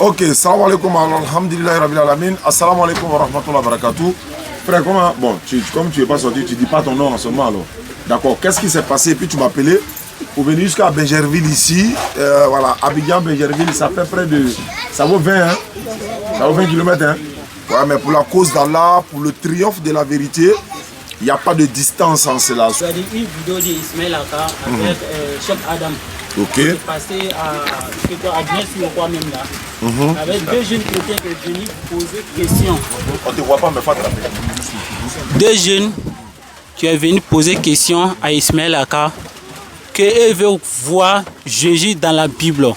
Ok, salam alaikum, alhamdulillah, rabbil alamin, assalamu alaikum wa rahmatullahi wa barakatuh. Frère, comment, bon, comme tu n'es pas sorti, tu ne dis pas ton nom en ce moment alors. D'accord, qu'est-ce qui s'est passé? Et puis tu m'as appelé pour venir jusqu'à Benjerville ici. Voilà, Abidjan, Benjerville, ça fait près de... Ça vaut 20, hein? Ça vaut 20 km, hein? Ouais, mais pour la cause d'Allah, pour le triomphe de la vérité, il n'y a pas de distance en cela. Il y a une vidéo d'Ismaël Aka avec Cheikh Adam. Ok. Qui est passé à Dnessi ou quoi même là. Avec deux jeunes chrétiens qui sont venus poser question. On ne te voit pas, mais pas attraper. Deux jeunes qui sont venus poser question à Ismaël Aka qu'ils veulent voir Jésus dans la Bible.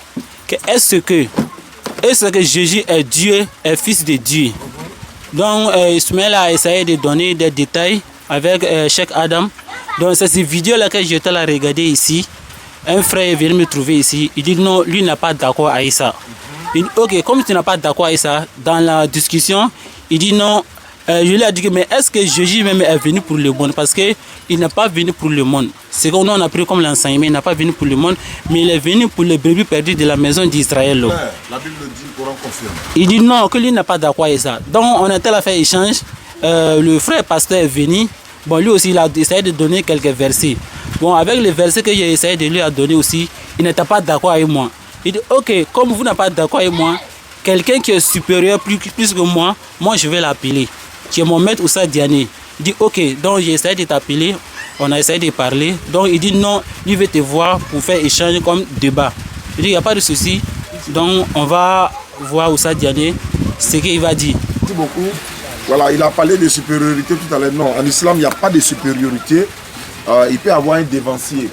Est-ce que Jésus est Dieu, est fils de Dieu? Donc Ismaël a essayé de donner des détails avec Cheikh Adam. Donc c'est cette vidéo là que j'étais là regarder ici. Un frère est venu me trouver ici. Il dit non, lui n'a pas d'accord avec ça. Il dit ok, comme tu n'as pas d'accord avec ça, dans la discussion, il dit non. Je lui ai dit mais est-ce que Jésus même est venu pour le monde? Parce qu'il n'est pas venu pour le monde. C'est qu'on a pris comme l'enseignement, il n'a pas venu pour le monde, mais il est venu pour les brebis perdus de la maison d'Israël. La Bible dit, le Coran confirme. Il dit non, que lui n'a pas d'accord avec ça. Donc on a tel à faire échange. Le frère pasteur est venu. Bon, lui aussi, il a essayé de donner quelques versets. Bon, avec les versets que j'ai essayé de lui donner aussi, il n'était pas d'accord avec moi. Il dit, ok, comme vous n'êtes pas d'accord avec moi, quelqu'un qui est supérieur plus que moi je vais l'appeler. Qui est mon maître Oussa Diané. Il dit, ok, donc j'ai essayé de t'appeler, on a essayé de parler. Donc il dit, non, lui veut te voir pour faire échange comme débat. Il dit, il n'y a pas de souci. Donc on va voir Oussa Diané, ce qu'il va dire. Merci beaucoup. Voilà, il a parlé de supériorité tout à l'heure. Non, en islam, il n'y a pas de supériorité. Il peut avoir un dévancier.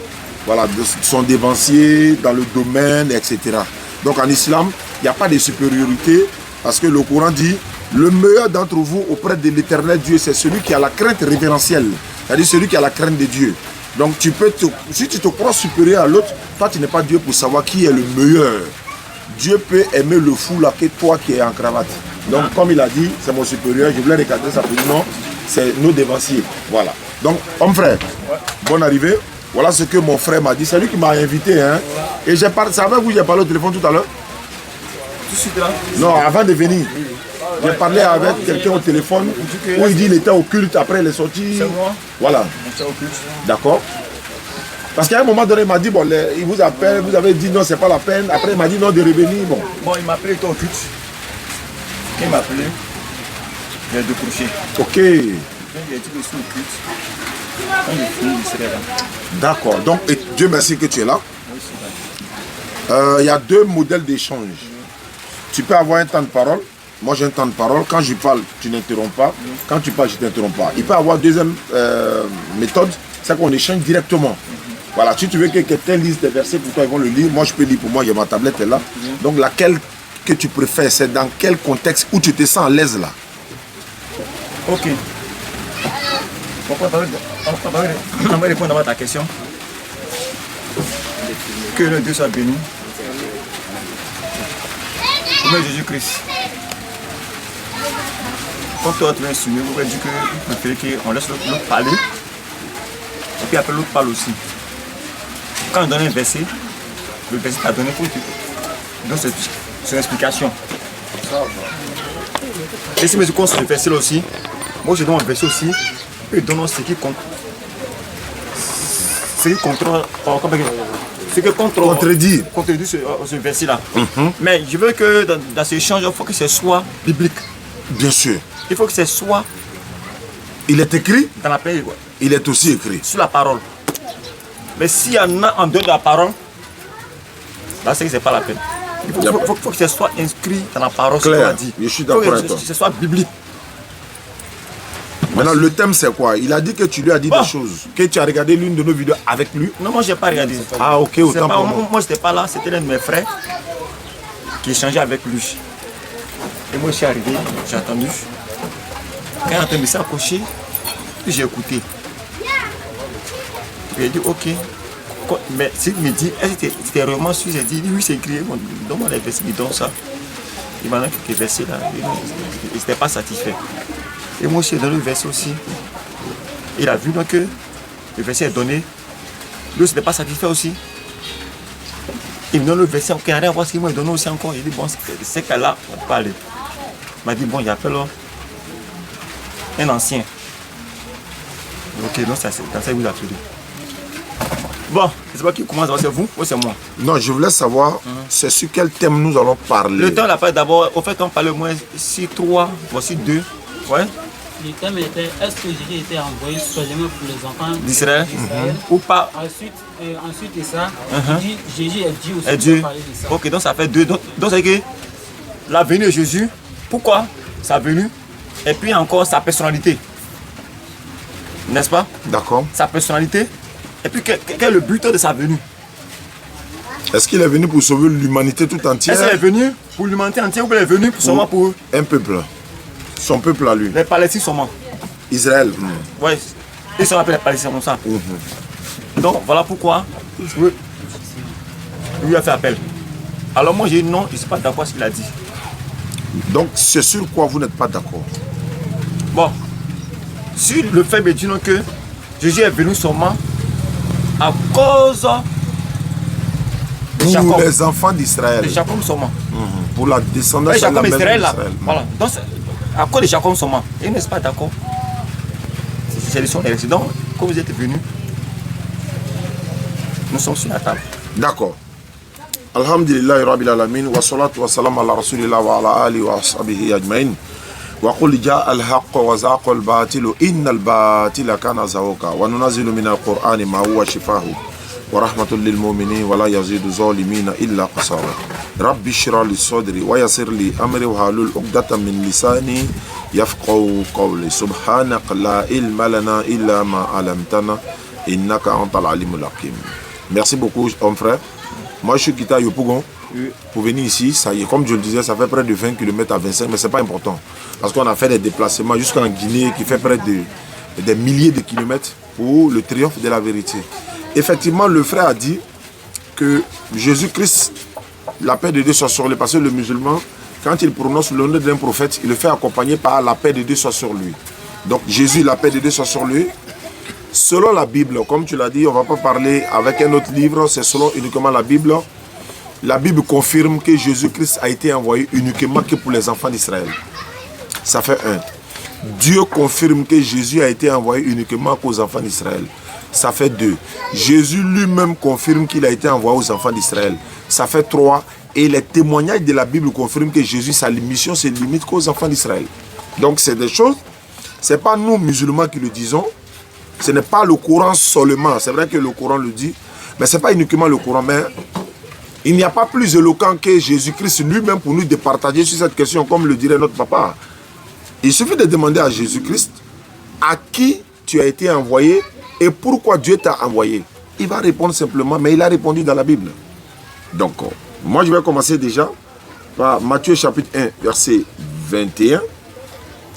Voilà, son dévancier dans le domaine, etc. Donc en islam, il n'y a pas de supériorité parce que le Coran dit le meilleur d'entre vous auprès de l'éternel Dieu, c'est celui qui a la crainte révérentielle. C'est-à-dire celui qui a la crainte de Dieu. Donc si tu te crois supérieur à l'autre, toi tu n'es pas Dieu pour savoir qui est le meilleur. Dieu peut aimer le fou là que toi qui es en cravate. Donc comme il a dit, c'est mon supérieur, je voulais recadrer ça pour dire non, c'est nos dévanciers. Voilà. Donc, homme frère, bonne arrivée. Voilà ce que mon frère m'a dit. C'est lui qui m'a invité. Hein. Et j'ai parlé, c'est avec vous que j'ai parlé au téléphone tout à l'heure? Tout de suite là? Non, avant de venir. J'ai parlé avec quelqu'un au téléphone où il dit qu'il était au culte, après il est sorti. C'est moi? Voilà. C'est au culte. D'accord. Parce qu'à un moment donné, il m'a dit, bon, il vous appelle, vous avez dit non, c'est pas la peine. Après, il m'a dit non de revenir. Bon, il m'a appelé, il était au culte. Il m'a appelé, j'ai décroché. Ok. Quand il a dit que je suis au culte, quand j'ai fini, il serait là. D'accord. Donc, et Dieu merci que tu es là. Il y a deux modèles d'échange. Tu peux avoir un temps de parole. Moi, j'ai un temps de parole. Quand je parle, tu n'interromps pas. Quand tu parles, je ne t'interromps pas. Il peut y avoir deuxième méthode, c'est qu'on échange directement. Voilà, si tu veux que quelqu'un lise des versets pour toi, ils vont le lire. Moi, je peux lire pour moi, il y a ma tablette est là. Donc, laquelle que tu préfères, c'est dans quel contexte où tu te sens à l'aise là? Ok. Pourquoi on va répondre à ta question? Que le Dieu soit béni. Au nom de Jésus-Christ. Quand toi tu viens soumis, vous pouvez dire que préférez qu'on laisse l'autre parler. Et puis après l'autre parle aussi. Quand on donne un verset, le verset t'a donné pour que tu donnes son explication. Et si je compte sur le verset là aussi, moi je donne un verset aussi, et je donne ce qui compte. Ce qui contrôle. Ce qui contredit ce verset là. Mais je veux que dans ce échange, il faut que ce soit biblique. Bien sûr. Il faut que ce soit. Il est écrit. Dans la paix. Il est aussi écrit. Sur la parole. Mais s'il y en a en dehors de la parole, là c'est que c'est pas la peine. Il faut que ce soit inscrit dans la parole. Clair. Je suis d'accord avec toi. Que ce soit biblique. Maintenant, le thème c'est quoi? Il a dit que tu lui as dit des choses. Que tu as regardé l'une de nos vidéos avec lui. Non, moi j'ai pas regardé. Ah ok, autant pour moi. Moi j'étais pas là, c'était l'un de mes frères qui échangeait avec lui. Et moi je suis arrivé, j'ai attendu. Quand il est en train de s'accrocher, puis j'ai écouté. J'ai dit ok. Mais s'il me dit, est-ce que c'était vraiment sûr? J'ai dit oui, c'est écrit. Donne-moi les versets, il donne ça. il m'a donné quelques versets là, il n'était pas satisfait. Et moi aussi, dans le verset aussi, il a vu donc, que le verset est donné, lui n'était pas satisfait aussi. Il me donne le verset, ok, rien à voir ce qu'il m'a donné aussi encore. Il dit, bon, c'est qu'elle a parlé. Il m'a dit, bon, il appelle un ancien. Ok, donc c'est dans ça qu'il vous a appelé. Bon, je ne sais pas qui commence, c'est vous ou c'est moi? Non, je voulais savoir, c'est sur quel thème nous allons parler. Le thème, on l'a parlé d'abord, au fait, on parlait au moins si 3, voici 2. Ouais. Le thème était, est-ce que Jésus était envoyé seulement pour les enfants d'Israël ou pas? Ensuite de ça, il dit, Jésus est Dieu aussi. Est Dieu. Parler de ça. Ok, donc ça fait 2. Donc c'est que la venue de Jésus, pourquoi sa venue? Et puis encore sa personnalité. N'est-ce pas? D'accord. Sa personnalité. Et puis quel est le but de sa venue? Est-ce qu'il est venu pour sauver l'humanité tout entière? Est-ce qu'il est venu pour l'humanité entière ou il est venu seulement pour un peuple? Son peuple à lui. Les Palestiniens seulement. Israël. Oui, ils sont appelés les Palestiniens comme ça. Donc voilà pourquoi lui a fait appel. Alors moi j'ai dit non, je ne suis pas d'accord avec ce qu'il a dit. Donc c'est sur quoi vous n'êtes pas d'accord? Bon, sur le fait de dire que Jésus est venu seulement à cause de pour Jacob. Les enfants d'Israël. De Jacob seulement. Pour la descendance de Jacob la Israël là. d'Israël. Voilà. Donc à cause de Jacob seulement. Et n'est-ce pas d'accord? C'est les résidents. Quand vous êtes venus, nous sommes sur la table. D'accord. Alhamdulillah Rabbil Alamin wa salatu wa salam ala Rasulillah wa ala alihi wa ashabihi ajma'in. Wa qul ja'a al-haqq wa zaqa al-batil innal batila kana zahuqa wa nunazzilu min al-Qur'ani ma huwa shifaa'un wa rahmatun lil mu'minin wa la yazidu zalimina illa khasara. Rabbi shrah li sadri wa yassir li amri wa halul 'uqdatan min lisani yafqahu qawli. Subhanaka la ilma lana illa ma 'allamtana innaka antal alimul hakim. Merci beaucoup, homme frère. Moi, je suis Kita Yopougon. Pour venir ici, ça y est, comme je le disais, ça fait près de 20 km à 25, mais ce n'est pas important. Parce qu'on a fait des déplacements jusqu'en Guinée qui fait près de des milliers de kilomètres pour le triomphe de la vérité. Effectivement, le frère a dit que Jésus-Christ, la paix de Dieu soit sur lui. Parce que le musulman, quand il prononce le nom d'un prophète, il le fait accompagner par la paix de Dieu soit sur lui. Donc Jésus, la paix de Dieu soit sur lui. Selon la Bible, comme tu l'as dit, on ne va pas parler avec un autre livre, c'est selon uniquement la Bible. La Bible confirme que Jésus-Christ a été envoyé uniquement que pour les enfants d'Israël. Ça fait 1. Dieu confirme que Jésus a été envoyé uniquement aux enfants d'Israël. Ça fait 2. Jésus lui-même confirme qu'il a été envoyé aux enfants d'Israël. Ça fait 3. Et les témoignages de la Bible confirment que Jésus, sa mission se limite qu'aux enfants d'Israël. Donc c'est des choses, ce n'est pas nous musulmans qui le disons. Ce n'est pas le Coran seulement. C'est vrai que le Coran le dit. Mais ce n'est pas uniquement le Coran. Mais il n'y a pas plus éloquent que Jésus-Christ lui-même pour nous départager sur cette question, comme le dirait notre papa. Il suffit de demander à Jésus-Christ à qui tu as été envoyé et pourquoi Dieu t'a envoyé. Il va répondre simplement, mais il a répondu dans la Bible. Donc, moi je vais commencer déjà par Matthieu chapitre 1, verset 21.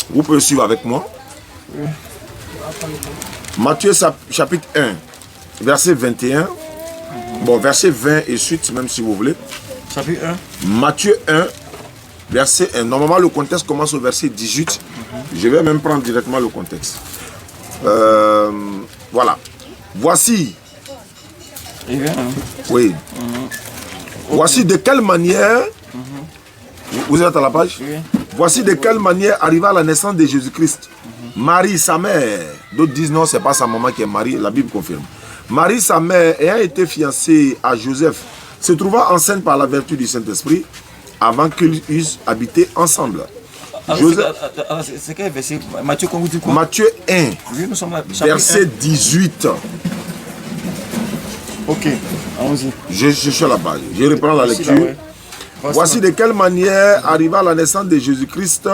Vous pouvez suivre avec moi. Matthieu chapitre 1, verset 21. Bon, verset 20 et suite, même si vous voulez. Chapitre 1. Matthieu 1, verset 1. Normalement, le contexte commence au verset 18. Je vais même prendre directement le contexte. Voilà. Voici. Oui. Voici de quelle manière. Vous êtes à la page? Oui. Voici de quelle manière arriva la naissance de Jésus-Christ. Marie, sa mère. D'autres disent non, ce n'est pas sa maman qui est Marie. La Bible confirme. Marie, sa mère, ayant été fiancée à Joseph, se trouva enceinte par la vertu du Saint-Esprit avant qu'ils eussent habité ensemble. C'est quel verset? Matthieu, comment vous dites quoi? Matthieu 1, oui, nous sommes verset 18. Ok, allons-y. Je suis à la page. Je reprends la lecture. Là, ouais. Voici de quelle manière arriva la naissance de Jésus-Christ.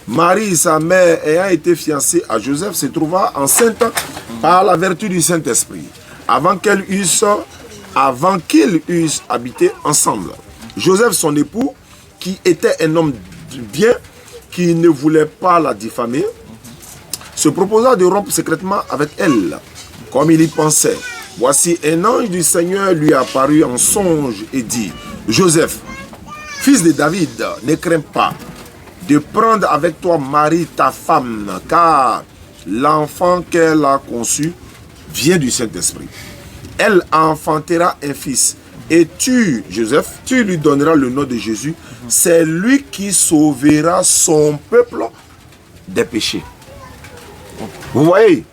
Marie, sa mère, ayant été fiancée à Joseph, se trouva enceinte par la vertu du Saint-Esprit, avant qu'ils eussent habité ensemble. Joseph, son époux, qui était un homme bien, qui ne voulait pas la diffamer, se proposa de rompre secrètement avec elle, comme il y pensait. Voici un ange du Seigneur lui apparut en songe et dit: Joseph, fils de David, ne crains pas de prendre avec toi Marie, ta femme, car l'enfant qu'elle a conçu vient du Saint-Esprit. Elle enfantera un fils. Et tu, Joseph, tu lui donneras le nom de Jésus. C'est lui qui sauvera son peuple des péchés. Vous voyez,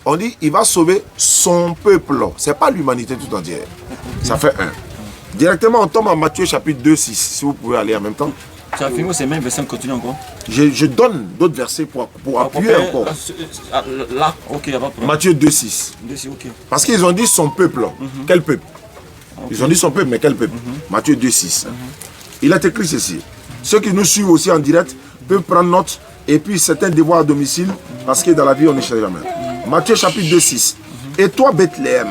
on dit il va sauver son peuple. Ce n'est pas l'humanité tout entière. Ça fait un. Directement, on tombe en Matthieu chapitre 2, 6. Si vous pouvez aller en même temps. Tu as fini, c'est même verset, continue encore. Je donne d'autres versets pour appuyer encore. Là, ok, il n'y a pas de problème. Matthieu 2, 6. Okay. Parce qu'ils ont dit son peuple. Quel peuple? Ils ont dit son peuple, mais quel peuple? Matthieu 2, 6. Il a écrit ceci. Ceux qui nous suivent aussi en direct peuvent prendre note et puis certains devoirs à domicile parce que dans la vie on ne sait jamais. Matthieu chapitre 2, 6. Et toi, Bethléem,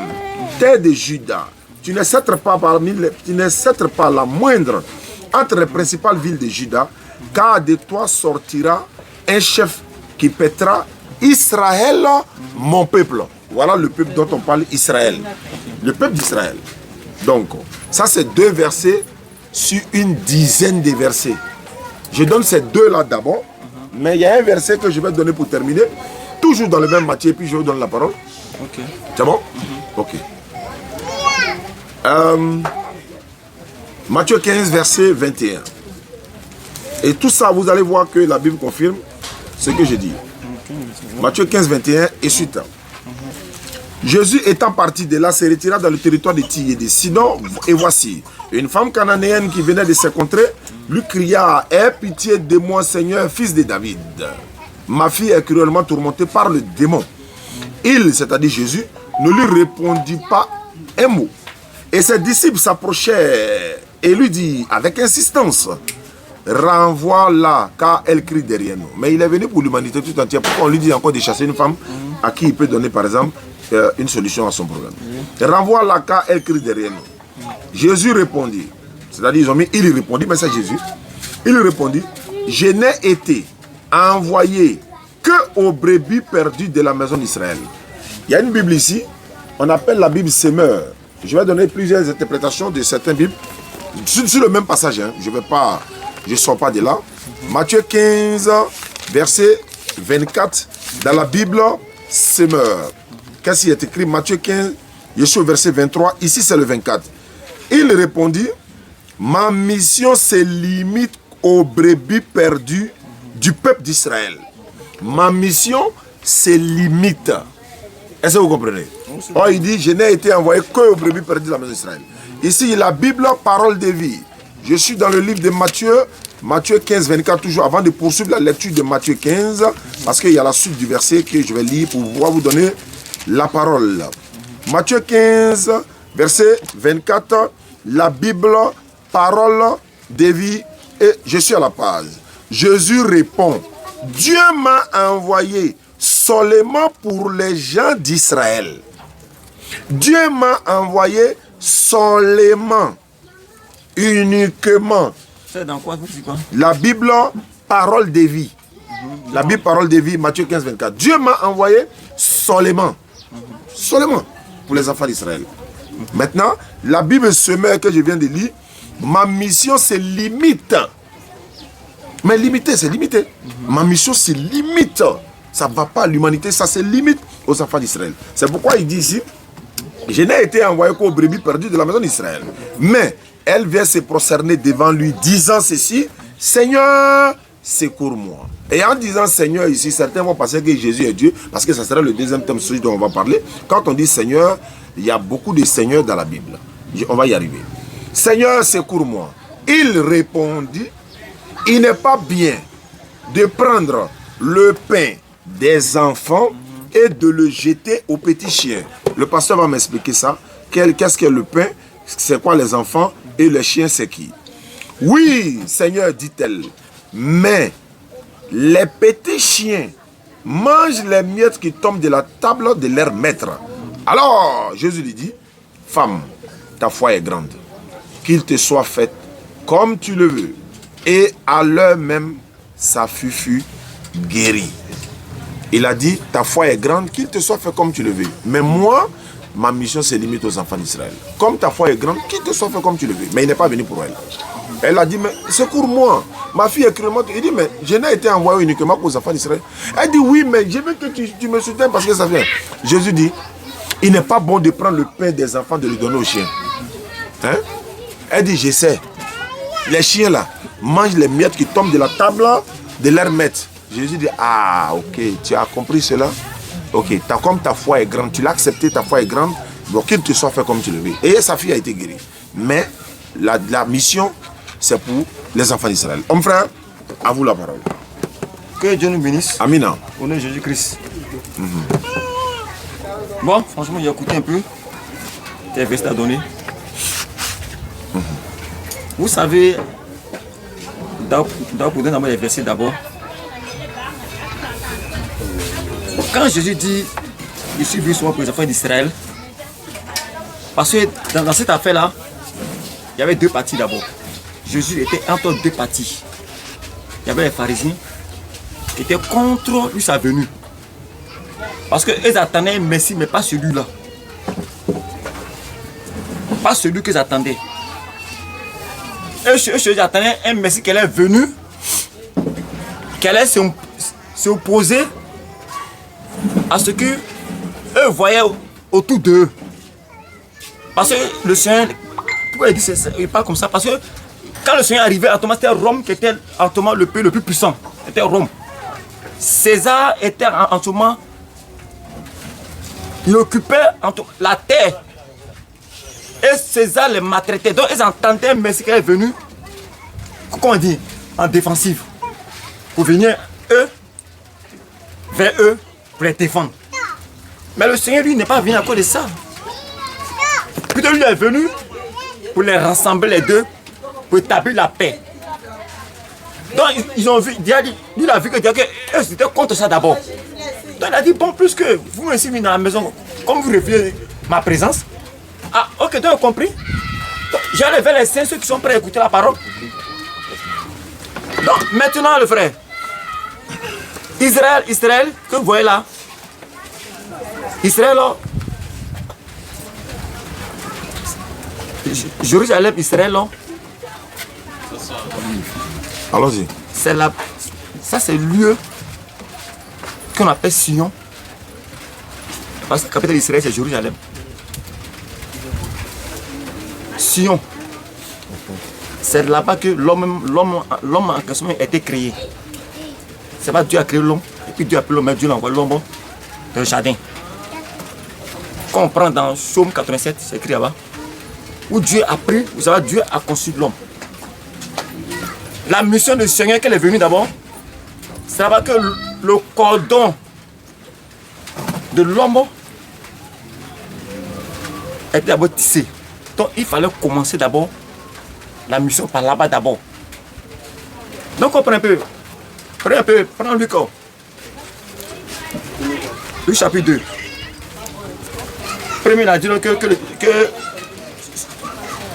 terre de Juda, tu ne sceptres pas la moindre entre les principales villes de Juda, car de toi sortira un chef qui paîtra Israël, mon peuple. Voilà le peuple dont on parle, Israël. Le peuple d'Israël. Donc, ça c'est 2 versets sur une dizaine de versets. Je donne ces 2 là d'abord, mais il y a un verset que je vais donner pour terminer, toujours dans le même Matthieu, puis je vous donne la parole. Ok. C'est bon? Ok. Matthieu 15, verset 21. Et tout ça, vous allez voir que la Bible confirme ce que je dis. Matthieu 15, 21 et suite. Jésus étant parti de là, se retira dans le territoire de Tyr et de Sidon. Et voici, une femme cananéenne qui venait de ces contrées lui cria: aie pitié de moi, Seigneur, fils de David. Ma fille est cruellement tourmentée par le démon. Il, c'est-à-dire Jésus, ne lui répondit pas un mot. Et ses disciples s'approchaient et lui dit avec insistance: renvoie-la, car elle crie derrière nous. Mais il est venu pour l'humanité tout entière. Pourquoi on lui dit encore de chasser une femme à qui il peut donner par exemple une solution à son problème? Renvoie-la, car elle crie derrière nous. Jésus répondit, c'est-à-dire ils ont mis il répondit, mais c'est Jésus. Il répondit: je n'ai été envoyé que aux brebis perdues de la maison d'Israël. Il y a une Bible ici, on appelle la Bible Semeur. Je vais donner plusieurs interprétations de certaines Bibles sur le même passage. Hein. Je ne sors pas de là. Matthieu 15, verset 24, dans la Bible Semeur. Qu'est-ce qui est écrit? Matthieu 15, je suis au verset 23. Ici, c'est le 24. Il répondit: ma mission se limite aux brebis perdues du peuple d'Israël. Ma mission se limite. Est-ce que vous comprenez? Oh, il dit: je n'ai été envoyé que aux brebis perdues de la maison d'Israël. Ici, la Bible, parole de vie. Je suis dans le livre de Matthieu, Matthieu 15, 24, toujours avant de poursuivre la lecture de Matthieu 15, parce qu'il y a la suite du verset que je vais lire pour pouvoir vous donner la parole. Matthieu 15, verset 24, la Bible, parole de vie, et je suis à la page. Jésus répond: Dieu m'a envoyé seulement pour les gens d'Israël. Dieu m'a envoyé seulement, uniquement. C'est dans quoi, vous dites quoi? La Bible, parole de vie. La Bible, parole de vie, Matthieu 15, 24. Dieu m'a envoyé seulement. Seulement pour les enfants d'Israël. Maintenant, la Bible Semeur que je viens de lire, ma mission se limite. Mais limité, c'est limité. Ma mission se limite. Ça ne va pas à l'humanité, ça se limite aux enfants d'Israël. C'est pourquoi il dit ici: je n'ai été envoyé qu'aux brebis perdues de la maison d'Israël. Mais elle vient se prosterner devant lui, disant ceci: Seigneur, secours-moi. Et en disant Seigneur ici, certains vont penser que Jésus est Dieu, parce que ça sera le deuxième thème sur dont on va parler. Quand on dit Seigneur, il y a beaucoup de Seigneurs dans la Bible. On va y arriver. Seigneur, secours-moi. Il répondit: il n'est pas bien de prendre le pain des enfants et de le jeter aux petits chiens. Le pasteur va m'expliquer ça. Qu'est-ce que le pain? C'est quoi les enfants? Et les chiens, c'est qui? Oui, Seigneur, dit-elle, mais les petits chiens mangent les miettes qui tombent de la table de leur maître. Alors, Jésus lui dit: femme, ta foi est grande, qu'il te soit fait comme tu le veux. Et à l'heure même, sa fille fut guérie. Il a dit: ta foi est grande, qu'il te soit fait comme tu le veux. Mais moi, ma mission se limite aux enfants d'Israël. Comme ta foi est grande, qu'il te soit fait comme tu le veux. Mais il n'est pas venu pour elle. Elle a dit, mais secours-moi. Ma fille est cruellement... Il dit, mais je n'ai été envoyé uniquement pour les enfants d'Israël. Elle dit, oui, mais je veux que tu me soutiennes parce que ça vient. Jésus dit, il n'est pas bon de prendre le pain des enfants de le donner aux chiens. Hein? Elle dit, je sais. Les chiens là mangent les miettes qui tombent de la table de leur maître. Jésus dit, ah, ok, tu as compris cela? Ok, comme ta foi est grande, tu l'as accepté, ta foi est grande, donc qu'il te soit fait comme tu le veux. Et sa fille a été guérie. Mais la mission, c'est pour les enfants d'Israël. Homme frère, à vous la parole. Que Dieu nous bénisse. Amina. Au nom de Jésus-Christ. Bon, franchement, j'ai écouté un peu tes versets à donner. Vous savez, pour donner les versets d'abord, quand Jésus dit, je suis venu souvent pour les enfants d'Israël, parce que dans cette affaire-là, il y avait deux parties d'abord. Jésus était entre deux parties. Il y avait les pharisiens qui étaient contre lui sa venue. Parce qu'ils attendaient un Messie, mais pas celui-là. Pas celui qu'ils attendaient. Eux attendaient un Messie qui est venu, qui allait s'opposer à ce que eux voyaient autour d'eux. Parce que le Seigneur, pourquoi il dit ça, il parle comme ça? Parce que quand le Seigneur arrivait, c'était Rome qui était en ce moment le pays le plus puissant. C'était Rome. César était en ce moment, il occupait la terre. Et César les maltraitait. Donc ils entendaient un Messie qui est venu, comment on dit, en défensive. Pour venir vers eux, pour les défendre. Mais le Seigneur, lui, n'est pas venu à cause de ça. Plutôt, lui est venu pour les rassembler les deux, pour établir la paix. Donc, ils ont vu, lui, il a vu que eux étaient contre ça d'abord. Donc, il a dit, bon, plus que vous m'avez mis dans la maison, comme vous refusez ma présence. Ah, ok, tu as compris? J'ai enlevé les saints, ceux qui sont prêts à écouter la parole. Donc, maintenant, le frère, Israël, que vous voyez là, Israël, là, Jérusalem, Israël, là, allons-y. Ça, c'est le lieu qu'on appelle Sion. Parce que la capitale d'Israël, c'est Jérusalem. Sion. C'est là-bas que l'homme en question a été créé. C'est pas Dieu a créé l'homme, et puis Dieu a appelé l'homme, mais Dieu l'a envoyé l'homme dans le jardin. Quand on prend dans Psaume 87, c'est écrit là-bas, où Dieu a pris, vous savez, Dieu a conçu l'homme. La mission du Seigneur qu'elle est venue d'abord, c'est là-bas que le cordon de l'homme était d'abord tissé. Donc il fallait commencer d'abord la mission par là-bas d'abord. Donc on prend un peu. Prends Luc. Luc chapitre 2. Premier, il a dit que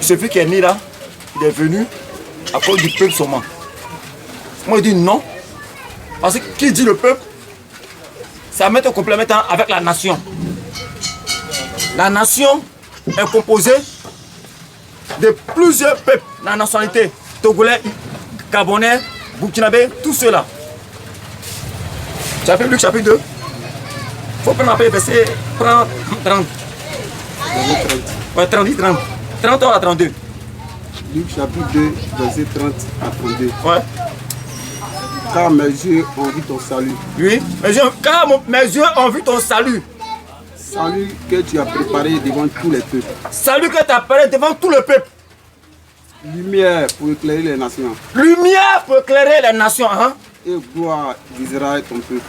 celui qui est né là, il est venu à cause du peuple seulement. Moi, il dit non. Parce que qui dit le peuple, ça met un complément avec la nation. La nation est composée de plusieurs peuples, la nationalité togolais, gabonais, burkinabé, tout cela. Chapitre Luc, chapitre 2. Il faut prendre un peu verset 30. Ouais, 30. 30 à 32. Luc chapitre 2, verset 30 à 32. Ouais. Car mes yeux ont vu ton salut. Oui, car mes yeux ont vu ton salut. Salut que tu as préparé devant tous les peuples. Salut que tu as préparé devant tout le peuple. Lumière pour éclairer les nations. Lumière pour éclairer les nations. Hein? Et gloire d'Israël ton peuple.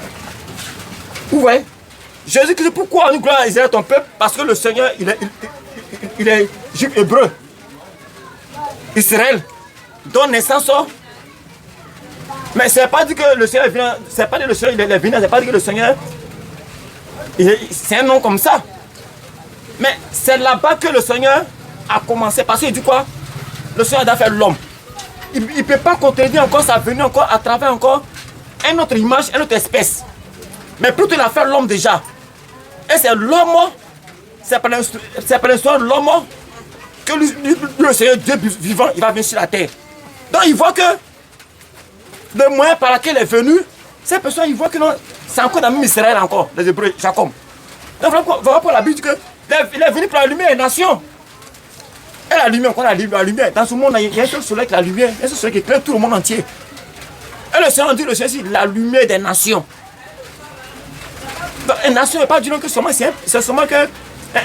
Vous voyez? Jésus dit pourquoi nous gloire à Israël ton peuple? Parce que le Seigneur, il est juif hébreu. Israël donne naissance. Mais c'est pas dit que le Seigneur vient. C'est pas dit que le Seigneur il est venu. C'est pas dit que le Seigneur. C'est un nom comme ça. Mais c'est là-bas que le Seigneur a commencé. Parce qu'il dit quoi? Le Seigneur a fait l'homme. Il ne peut pas contredire encore sa venue encore à travers encore une autre image, une autre espèce. Mais plutôt il a fait l'homme déjà. Et c'est l'homme, c'est par l'histoire de l'homme que le Seigneur Dieu vivant, il va venir sur la terre. Donc il voit que le moyen par lequel il est venu, ces personnes, ils voient que non, c'est encore dans le même Israël encore, les Hébreux, Jacob. Donc voilà pour la Bible qu'il est venu pour allumer les nations. Et la lumière, quoi, la lumière. Dans ce monde, il y a un seul soleil qui est la lumière, un seul soleil qui éclaire tout le monde entier. Et le Seigneur dit, le Seigneur, c'est la lumière des nations. Donc, une nation n'est pas du nom que seulement, c'est seulement que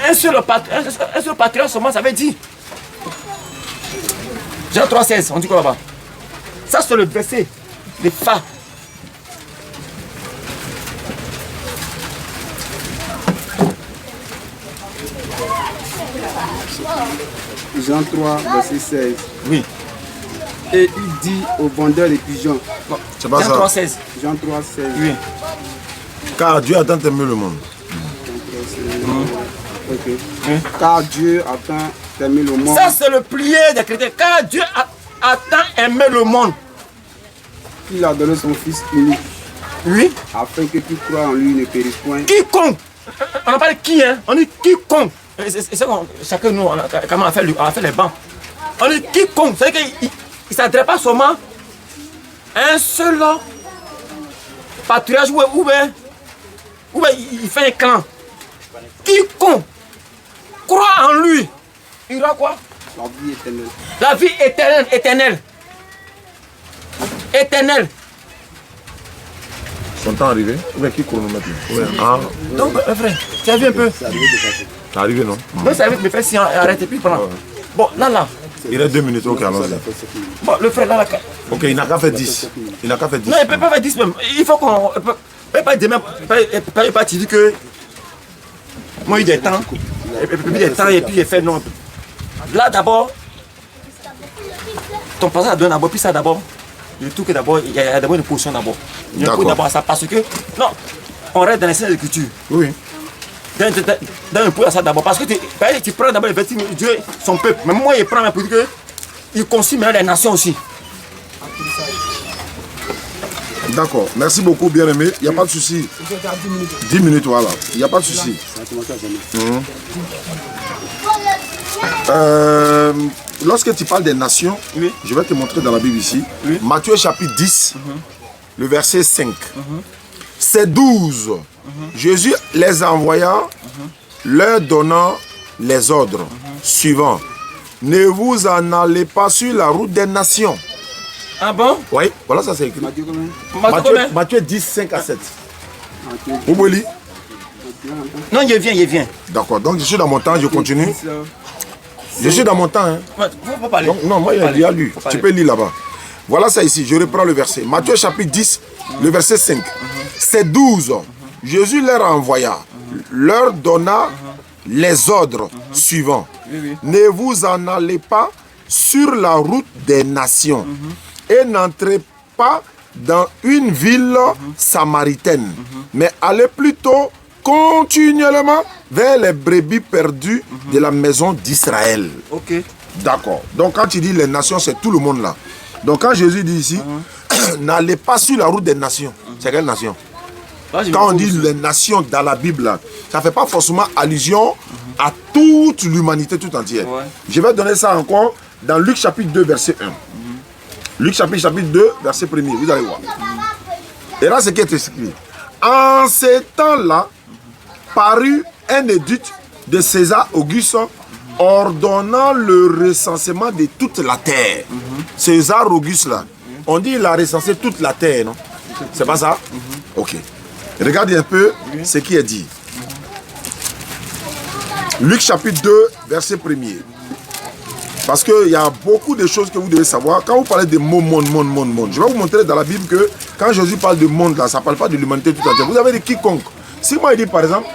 un seul patriote seulement, ça veut dire. Jean 3,16, on dit quoi là-bas? Ça, c'est le verset, les fa. Jean 3, verset 16. Oui. Et il dit au vendeur des pigeons. C'est pas Jean ça. 3,16. Jean 3, 16. Oui. Car Dieu a tant aimé le monde. Ok. Car Dieu a tant aimé le monde. Ça, c'est le plié des chrétiens. Car Dieu a tant aimé le monde. Il a donné son Fils unique. Oui. Afin que qui croit en lui ne périsse point. Quiconque. On n'a pas dit qui, hein. On dit quiconque. C'est ça qu'on, chacun de nous, comment on a fait les bancs. On dit quiconque. C'est-à-dire qu'il ne s'adresse pas seulement à un seul patriarche ou bien il fait un clan. Quiconque croit en lui, il aura quoi? La vie éternelle. La vie éternelle, éternelle. Éternelle. Son temps arrivé. Ou bien qui chronomètre? Ouais. Ah, Donc, frère, tu as vu un peu? c'est arrivé, non? Donc, ça veut me faire si arrête et puis prends. Bon, là. Il reste 2 minutes, ok, allons-y. Bon, le frère, là. Ok, il n'a qu'à faire 10. Il n'a qu'à faire 10. Non, il ne peut pas faire 10 même. Il faut qu'on. Il ne peut pas demain. Il peut pas te dire que. Moi, il y a des temps. Et puis il fait non. Là, d'abord. Ton passage donne d'abord, puis ça d'abord. Le tout que d'abord, il y a d'abord une position d'abord. Il y a une d'abord ça parce que. Non, on reste dans les scènes de culture. Oui. Dans un point à ça d'abord. Parce que tu prends d'abord le Dieu, son peuple. Mais moi, il prend pour dire que. Il consume les nations aussi. D'accord. Merci beaucoup, bien-aimé. Il n'y a pas de souci. 10 minutes, voilà. Il n'y a pas de souci. Lorsque tu parles des nations, oui. Je vais te montrer dans la Bible ici. Oui. Matthieu chapitre 10, le verset 5. Ces 12, Jésus les envoya, leur donnant les ordres suivants. Ne vous en allez pas sur la route des nations. Ah bon? Oui, voilà ça c'est écrit. Matthieu 10, 5 à 7. Vous voulez lire? Non, il vient. D'accord, donc je suis dans mon temps, je continue. Je suis dans mon temps. Hein. Faut parler. Donc, non, moi il y a lu. Tu peux lire là-bas. Voilà ça ici, je reprends le verset. Matthieu chapitre 10, le verset 5. Ces 12, Jésus leur envoya, leur donna les ordres suivants. Ne vous en allez pas sur la route des nations et n'entrez pas dans une ville samaritaine, mais allez plutôt continuellement vers les brebis perdues de la maison d'Israël. Ok. D'accord. Donc quand tu dis les nations, c'est tout le monde là. Donc quand Jésus dit ici, n'allez pas sur la route des nations. C'est quelle nation? Quand on dit les nations dans la Bible, là, ça ne fait pas forcément allusion à toute l'humanité tout entière. Ouais. Je vais donner ça encore dans Luc chapitre 2, verset 1. Luc chapitre 2, verset 1er. Vous allez voir. Et là, c'est qui est écrit. En ces temps-là, parut un édit de César Auguste ordonnant le recensement de toute la terre. César Auguste, là, on dit qu'il a recensé toute la terre, non? C'est pas ça? Ok. Regardez un peu ce qui est dit. Luc chapitre 2, verset 1er. Parce qu'il y a beaucoup de choses que vous devez savoir. Quand vous parlez de monde, je vais vous montrer dans la Bible que quand Jésus parle de monde, là, ça ne parle pas de l'humanité tout entière. Vous avez dit quiconque. Si moi je dis par exemple,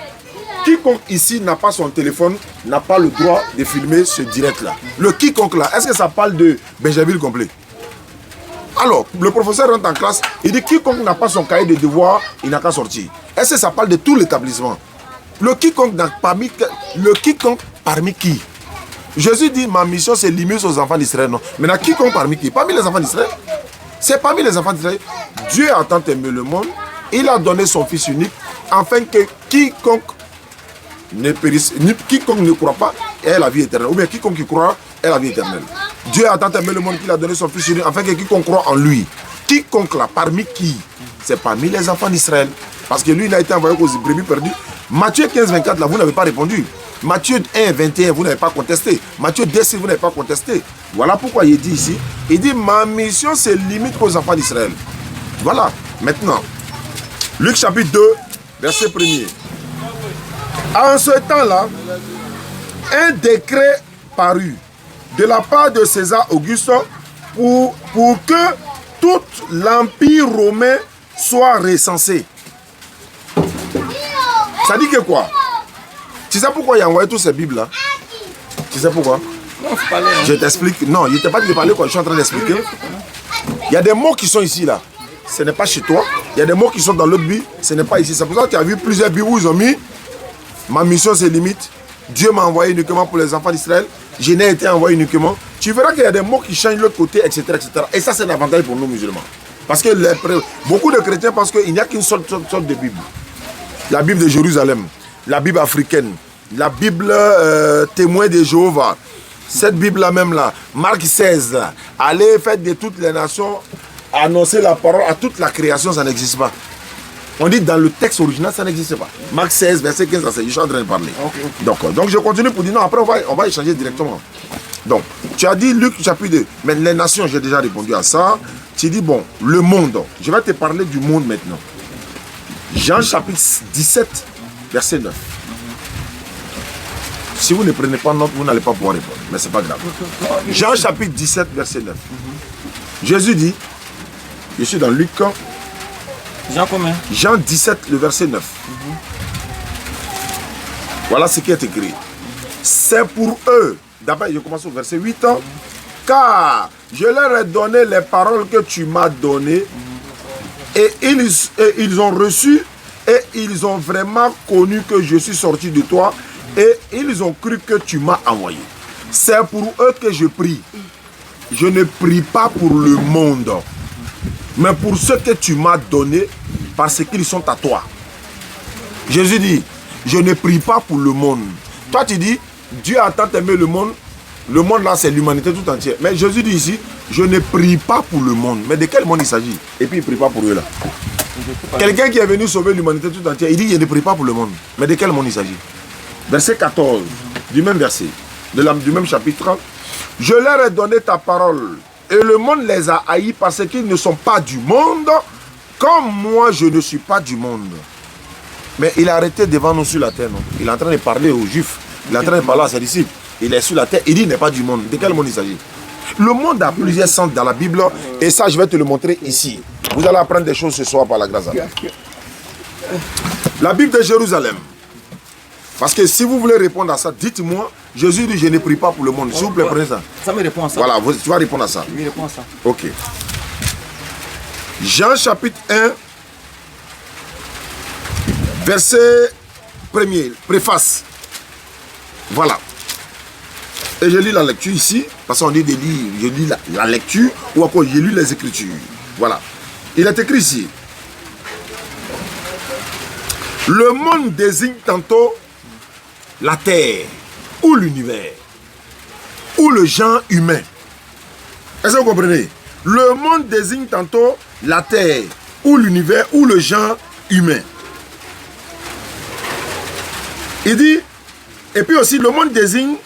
quiconque ici n'a pas son téléphone, n'a pas le droit de filmer ce direct-là. Le quiconque là, est-ce que ça parle de Benjamin complet? Alors, le professeur rentre en classe, il dit quiconque n'a pas son cahier de devoirs, il n'a qu'à sortir. Est-ce que ça parle de tout l'établissement? Le quiconque parmi qui? Jésus dit ma mission c'est limite aux enfants d'Israël. Non. Maintenant, quiconque parmi qui? Parmi les enfants d'Israël. C'est parmi les enfants d'Israël. Dieu a tant aimé le monde, il a donné son Fils unique, afin que quiconque ne périsse, quiconque ne croit pas ait la vie éternelle. Ou bien quiconque qui croit ait la vie éternelle. Dieu a tant aimé le monde qu'il a donné son fils unique, afin que quiconque croit en lui, quiconque là, parmi qui? C'est parmi les enfants d'Israël. Parce que lui, il a été envoyé aux brebis perdues. Matthieu 15, 24, là, vous n'avez pas répondu. Matthieu 1, 21, vous n'avez pas contesté. Matthieu 10, vous n'avez pas contesté. Voilà pourquoi il dit ici, il dit, ma mission se limite aux enfants d'Israël. Voilà. Maintenant, Luc chapitre 2, verset 1er. En ce temps-là, un décret parut de la part de César Auguste pour que tout l'empire romain soit recensé. Ça dit que quoi? Tu sais pourquoi il a envoyé toutes ces Bibles-là? Tu sais pourquoi? Non, faut parler, hein. Je t'explique. Non, je ne t'ai pas dit de parler quoi. Je suis en train d'expliquer. Il y a des mots qui sont ici, là. Ce n'est pas chez toi. Il y a des mots qui sont dans l'autre Bible. Ce n'est pas ici. C'est pour ça que tu as vu plusieurs Bibles où ils ont mis ma mission se limite. Dieu m'a envoyé uniquement pour les enfants d'Israël. Je n'ai été envoyé uniquement. Tu verras qu'il y a des mots qui changent de l'autre côté, etc., etc. Et ça, c'est un avantage pour nous musulmans. Parce que beaucoup de chrétiens pensent qu'il n'y a qu'une seule sorte de Bible. La Bible de Jérusalem, la Bible africaine, la Bible témoin de Jéhovah. Cette Bible-là même là, Marc 16, là, allez faire de toutes les nations, annoncer la parole à toute la création, ça n'existe pas. On dit dans le texte original, ça n'existe pas. Marc 16, verset 15, je suis en train de parler. Okay. Donc je continue pour dire non, après on va échanger directement. Donc, tu as dit Luc chapitre 2, mais les nations, j'ai déjà répondu à ça. Tu dis bon, le monde, je vais te parler du monde maintenant. Jean chapitre 17, verset 9. Si vous ne prenez pas note, vous n'allez pas pouvoir répondre, mais ce n'est pas grave. Jean chapitre 17, verset 9. Jésus dit, je suis dans Luc. Jean combien? Jean 17, le verset 9. Voilà ce qui est écrit. C'est pour eux. D'abord, je commence au verset 8. Car je leur ai donné les paroles que tu m'as données. Et ils ont reçu. Et ils ont vraiment connu que je suis sorti de toi. Et ils ont cru que tu m'as envoyé. C'est pour eux que je prie. Je ne prie pas pour le monde, mais pour ce que tu m'as donné, parce qu'ils sont à toi. Jésus dit, je ne prie pas pour le monde. Toi tu dis, Dieu a tant aimé le monde là c'est l'humanité tout entière. Mais Jésus dit ici, je ne prie pas pour le monde. Mais de quel monde il s'agit? Et puis il ne prie pas pour eux là. Quelqu'un qui est venu sauver l'humanité tout entière, il dit, je ne prie pas pour le monde. Mais de quel monde il s'agit? Verset 14, du même verset, du même chapitre. Je leur ai donné ta parole et le monde les a haïs parce qu'ils ne sont pas du monde, comme moi je ne suis pas du monde. Mais il a arrêté devant nous sur la terre, non? Il est en train de parler aux Juifs, il est en train de parler à ses disciples. Il est sur la terre, il dit il n'est pas du monde. De quel monde il s'agit? Le monde a plusieurs sens dans la Bible et ça je vais te le montrer ici. Vous allez apprendre des choses ce soir par la grâce d'Allah. La Bible de Jérusalem. Parce que si vous voulez répondre à ça, dites-moi, Jésus dit je ne prie pas pour le monde. S'il vous plaît, prenez ça. Ça me répond à ça. Voilà, tu vas répondre à ça. Oui, répond à ça. Ok. Jean chapitre 1, verset 1er, préface. Voilà. Et je lis la lecture ici, parce qu'on dit de lire, je lis la lecture, ou encore je lis les Écritures. Voilà. Il est écrit ici. Le monde désigne tantôt la terre, ou l'univers, ou le genre humain. Est-ce que vous comprenez? Le monde désigne tantôt la terre, ou l'univers, ou le genre humain. Il dit, et puis aussi le monde désigne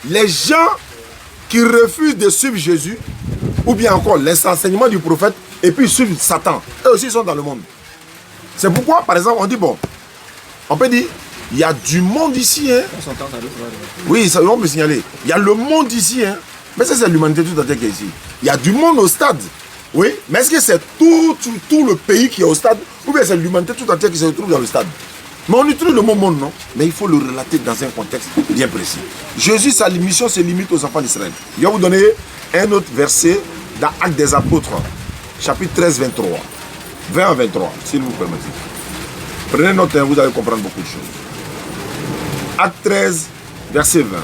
les gens qui refusent de suivre Jésus, ou bien encore les enseignements du prophète, et puis suivent Satan. Eux aussi sont dans le monde. C'est pourquoi, par exemple, on dit, bon, on peut dire, il y a du monde ici, hein. Oui, ça on peut signaler. Il y a le monde ici, hein. Mais ça, c'est l'humanité tout entière qui est ici. Il y a du monde au stade. Oui, mais est-ce que c'est tout le pays qui est au stade, ou bien c'est l'humanité tout entière qui se retrouve dans le stade? Mais on utilise le mot monde, non? Mais il faut le relater dans un contexte bien précis. Jésus, sa mission se limite aux enfants d'Israël. Je vais vous donner un autre verset dans Actes des Apôtres, chapitre 13, 23. 20 à 23, s'il vous permettez. Prenez note, vous allez comprendre beaucoup de choses. Acte 13, verset 20.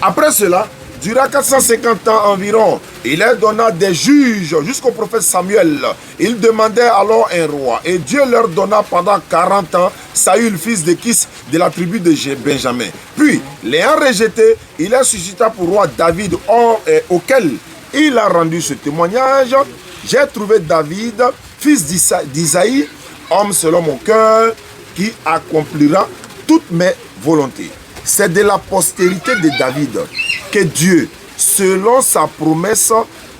Après cela, durant 450 ans environ, il leur donna des juges jusqu'au prophète Samuel. Il demandait alors un roi. Et Dieu leur donna pendant 40 ans Saül, fils de Kis, de la tribu de Benjamin. Puis, l'ayant rejeté, il a suscité pour roi David, auquel il a rendu ce témoignage. J'ai trouvé David, fils d'Isaïe, homme selon mon cœur, qui accomplira toutes mes volontés. C'est de la postérité de David que Dieu, selon sa promesse,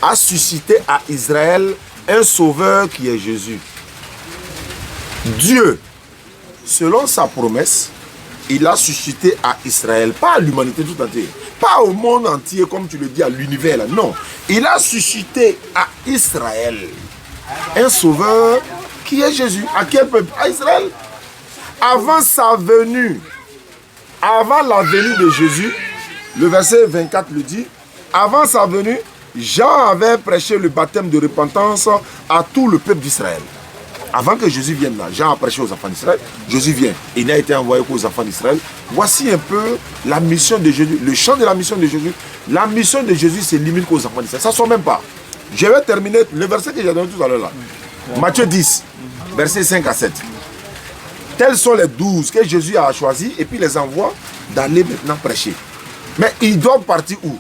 a suscité à Israël un sauveur qui est Jésus. Dieu, selon sa promesse, il a suscité à Israël, pas à l'humanité tout entière, pas au monde entier comme tu le dis, à l'univers, là, non. Il a suscité à Israël un sauveur qui est Jésus. À quel peuple? À Israël. Avant sa venue, avant la venue de Jésus, le verset 24 le dit, avant sa venue, Jean avait prêché le baptême de repentance à tout le peuple d'Israël. Avant que Jésus vienne là, Jean a prêché aux enfants d'Israël, Jésus vient, il n'a été envoyé qu'aux enfants d'Israël. Voici un peu la mission de Jésus, le champ de la mission de Jésus. La mission de Jésus, c'est limite qu'aux enfants d'Israël. Ça ne sort même pas. Je vais terminer le verset que j'ai donné tout à l'heure là. Matthieu 10, versets 5 à 7. Tels sont les 12 que Jésus a choisis et puis les envoie d'aller maintenant prêcher. Mais ils doivent partir où?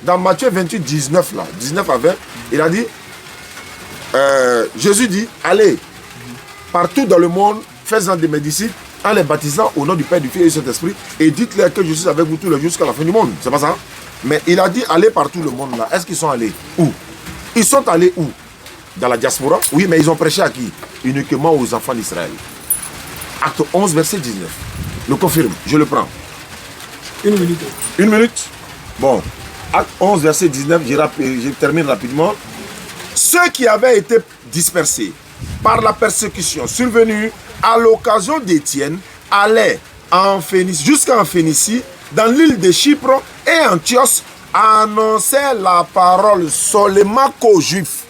Dans Matthieu 28, 19 là, 19 à 20, il a dit, Jésus dit, allez, partout dans le monde, faites-en des mes disciples, en les baptisant au nom du Père, du Fils et du Saint-Esprit, et dites-leur que je suis avec vous tous les jours jusqu'à la fin du monde. C'est pas ça? Mais il a dit, allez partout le monde là. Est-ce qu'ils sont allés? Où? Ils sont allés où? Dans la diaspora? Oui, mais ils ont prêché à qui? Uniquement aux enfants d'Israël. Acte 11, verset 19. Le confirme, je le prends. Une minute. Une minute? Bon. Acte 11, verset 19, je termine rapidement. Ceux qui avaient été dispersés par la persécution survenue à l'occasion d'Étienne allaient en Phénicie, jusqu'en Phénicie, dans l'île de Chypre et Antioche, annonçaient la parole seulement qu'aux Juifs.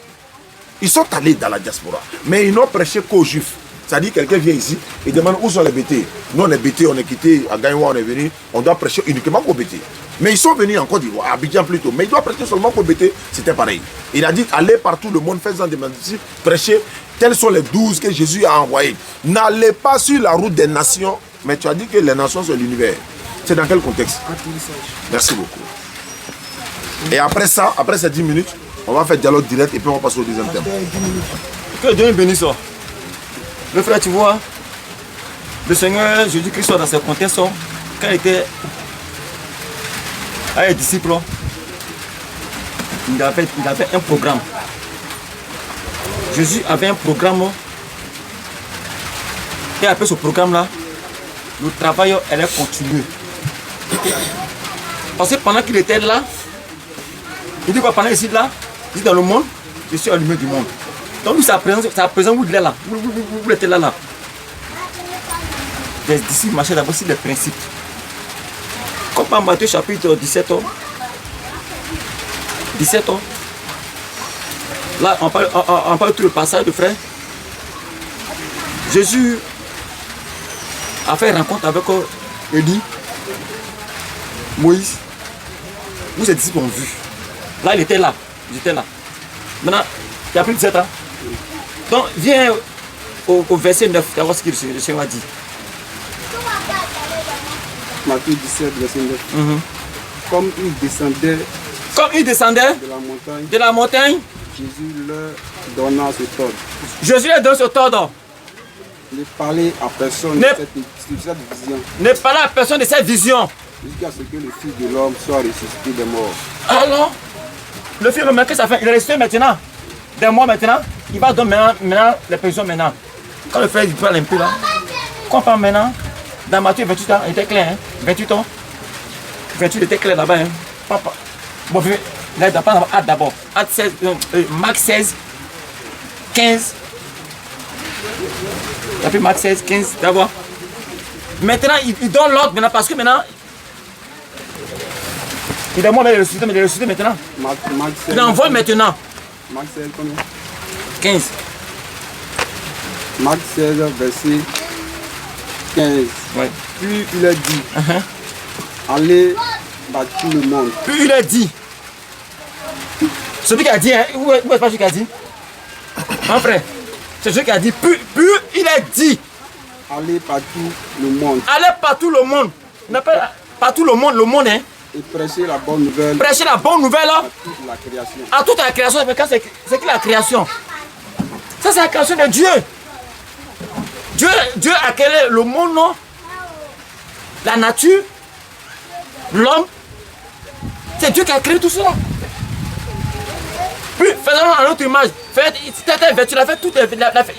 Ils sont allés dans la diaspora, mais ils n'ont prêché qu'aux Juifs. C'est-à-dire que quelqu'un vient ici et demande où sont les bêtés. Nous on est bêtés, on est quitté, à Gaïwa on est venu, on doit prêcher uniquement qu'aux bêtés. Mais ils sont venus en Côte d'Ivoire, à Abidjan plutôt, mais ils doivent prêcher seulement qu'aux bêtés, c'était pareil. Il a dit, allez partout le monde, faites-en des disciples, prêchez. Tels sont les 12 que Jésus a envoyés. N'allez pas sur la route des nations, mais tu as dit que les nations sont l'univers. C'est dans quel contexte? Merci beaucoup. Et après ça, après ces 10 minutes, on va faire dialogue direct et puis on va passer au deuxième thème. Que Dieu bénisse ça. Le frère, tu vois, le Seigneur Jésus-Christ dans ce contexte, quand il était avec les disciples, il avait un programme. Jésus avait un programme. Et après ce programme-là, le travail allait continuer. Parce que pendant qu'il était là, il dit quoi, pendant ici là, il dit dans le monde, je suis allumé du monde. Donc lui, sa présence, vous êtes là. Vous êtes là. Les disciples marchaient d'abord sur les principes. Comme par Matthieu chapitre 17, là, on parle tout le passage de frère. Jésus a fait rencontre avec Élie, Moïse, où ses disciples ont vu. Là, il était là. J'étais là. Maintenant, il y a plus de 7 ans. Donc, viens au verset 9, tu vas voir ce que le Seigneur a dit. Matthieu 17, verset 9. Comme il descendait de la montagne, Jésus leur donna ce ordre. Jésus leur donne cet ordre. Ne parlez à personne de cette vision. Ne parlez à personne de cette vision. Jusqu'à ce que le Fils de l'homme soit ressuscité des morts. Alors, le Fils de l'homme, qu'est-ce que ça fait? Il est ressuscité maintenant. Des morts maintenant. Il va donner maintenant les personnes maintenant. Quand le frère il parle un peu là, comprends maintenant. Dans Matthieu 28 ans, il était clair. Hein? 28 ans. 28 était clair là-bas. Hein? Papa. Bon, là, il doit pas avoir hâte d'abord. Hâte 16, Marc 16, 15. Il a fait Marc 16, 15 d'abord. Maintenant, il donne l'ordre maintenant parce que maintenant, il est mort, mais il est ressuscité maintenant. Marc 16, il envoie maintenant. Marc 16, combien? 15. Marc 16, verset 15. Ouais. Puis il a dit, allez par tout le monde. Puis il a dit. Celui qui a dit, hein, où est-ce pas celui qui a dit? Mon frère, c'est celui qui a dit, puis il a dit. Allez partout le monde. Allez partout le monde. On appelle partout le monde, hein. Et prêcher la bonne nouvelle Prêcher la bonne nouvelle à toute la création. à toute la création. Mais quand c'est qui la création? Ça, c'est la création de Dieu. Dieu a créé le monde, non? La nature, l'homme. C'est Dieu qui a créé tout cela. Puis, faisons à notre image. Tu l'as fait toutes les,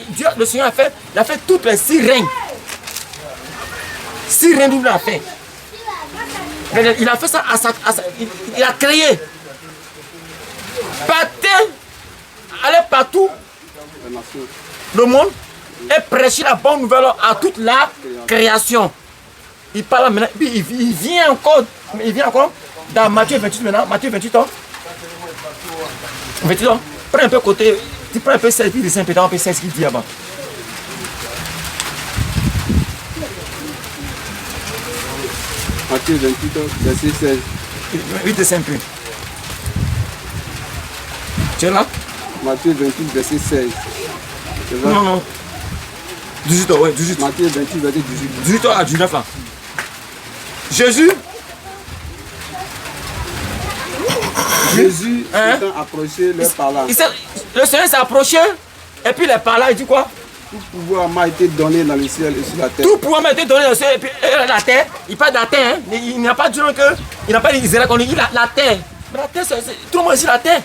Dieu, le Seigneur il a fait toutes les 6 règnes. 6 règnes, il a fait. Il a fait ça il a créé. Partez, allez partout, le monde, et prêcher la bonne nouvelle à toute la création. Il parle maintenant, puis il vient encore dans Matthieu 28 maintenant, Matthieu 28 ans. 28 ans. Prends un peu côté, tu prends un peu 16, puis il descend peut-être un peu 16 qu'il dit là-bas. Matthieu 28, verset 16. Oui, descend un peu. Tu es là? Matthieu 28, verset 16. C'est ça? Non. 18 ans, ouais, 18. Matthieu 28, verset 18. 18 ans à 19 là. Jésus étant approché, leur parla. Le Seigneur s'est approché et puis il parla, il dit quoi? Tout pouvoir m'a été donné dans le ciel et sur la terre. Tout pouvoir m'a été donné dans le ciel et puis la terre. Il parle de la terre, hein? Il n'a pas dit que. Il n'a pas dit Israël qu'on dit la terre. Mais la terre, tout le monde ici la terre.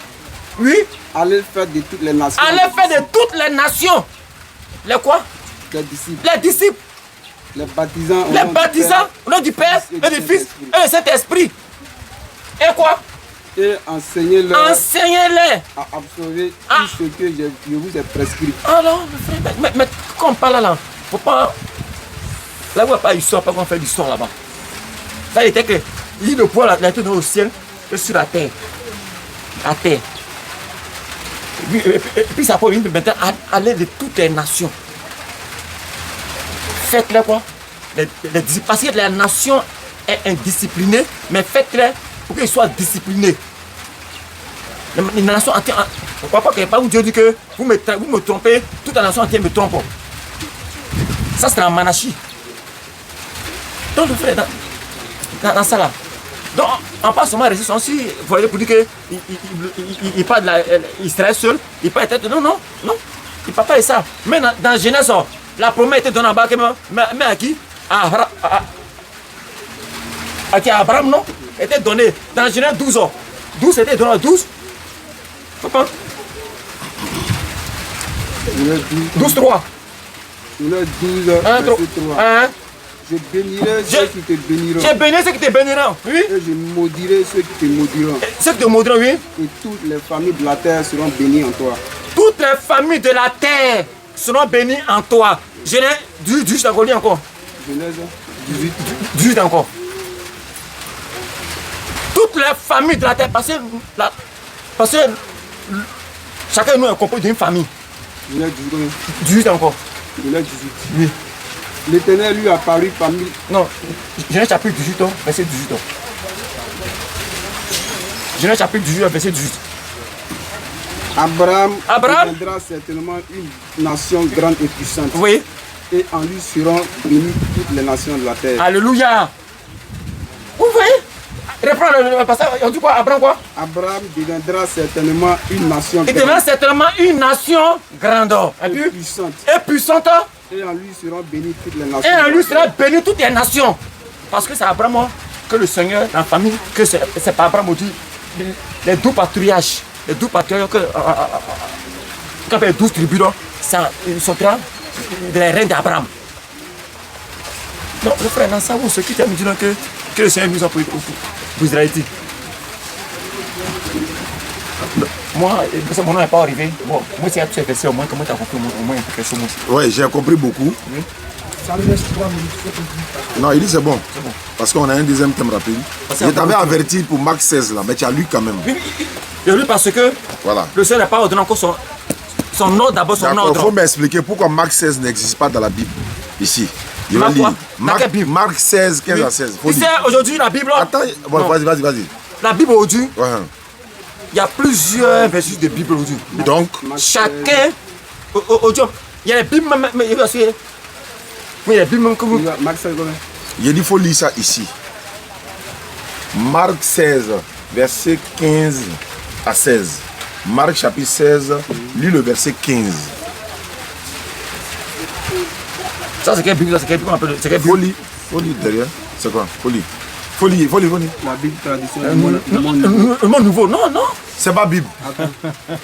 Oui. Allez faire de toutes les nations. Allez faire de toutes les nations. Les quoi? Les disciples. Les disciples. Les baptisants. Au nom du Père et du Fils et du Saint-Esprit. Et quoi? Et enseignez-leur Enseignez-les à absorber tout ce que je vous ai prescrit. Alors, mais quand on parle là, faut pas. Là, on va pas histoire, pas qu'on fait l'histoire là-bas. Ça, il était que. Il dit le pouvoir l'a été donné au ciel et sur la terre. La terre. Et puis ça peut venir maintenant aller de toutes les nations. Faites-les quoi? Parce que la nation est indisciplinée, mais faites-les pour qu'ils soient disciplinés. Les nations entières. On ne croit pas qu'il n'y a pas où Dieu dit que vous me trompez, toute la nation entière me trompe. Ça, c'est la monarchie. Donc, le frère, dans ça là. Donc, en pas seulement résistance aussi, vous voyez, pour dire qu'il parle d'Israël seul, il parle peut-être. Non, il ne parle pas de ça. Mais dans Genèse, la promesse était donnée en bas, mais à qui? À Abraham, non? Était donné dans Genèse 12 ans. 12 était donné à 12. Papa? 12, 3. 12, verset 3. Je bénirai ceux qui te béniront. Je bénirai ceux qui te béniront. Oui. Et je maudirai ceux qui te maudiront. Ceux qui te maudiront, oui. Et toutes les familles de la terre seront bénies en toi. Toutes les familles de la terre seront bénies en toi. Genèse 18 encore, lis encore. Genèse 18. 18 encore. Toutes les familles de la terre, parce que chacun de nous est composé d'une famille. Genèse 18 encore. Genèse 18. Oui. L'Éternel lui apparut parmi... Non, Genèse chapitre 18, verset 18. Genèse chapitre 18, verset 18. Abraham deviendra certainement une nation grande et puissante. Oui. Et en lui seront bénies toutes les nations de la terre. Alléluia. Vous voyez? Reprends le passage. On dit quoi? Abraham quoi? Abraham deviendra certainement une nation grande. Il deviendra certainement une nation grande. Et puissante. Et puissante. Et en lui seront bénies toutes les nations. Et en lui seront bénies toutes les nations. Parce que c'est Abraham que le Seigneur, la famille, que c'est pas Abraham dit les 12 patriarches. Les 12 patriarches quand il y a 12 tribus, ils sont les reines d'Abraham. Donc le frère, dans ça, vous, ce qui t'aime dire que le Seigneur nous a pour Israélites. Moi, mon nom n'est pas arrivé. Bon, moi, si tu as fait au moins, comment tu as compris au moins quelque chose? Oui, j'ai compris beaucoup. Oui. Non, il dit c'est bon. C'est bon. Parce qu'on a un deuxième thème rapide. Je t'avais averti pour Marc 16 là, mais tu as lu quand même. Oui, j'ai lu parce que voilà. Le Seigneur n'a pas ordonné encore son ordre, d'abord son ordre. Il faut m'expliquer pourquoi Marc 16 n'existe pas dans la Bible, ici. Je vais lire. Marc 16, 15 à 16. Tu sais, aujourd'hui, la Bible... Attends, bon, vas-y. La Bible aujourd'hui, ouais. Il y a plusieurs versets de Bible aujourd'hui. Donc, chacun... Il y a les Bibles même... Oui, il y a les Bibles même que vous... il dit qu'il faut lire ça ici. Marc 16, verset 15 à 16. Marc chapitre 16, lis le verset 15. Ça, c'est quelle Bible là? C'est quelle Bible? C'est quelle Bible? Folie derrière. C'est quoi? Folie. La Bible traditionnelle. Le monde nouveau. Non, non. C'est pas Bible.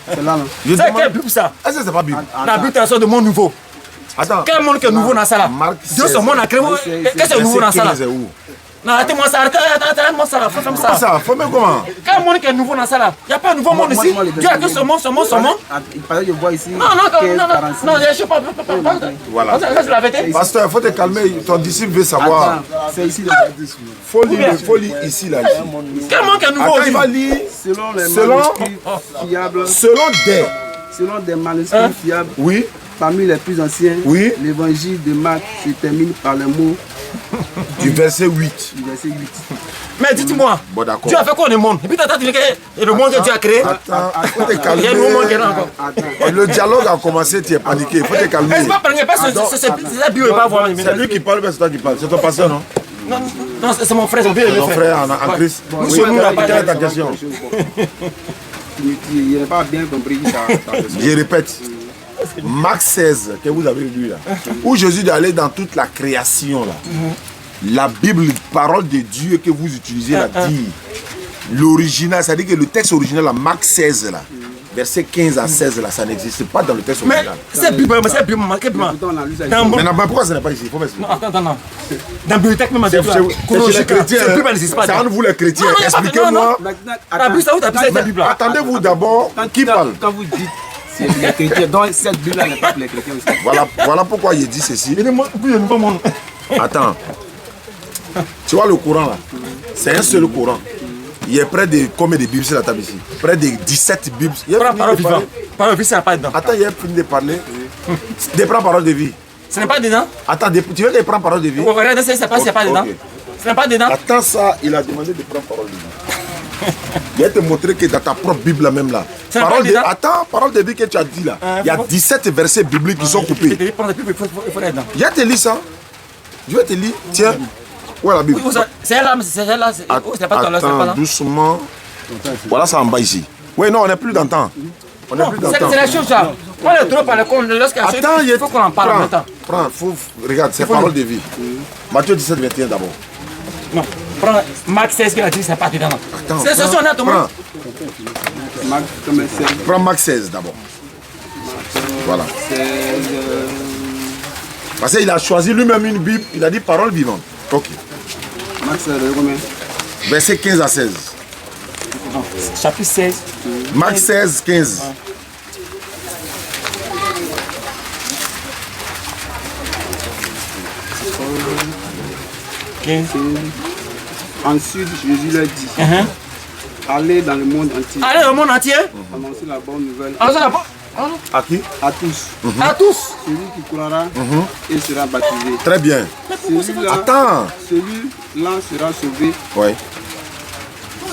C'est là, non? Je C'est demande- quelle Bible ça? Est-ce que c'est pas Bible? La Bible traditionnelle de monde nouveau. Attends. Quel monde qui est nouveau dans ça là? Marc Dieu, ce 16. monde a créé. Qu'est-ce qui est nouveau dans ça là? Verset 15 est où? Non, arrêtez-moi ça, arrêtez-moi ça là. Faut faire Comment ça. ça? Faut même comment? Quel monde qui est nouveau dans ça là? Il n'y a pas un nouveau monde ici. Dieu a créé ce monde. Il paraît que je vois ici. Non, je ne sais pas. Voilà. Ça, c'est la vérité. Pasteur, faut te calmer. Ton disciple veut savoir. Attends, c'est ici le Faut lire ici, là. Ici. Quel monde qui est nouveau Attends, aussi? il va lire selon les Selon- manuscrits fiables, selon des manuscrits fiables, Oui. parmi les plus anciens, Oui. l'évangile de Marc se termine par le mot Du verset 8. du verset 8. Mais dites-moi, Bon, d'accord. Dieu a fait quoi le monde? Et puis t'as dit que le monde que Dieu a créé, Attends, faut te il y a un nouveau monde qui est là calmer. encore. Attends, Le dialogue a commencé, tu es paniqué. Faut te calmer. Mais c'est pas paniqué, parce que c'est la Bible, pas voir. C'est lui qui parle, mais c'est toi qui parle. C'est ton pasteur, non? Non, c'est mon frère, c'est mon vieux Ton frère. frère en Christ. Nous Oui, sommes là, quelle est ta question? il n'a pas bien compris ça. Je répète. Marc 16, que vous avez lu là, où Jésus est allé dans toute la création là. La Bible, parole de Dieu que vous utilisez là, dit l'original, c'est-à-dire que le texte original là, Marc 16 là, verset 15 à 16 là, ça n'existe pas dans le texte Mais original. c'est Bible, mais c'est Bible, quelle Bible? Pourtant, on a lu ça ici. Dans mon- Mais pourquoi ça n'est pas ici? Il faut m'expliquer. Non, attends. Dans la bibliothèque même, C'est chez les chrétiens. c'est Bible, n'existe pas. C'est à vous les chrétiens. Non, non, y a pas de- Expliquez-moi. Maintenant, La Bible, ça où t'as vu cette Bible là? Attendez-vous d'abord. Qui parle? Quand vous dites c'est les chrétiens, donc cette Bible-là n'est pas pour les chrétiens aussi. Voilà pourquoi il dit ceci. Il y a un nouveau monde. Attends. Tu vois le Coran là? C'est un seul Coran. Il y a près de combien de Bibles sur la table ici? Près de 17 Bibles. Il y a Parole fini de vivante. parler. Parole vivante, ça n'a pas dedans. Attends, il y a fini de parler. Des prends parole de vie. Ce n'est pas dedans. Attends, tu veux des prends parole de vie? Regardez, c'est pas, c'est pas dedans. Ok. Ce n'est pas dedans. Attends ça, il a demandé de prendre parole de vie. Il va te montrer que dans ta propre Bible là même là. C'est Parole pas de, dedans. attends, parole de vie que tu as dit là. Il y a 17 versets bibliques qui sont Je coupés. te dis, prends la Bible, il faut aller dedans. Il y a te lire ça. Je vais te lire. Tiens. Où est la Bible? Oui, c'est là, c'est là. C'est pas toi là, c'est pas Attends, là. doucement. Voilà ça en bas ici. Oui, non, on n'est plus dans le temps. On n'est Non, plus dans le temps. c'est la chose ça. On est trop par le compte. Attends, Il faut qu'on en parle en même temps. Prends, regarde, c'est parole de vie. Matthieu 17, 21 d'abord. Non, prends Marc 16 qui a dit, c'est pas dedans. Attends, C'est ce prends, son là, tout le monde. Marc, comme c'est Prends Marc 16 d'abord. Voilà. Parce qu'il a choisi lui-même une Bible, il a dit parole vivante. Ok. Marc, c'est combien? Verset 15 à 16. Non, chapitre 16. Marc 16, 15. Ensuite, Jésus leur dit, allez dans le monde entier, Allez, au monde entier. annoncez la bonne nouvelle Alors, ça n'a pas. À qui? à tous. À tous. Celui qui croira et sera baptisé. Très bien. Celui-là Attends. celui-là sera sauvé. Ouais.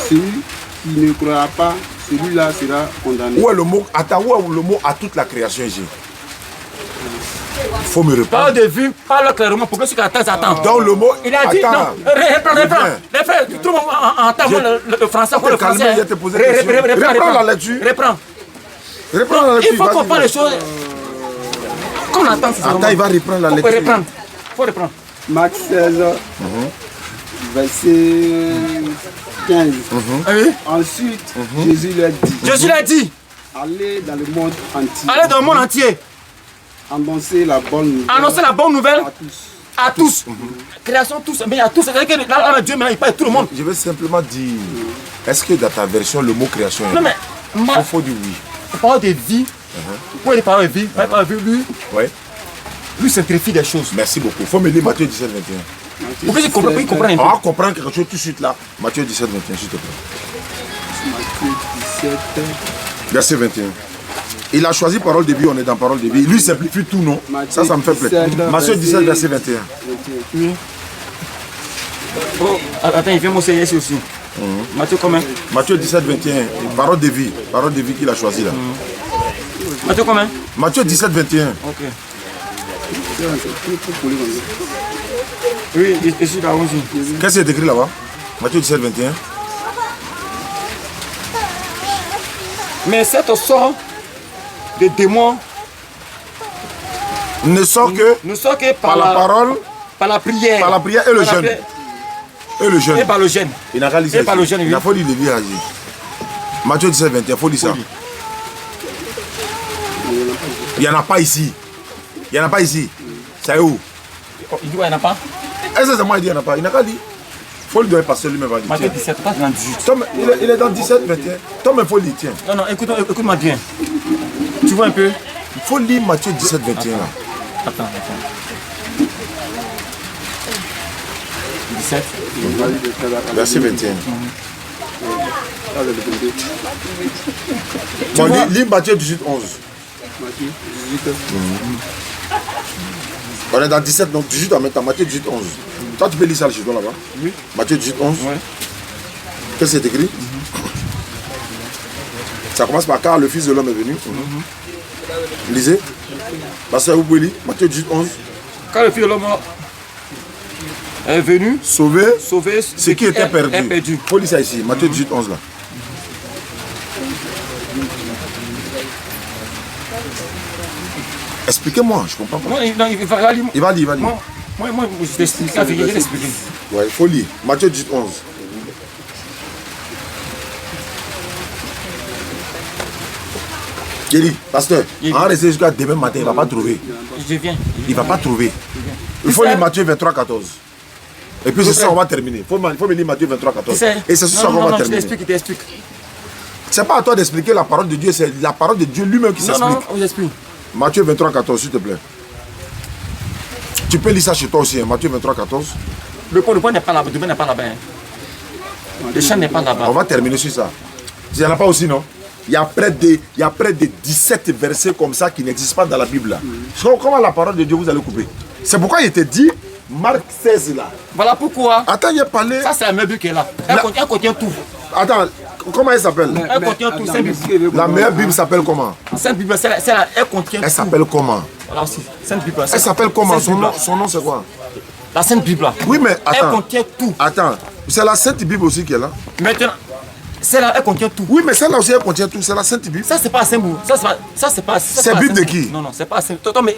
Celui qui ne croira pas, celui-là sera condamné. Où est le mot? Attends, où est le mot à toute la création ici? Il faut me Parle répondre. de vie, parle clairement pour que ceux qui attendent s'attendent. Donc le mot. Il a dit Attends. non. Reprends. Reviens. Les frères, tout le monde entend le français. Faut te calmer, je vais te poser une question. Reprends la lecture. Reprends. Reprends la lecture. Il faut vas-y, comprendre les choses. Comme on entend, c'est Attends, il va reprendre la faut lecture. reprendre. Faut reprendre. Marc 16, verset 15. Ah oui. Ensuite, Jésus leur dit, Jésus l'a dit. allez dans le monde entier, Allez dans le monde entier. annoncer la bonne nouvelle Annoncer la bonne nouvelle à tous. à tous. Création tous. Mais à tous. C'est-à-dire que là, Dieu, maintenant, il parle à tout le monde. Je vais simplement dire, est-ce que dans ta version, le mot création est Non, mais. Il faut dire oui. Parole de vie. Pourquoi il parle de vie? Parole de vie, Ouais. lui simplifie des choses. Merci beaucoup. Il faut me lire Matthieu 17, 21. Pour qu'ils comprennent un On peu. va comprendre quelque chose tout de suite là. Matthieu 17, 21, s'il te plaît. Matthieu 17, Verset 21. Il a choisi parole de vie, on est dans parole de vie. Lui simplifie tout, non? Matthieu Ça me fait plaisir. 17, Matthieu 17, verset 21. 21. Oh, attends, il vient m'essayer ici aussi. Matthieu combien? Matthieu 17, 21. Parole de vie. Parole de vie qu'il a choisi là. Matthieu combien? Matthieu 17, 21. Ok. C'est un peu plus poli comme ça. Oui, je suis là aussi. Qu'est-ce qui est écrit là-bas? Matthieu 17, 21. Mais cette sort des démons Ne sort que par la parole, par la prière. par la prière et le jeûne. Et le jeûne. Et par le jeûne. Il n'a qu'à lire ça. Et par le jeûne, Il a oui. fallu le lire. Matthieu 17, 21, il faut lire ça. Il n'y en a pas ici. Il n'y en a pas ici. Ça est où? Il dit, ouais, il n'y en a pas. Est-ce que c'est moi qui dis il n'y en a pas? Il n'a qu'à lire. Il faut lui donner passer lui-même. Matthieu 17, pas dans 18. Tom, il est dans 17, 21. Tom, il faut lire, tiens. Non, non, écoute-moi bien. Tu vois un peu? Il faut lire Matthieu 17, 21. Là. Attends. 17. Verset 21. Bon, lis Matthieu 18, 11. On est dans 17, donc 18 en même temps. Matthieu 18, 11. Toi, tu peux lire ça chez toi là-bas? Oui. Matthieu 18, 11. Ouais. Qu'est-ce que c'est écrit? Ça commence par car le Fils de l'homme est venu. Lisez. Pasteur, vous pouvez lire. Matthieu 18, 11. Quand le Fils de l'homme est venu Sauver sauver ce qui était perdu. Il faut lire ça ici. Matthieu 18, 11 là. Expliquez-moi, je comprends pas. Non, il va lire. Il va lire, il va lire. Moi, je t'explique. Je vais t'expliquer. Ouais, il faut lire. Matthieu 18, 11. J'ai dit, pasteur, en rester jusqu'à demain matin, il ne va pas trouver. Je viens. Il ne va pas trouver. Il faut lire Matthieu 23, 14. Et puis c'est ça, on va terminer. Il faut me lire Matthieu 23, 14. Et c'est ça qu'on va terminer. Il t'explique. C'est pas à toi d'expliquer la parole de Dieu, c'est la parole de Dieu lui-même qui s'explique. Non, on vous explique. Matthieu 23, 14, s'il te plaît. Tu peux lire ça chez toi aussi, hein, Matthieu 23, 14. Le point n'est pas là-bas, le domaine n'est pas là-bas. Hein. Le champ n'est pas là-bas. On va terminer sur ça. Il n'y en a pas aussi, non? Il y a près de 17 versets comme ça qui n'existent pas dans la Bible. Là. Comment la parole de Dieu vous allez couper? C'est pourquoi il te dit, Marc 16 là. Voilà pourquoi. Attends, il a parlé. Ça, c'est la meilleure Bible qui est là. Elle contient tout. Attends, comment elle s'appelle? Elle contient tout. Sainte Bible. La meilleure Bible s'appelle comment? Sainte Bible, elle contient tout. Elle s'appelle comment? Voilà aussi. Sainte Bible. Elle s'appelle comment? Son nom c'est quoi? La Sainte Bible. Oui, mais attends. Elle contient tout. Attends, c'est la Sainte Bible aussi qui est là. Maintenant, celle-là, elle contient tout. Oui, mais celle-là aussi, elle contient tout. C'est la Sainte Bible. Ça, c'est pas la Sainte Bible. Ça, c'est pas. C'est Bible de qui? Non, c'est pas la Sainte Bible. Attends, mais.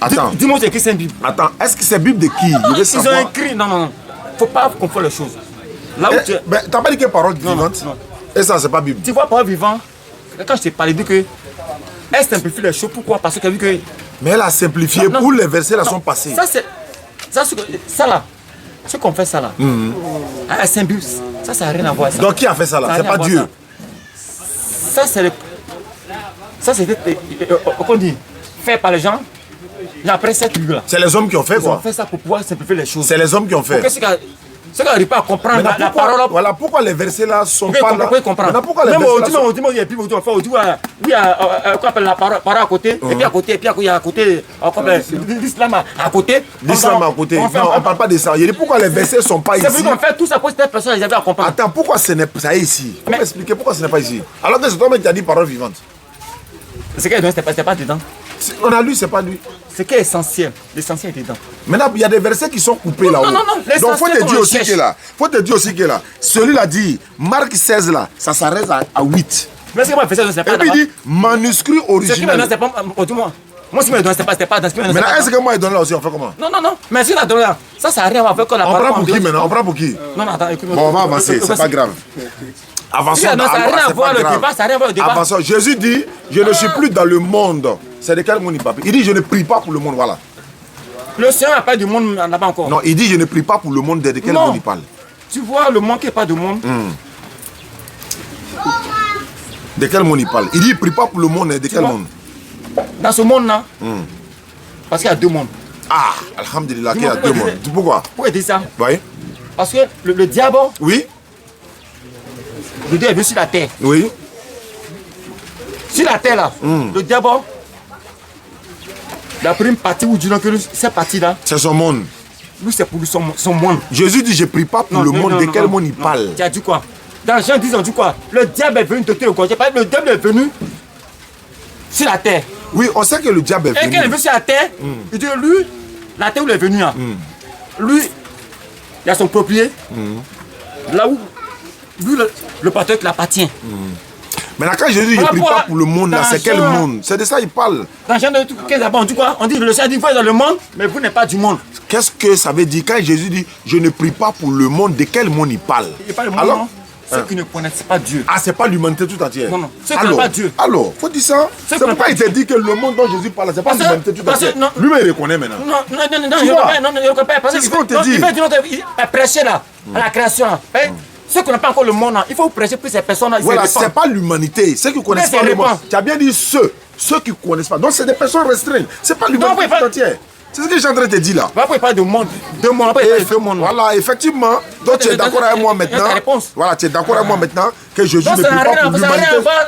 Attends. Dis-moi, c'est écrit Sainte Bible. Attends, est-ce que c'est Bible de qui? Je veux Ils savoir. ont écrit. Non. Faut pas confondre les choses. Là où tu. Ben, t'as pas dit que parole vivante? Non. Et ça, c'est pas Bible. Tu vois, parole vivant, quand je t'ai parlé, dit que. Elle simplifie les choses. Pourquoi? Parce qu'elle a vu que. Mais elle a simplifié où les versets là sont passés. Ça, c'est. Ça là. Ce qu'on fait ça là. Ah, Sainte Bible, ça n'a rien à voir avec ça. Donc qui a fait ça là? C'est pas Dieu. Ça, c'est le. Ça, c'était. Qu'on dit? Fait par les gens. Et après cette Bible là. C'est les hommes qui ont fait Ils ont quoi? fait ça pour pouvoir simplifier les choses. C'est les hommes qui ont fait. Ceux qui n'arrivent pas à comprendre Maintenant, la parole. Voilà pourquoi les versets là sont pas là. Pourquoi comprendre? Maintenant, pourquoi les Même versets là sont... dis-moi, il y a plus oui, il y a quoi appelle la parole à côté, et puis à côté, il y a à côté, l'islam à côté. L'islam à côté. Non, on parle pas de ça. Il dit pourquoi les versets sont pas ici. C'est vrai qu'on fait tout ça pour cette personne, ils avaient à comprendre. Attends, pourquoi ce n'est pas ici? Faut m'expliquer pourquoi ce n'est pas ici. Alors que c'est toi-même qui as dit parole vivante. Ce qui est dedans, c'était pas dedans. On a lu, c'est pas lui. Ce qui est essentiel, l'essentiel est dedans. Maintenant, il y a des versets qui sont coupés là-haut. Non. Donc, faut te dire aussi que là. Faut te dire aussi que là. Celui-là dit, Marc 16 là, ça s'arrête à 8. Mais ce que moi, c'est pas. Et puis il dit, manuscrit Ce qui me original. donne, c'est pas. Dis-moi. Moi, ce qui me donne, c'était pas dans ce qui me donne. Maintenant, est-ce que moi, il donne là aussi, on fait comment? Non. Mais ce qu'il a donné là, ça n'a rien à voir avec la On parole. prend pour qui maintenant? On prend pour qui? Non, attends, écoute-moi. Bon, on va avancer, c'est pas grave. Avançons. Ça n'a rien à voir le débat, ça n'a rien à voir le débat. Avançons. Jésus dit, je ne suis plus dans le monde. C'est de quel monde il parle? Il dit, je ne prie pas pour le monde, voilà. Le Seigneur n'a pas du monde là-bas encore. Non, il dit, je ne prie pas pour le monde. De quel monde il parle? Tu vois, le monde qui n'est pas de monde. De quel monde il parle? Il dit, il ne prie pas pour le monde. De quel monde? Dans ce monde-là, parce qu'il y a deux mondes. Ah, alhamdulillah, qu'il y a deux mondes. Pourquoi? Pourquoi il dit ça? Oui. Parce que le diable, Oui. le diable est venu sur la terre. Oui. Sur la terre là, le diable, il a pris une partie où Dieu que cette partie-là, C'est son monde. lui c'est pour lui son monde. Jésus dit, je ne prie pas pour le monde. De quel monde il parle? Tu as dit quoi? Dans Jean 10, on dit quoi? Le diable est venu doter le corps. Le diable est venu sur la terre. Oui, on sait que le diable est Et quand il est venu. venu sur la terre, il dit lui, la terre où il est venu, lui, il a son propriété. là où lui, le pasteur qui l'appartient. Maintenant, quand Jésus ne prie pas pour le monde, là, c'est quel monde? C'est de ça qu'il parle. Dans Jean 15, on dit quoi? On dit le Seigneur dit, vous êtes dans le monde, mais vous n'êtes pas du monde. Qu'est-ce que ça veut dire? Quand Jésus dit, je ne prie pas pour le monde, de quel monde il parle? Il parle du monde, alors, non? Ceux qui ne connaissent pas Dieu. Ah, c'est pas l'humanité tout entière. Non, non. Ceux qui n'ont pas Dieu. Alors, faut dire ça. C'est pourquoi il t'a dit que le monde dont Jésus parle, c'est pas l'humanité tout entière. Lui, il reconnaît maintenant. Non, il reconnaît pas. Parce c'est ce qu'on te dit. Il va prêcher là, à la création. Ceux qui n'ont pas encore le monde, il faut prêcher plus ces personnes. Voilà, c'est pas l'humanité. Ceux qui ne connaissent pas le monde. Tu as bien dit ceux qui ne connaissent pas. Donc, c'est des personnes restreintes. C'est pas l'humanité tout entière. C'est ce que j'ai en train de te dire là. On va pas de monde, deux mondes, deux mondes. Voilà, effectivement. Donc tu es d'accord avec moi maintenant. Voilà, tu es d'accord avec moi maintenant que Jésus ne prie pas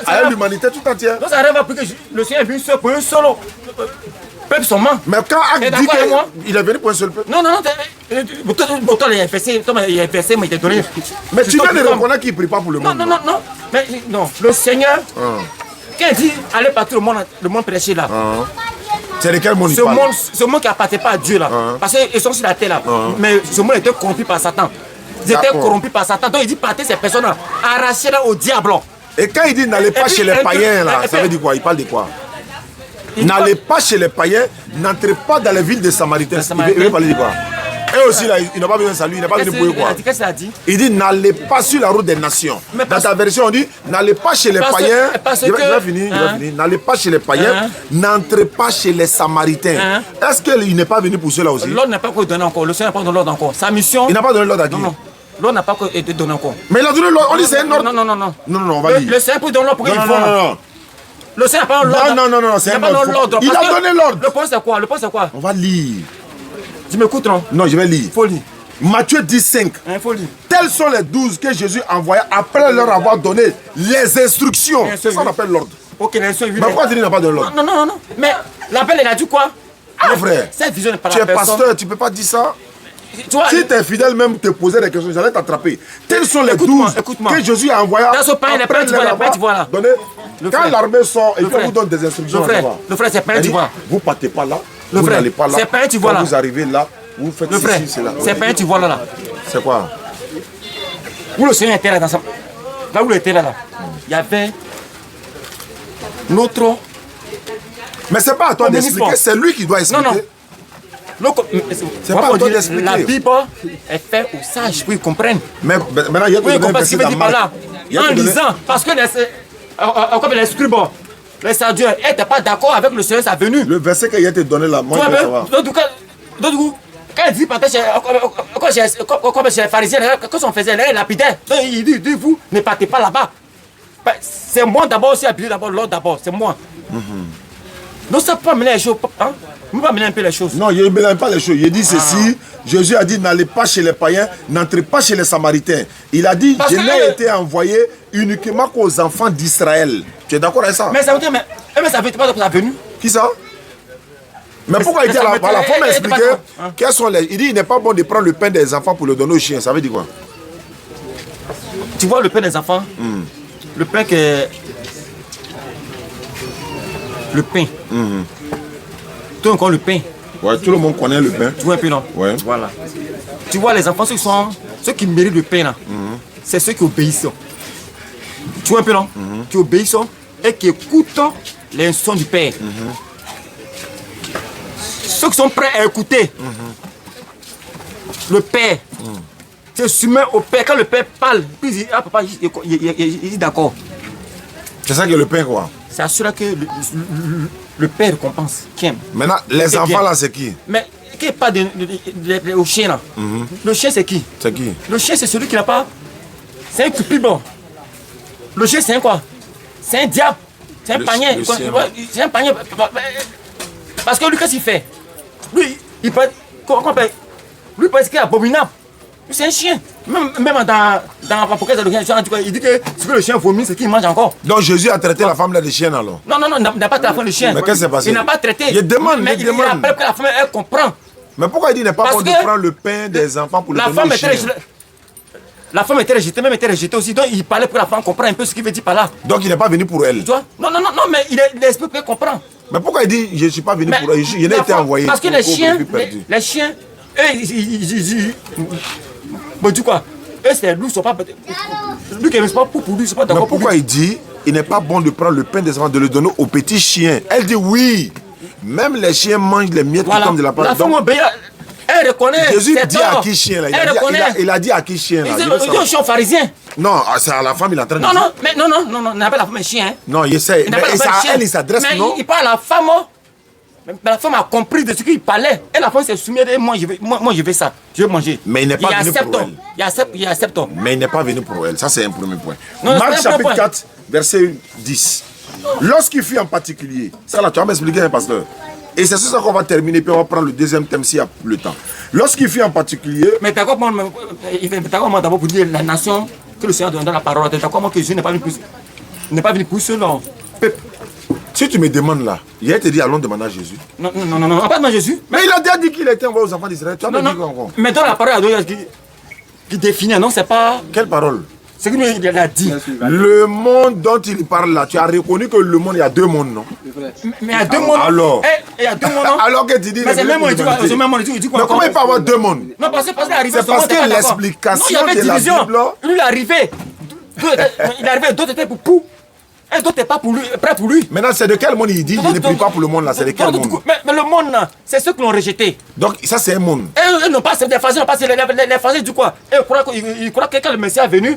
pour l'humanité tout entière. Donc ça arrive à plus que le Seigneur est venu seul pour un seul peuple seulement. Mais quand Acte dit qu'il est venu pour un seul peuple. Non, toi il a versé, mais il t'a donné. Mais tu viens de reconnaître qu'il ne prie pas pour le monde. Non. Mais non, le Seigneur, quand il dit allez partout le monde prêcher là. C'est de quel monde il parle? Ce monde qui n'appartient pas à Dieu là. Parce qu'ils sont sur la terre là. Mais ce monde était corrompu par Satan. Ils étaient corrompus par Satan. Donc il dit partez ces personnes là, arrachez là au diable. Et quand il dit n'allez pas chez les païens là, ça veut dire quoi? Il parle de quoi? N'allez pas chez les païens, n'entrez pas dans les villes des Samaritains. Il veut parler de quoi? Et aussi là, il n'a pas besoin de salut, il n'a pas besoin de pour quoi? Qu'est-ce qu'il a dit? Il dit n'allez pas sur la route des nations. Dans ta version, on dit n'allez pas chez les païens. Il va finir. N'allez pas chez les païens, n'entrez pas chez les Samaritains. Est-ce qu'il n'est pas venu pour cela aussi? L'ordre n'a pas encore donné encore. Le Seigneur n'a pas donné l'ordre encore. Sa mission. Il n'a pas donné l'ordre à qui? Non. L'ordre n'a pas été donné encore. Mais il a donné l'ordre. On dit c'est un ordre. Non, on va dire. Le Seigneur peut donner l'ordre pour qu'il faut. Non. Le Seigneur n'a pas l'ordre. Non, c'est un ordre. Il a donné l'ordre. Le point c'est quoi? On va lire. Tu m'écoutes, non? Non, je vais lire. Il faut lire. Matthieu 10:5. Il faut lire. Tels sont les 12 que Jésus envoya après leur avoir donné les instructions. C'est ça qu'on appelle l'ordre. Ok, les instructions. Mais pourquoi tu n'as pas donné l'ordre? Non. Mais l'appel, il a dit quoi? Ah, frère. Cette vision n'est pas la personne. personne. Tu es pasteur, tu ne peux pas dire ça. Vois, si tes fidèles même te posaient des questions, j'allais t'attraper. Tels sont les 12 que Jésus a envoyés après leur avoir donné. Quand l'armée sort, il faut vous donner des instructions. Le frère, c'est pas tu vois. Vous ne partez pas là. Vous n'allez pas là. C'est pas tu vois là. Vous arrivez là. Vous faites le frère, c'est pas tu vois là. C'est quoi? Où le Seigneur était là, là où il était là, il y avait notre. Mais c'est pas à toi d'expliquer, c'est lui qui doit expliquer. Non. C'est pas à toi d'expliquer. La Bible est faite aux sages pour qu'ils comprennent. Mais maintenant, il y a ce qu'il veut dire par là. En lisant, parce que comme les scribes, les sadducéens n'étaient pas d'accord avec le Seigneur sa venue. Le verset qu'il a été donné là, moi je veux savoir. Donc, quand il dit partez comme chez les pharisiens, qu'est-ce qu'on faisait? Les lapidaires. Donc il dit vous ne partez pas là-bas. C'est moi d'abord aussi, appuyer d'abord, l'autre d'abord, c'est moi. Donc ça peut pas mener les choses. Hein? On ne peut pas mener un peu les choses. Non, il ne mélange pas les choses. Il dit ceci, Jésus a dit n'allez pas chez les païens, n'entrez pas chez les Samaritains. Il a dit je n'ai été envoyé uniquement qu'aux enfants d'Israël. Tu es d'accord avec ça? Mais ça veut dire, mais ça veut dire pas que ça a venu. Qui ça? Mais pourquoi il dit là, voilà, faut m'expliquer quels sont les. Il dit il n'est pas bon de prendre le pain des enfants pour le donner aux chiens. Ça veut dire quoi? Tu vois le pain des enfants? Le pain que. Le pain. Tout le monde connaît le pain. Ouais, tout le monde connaît le pain. Tu vois un peu, non? Ouais. Voilà. Tu vois les enfants, ceux qui méritent le pain là, c'est ceux qui obéissent. Tu vois un peu, non? Qui obéissent et qui écoutent les instructions du Père. Ceux qui sont prêts à écouter le Père, se soumettent au Père. Quand le Père parle, puis il dit, ah papa, il dit d'accord. C'est ça que le pain quoi? C'est à cela que le Père récompense. Qui aime. Maintenant, les enfants là, c'est qui? Mais qui n'est pas au chien là? Le chien c'est qui? C'est qui? Le chien c'est celui qui n'a pas. C'est un cupide. Le chien c'est un quoi? C'est un diable. C'est un panier. C'est un panier. Parce que lui, qu'est-ce qu'il fait? Lui, il peut être. Lui, parce qu'il est abominable. Lui, c'est un chien. Même dans l'Apocalypse, il dit que ce que le chien vomit, c'est qu'il mange encore. Donc Jésus a traité la femme là de chien alors? Non, il n'a pas traité la femme de chien. Mais qu'est-ce qui s'est passé? Il n'a pas traité. Il demande. Mais il rappelle que la femme, elle comprend. Mais pourquoi il dit n'est pas bon de prendre le pain des enfants pour le donner aux chiens? La femme était rejetée, même était rejetée aussi. Donc il parlait pour que la femme comprenne un peu ce qu'il veut dire par là. Donc il n'est pas venu pour elle? Tu vois? Non, mais il explique qu'elle comprend. Mais pourquoi il dit je ne suis pas venu pour elle? Il n'a été envoyé. Parce que les chiens, eux, bon, tu quoi? eux, c'est lui, ils sont pas. Lui qui n'est pas pour lui, ils sont pas d'accord. Mais pourquoi il dit il n'est pas bon de prendre le pain des enfants, de le donner aux petits chiens? Elle dit oui. Même les chiens mangent les miettes qui tombent de la part. La femme obéit. Elle reconnaît. Jésus dit à qui chien là? Il a dit à qui chien là? Il dit au chien pharisien. Non, c'est à la femme, il est en train de dire. Non, il n'a pas la femme un chien. Hein. Non, il essaie. Mais elle, il s'adresse, non? Il parle à la femme. Mais la femme a compris de ce qu'il parlait. Et la femme s'est soumise. Moi, je veux ça. Je veux manger. Mais il n'est pas venu pour elle. Il accepte. Mais il n'est pas venu pour elle. Ça, c'est un premier point. Non, Marc chapitre 4, verset 10. Lorsqu'il fut en particulier, ça là, tu vas m'expliquer, hein, pasteur. Et c'est ça qu'on va terminer, puis on va prendre le deuxième thème s'il y a le temps. Lorsqu'il fut en particulier. Mais d'accord, moi d'abord pour dire la nation, que le Seigneur donne la parole. D'accord, moi que Jésus n'est pas venu pour cela. Si tu me demandes là, il a été dit allons demander à Jésus. Non, pas demander à Jésus. Mais il a déjà dit qu'il était envoyé aux enfants d'Israël. Tu as dit quoi encore? Mais dans la parole qui définit, non, c'est pas. Quelle parole? C'est ce qu'il a dit. Le monde dont il parle là, tu as reconnu que le monde, il y a deux mondes, non? Mais il y a deux mondes. Alors? Il y a deux mondes, non? Alors que tu dis. Mais c'est le même monde, il dit quoi? Mais comment il peut avoir deux mondes? Non, parce qu'il est arrivé. C'est parce que l'explication de la Bible. Lui, il est arrivé. Il est arrivé, d'autres étaient pour. Et d'autres n'étaient pas pour lui, prêts pour lui. Maintenant, c'est de quel monde il dit? Il ne prie pas pour le monde là, c'est de quel monde? Mais le monde là, c'est ceux qui l'ont rejeté. Donc, ça, c'est un monde. Et ils n'ont pas accepté les Pharisiens, les Pharisiens du quoi? Et ils croient que quand le Messie est venu,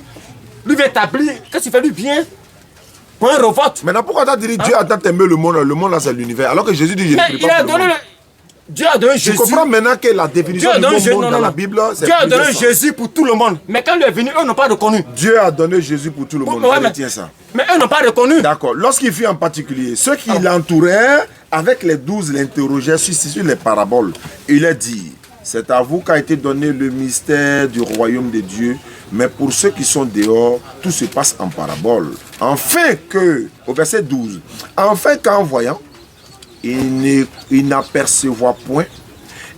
lui vient établir, qu'est-ce qu'il fait lui bien? Pour un revote. Maintenant, pourquoi tu as dit Dieu a tant aimé le monde là, c'est l'univers? Alors que Jésus dit je ne prie pas pour le monde. Dieu a donné Jésus. Tu comprends maintenant que la définition du monde dans la Bible, c'est Dieu a donné Jésus pour tout le monde. Mais quand il est venu, eux n'ont pas reconnu. Dieu a donné Jésus pour tout le monde. Retiens ça. Mais eux n'ont pas reconnu. D'accord. Lorsqu'il fut en particulier, ceux qui l'entouraient, avec les 12, l'interrogeaient sur les paraboles. Il a dit, c'est à vous qu'a été donné le mystère du royaume de Dieu, mais pour ceux qui sont dehors, tout se passe en parabole. Enfin que, au verset 12, enfin qu'en voyant, ils n'apercevoient point,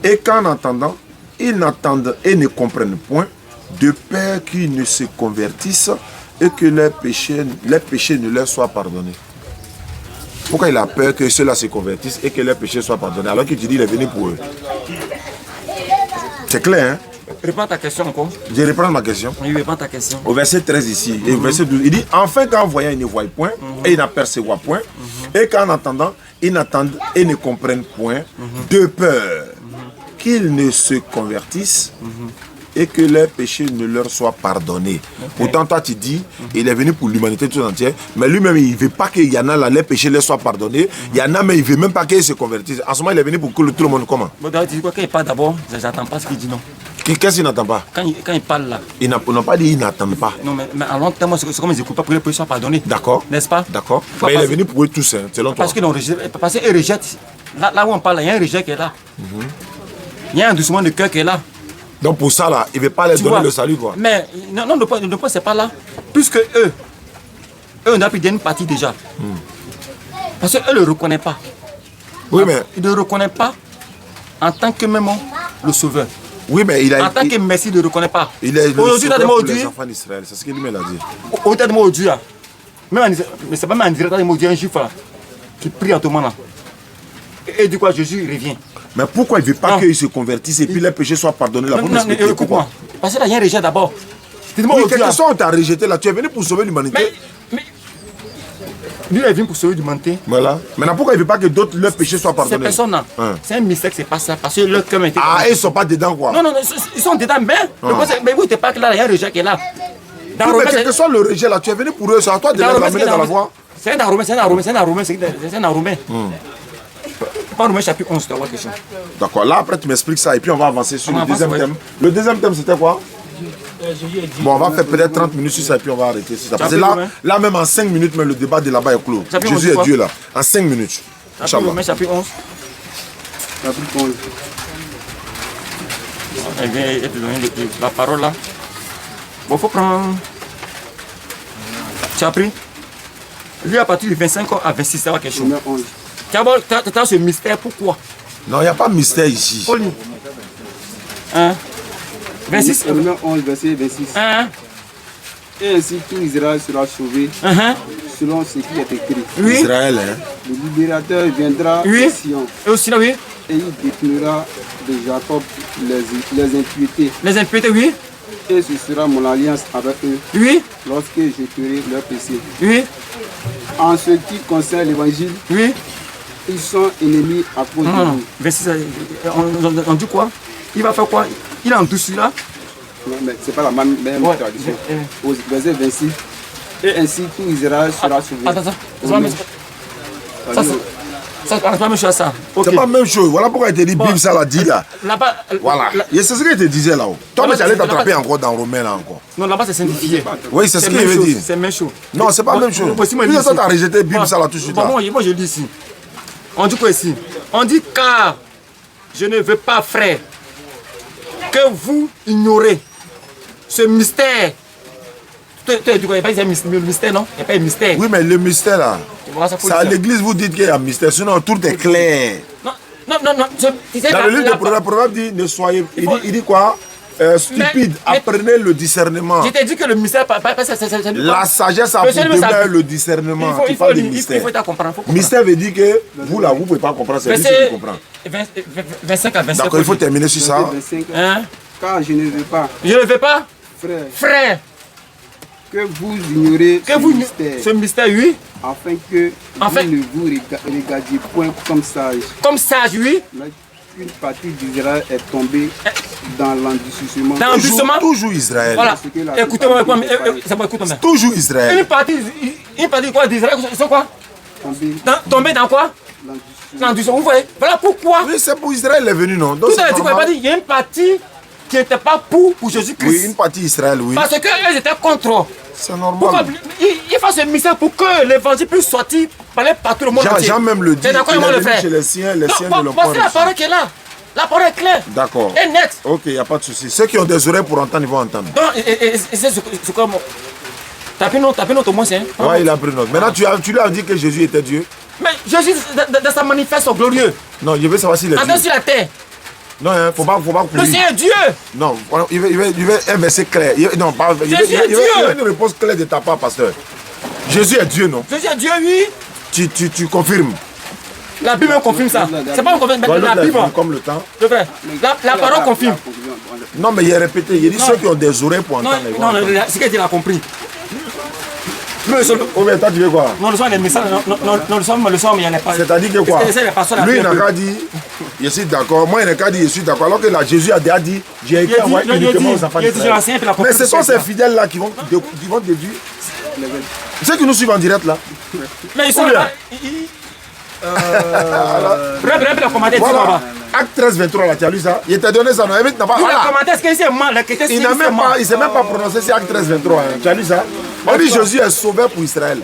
et qu'en entendant, ils n'entendent et ne comprennent point, de peur qu'ils ne se convertissent et que les péchés ne leur soient pardonnés. Pourquoi il a peur que ceux-là se convertissent et que leurs péchés soient pardonnés, alors qu'il te dit qu'il est venu pour eux? C'est clair, hein? Réponds ta question encore. Je reprends ma question. Oui, réponds ta question. Au verset 13 ici, et au verset 12, il dit, enfin qu'en voyant, ils ne voient point, et ils n'aperçoivent point, et qu'en entendant, ils n'entendent et ne comprennent point, de peur qu'ils ne se convertissent et que leurs péchés ne leur soient pardonnés. Pourtant, toi, tu dis, il est venu pour l'humanité tout entière, mais lui-même, il ne veut pas qu'il y en a là, les péchés leur soient pardonnés. Il y en a, mais il ne veut même pas qu'ils se convertissent. En ce moment, il est venu pour que tout le monde comment? Bon, tu dis quoi? Quand il parle d'abord, j'attends pas ce qu'il dit, non. Qu'est-ce qu'il n'entend pas? Quand il parle là. Ils n'ont pas dit qu'ils n'attendent pas. Non, mais à long terme, c'est comme ils n'écoutent pas pour que les péchés soient pardonnés. D'accord. N'est-ce pas? D'accord. Mais il est venu pour eux tous, hein, selon toi. Parce qu'ils rejettent. Là où on parle, il y a un rejet qui est là. Il y a un doucement de cœur qui est là. Donc pour ça, là, il ne veut pas leur donner le salut, quoi. Mais non, le point, c'est pas là. Puisque eux, on a pris une partie déjà. Parce qu'eux ne le reconnaissent pas. Oui, mais... Ils ne le reconnaissent pas en tant que même le sauveur. Oui, mais il a... En tant que Messie, il ne le reconnaît pas. Il est le sauveur pour les enfants d'Israël. C'est ce qu'il lui a dit. Aujourd'hui, mais c'est pas même en direct, il y a un juif là, qui prie en tout moment là. Et du coup, Jésus revient. Mais pourquoi il ne veut pas qu'ils se convertissent et puis les péchés soient pardonnés là? Non, écoute-moi. Parce qu'il y a un rejet d'abord. Oui, quelque chose on t'a rejeté là. Tu es venu pour sauver l'humanité. Mais lui, il est venu pour sauver l'humanité. Voilà. Maintenant, pourquoi il ne veut pas que d'autres leurs péchés soient pardonnés? Ces personnes-là, c'est un mystère que c'est pas ça. Parce que leur cœur était. Ah, ils ne sont pas dedans quoi? Non, ils sont dedans, mais vous n'êtes pas là, il y a un rejet qui est là. Mais quel que soit le rejet là, tu es venu pour eux, c'est à toi de les ramener dans la voie. C'est un Romain. Pas Romain chapitre 11, tu as question. D'accord, là après tu m'expliques ça et puis on va avancer sur le deuxième thème. Le deuxième thème c'était quoi? Bon, on va faire peut-être 30 minutes sur ça et puis on va arrêter sur ça. Parce que là même en 5 minutes, même le débat de là-bas est clos. Jésus est Dieu là, en 5 minutes. Romain chapitre 11. Chapitre 11. Elle vient te donner la parole là. Bon, il faut prendre. Tu as pris? Lui à partir de 25 à 26, ça va quelque chose. Tu as ce mystère, pourquoi? Non, il n'y a pas de mystère ici. 26. 11, verset 26. Et ainsi tout Israël sera sauvé selon ce qui est écrit. Oui. Israël, hein? Le libérateur viendra oui. de Sion. Et aussi là, oui. Et il détruira de Jacob les impuretés. Les impuretés, oui. Et ce sera mon alliance avec eux. Oui. Lorsque je tuerai leurs péchés. Oui. En ce qui concerne l'évangile, Oui. ils sont ennemis à cause de vous. Verset, on dit quoi? Il va faire quoi? Il est en dessous là. Non, mais c'est pas la même tradition. Au verset 26. Et ainsi tout Israël sera sauvé. Attends, ça, c'est pas la même chose ça. C'est pas la même chose. Voilà pourquoi il te dit Bible, ça l'a dit là. Là-bas. Voilà. Et c'est ce qu'il te disait là-haut. Toi, tu allais t'attraper encore dans Romain là encore. Non, là-bas c'est simplifié. Oui, c'est ce qu'il veut dire. C'est même chose. Non, c'est pas la même chose. Puis ça, t'as rejeté Bible, ça là tout de suite là. Moi, je lis ici. On dit quoi ici? On dit car je ne veux pas, frère, que vous ignorez ce mystère. Tu dis quoi? Il n'y a pas de mystère, non? Il n'y a pas de mystère. Oui, mais le mystère là, c'est à l'église vous dites qu'il y a un mystère, sinon tout est clair. Non. Dans le livre de Proverbe dit, ne soyez, il dit quoi? Stupide, apprenez le discernement. Je t'ai dit que le mystère, la sagesse a pour demeure le discernement. Il faut comprendre. Mystère veut dire que vous là, vous ne pouvez pas comprendre, c'est lui qui comprend. 25 à 27. D'accord, il faut terminer sur ça. Hein? Car je ne veux pas. Je ne veux pas, frère, que vous ignorez ce mystère, oui. Afin que vous ne vous regardiez point comme sage. Comme sage, oui. Une partie d'Israël est tombée dans l'endurcissement. Toujours Israël. Voilà. Écoutez-moi, écoutez-moi. Toujours Israël. Une partie quoi d'Israël, c'est quoi? Tombée dans quoi? L'endurcissement. Vous voyez? Voilà pourquoi. Oui, c'est pour Israël, il est venu, non? Tout à l'heure, il y a une partie qui n'était pas pour Jésus-Christ. Oui, une partie Israël, oui. Parce qu'eux étaient contre. C'est normal. Il faut ce mystère pour que l'évangile puisse sortir par tout le monde entier. Jean même le dit. Il est venu chez les siens ne le voici la parole qui est là. La parole est claire. D'accord. Et nette. Ok, il n'y a pas de souci. Ceux qui ont des oreilles pour entendre, ils vont entendre. Donc, c'est comme... T'as pris notre au moins, c'est... Oui, il a pris notre. Maintenant, tu lui as dit que Jésus était Dieu. Mais Jésus, dans sa manifeste glorieux. Non, je veux savoir s'il est Dieu. Sur la terre. Non, il ne faut pas courir. Le Seigneur est Dieu. Non, il veut un verset clair. Il veut une réponse claire de ta part, pasteur. Jésus est Dieu, non? Jésus est Dieu, oui. Tu confirmes? La Bible confirme ça. C'est pas la Bible. Comme le temps. La parole confirme. Non, mais il a répété. Il dit ceux qui ont des oreilles pour entendre. Non, ce qu'il dit, il a compris. Combien de temps tu veux quoi? Non, le soir, les messages, le soir, mais il n'y en a pas. C'est-à-dire que quoi? Lui, il n'a qu'à dire, je suis d'accord. Moi, il n'a qu'à dire, je suis d'accord. Alors que là, Jésus a déjà dit, j'ai été envoyé uniquement aux enfants d'Israël. Mais ce sont ces fidèles-là qui vont déduire. Ceux qui nous suivent en direct là. Mais ils sont là. Voilà. Acte 13, 23, là, tu as lu ça? Il t'a donné ça, non? Il n'a pas. Il ne s'est même pas prononcé sur Acte 13, 23. Tu as lu ça? On dit Jésus est sauveur pour Israël.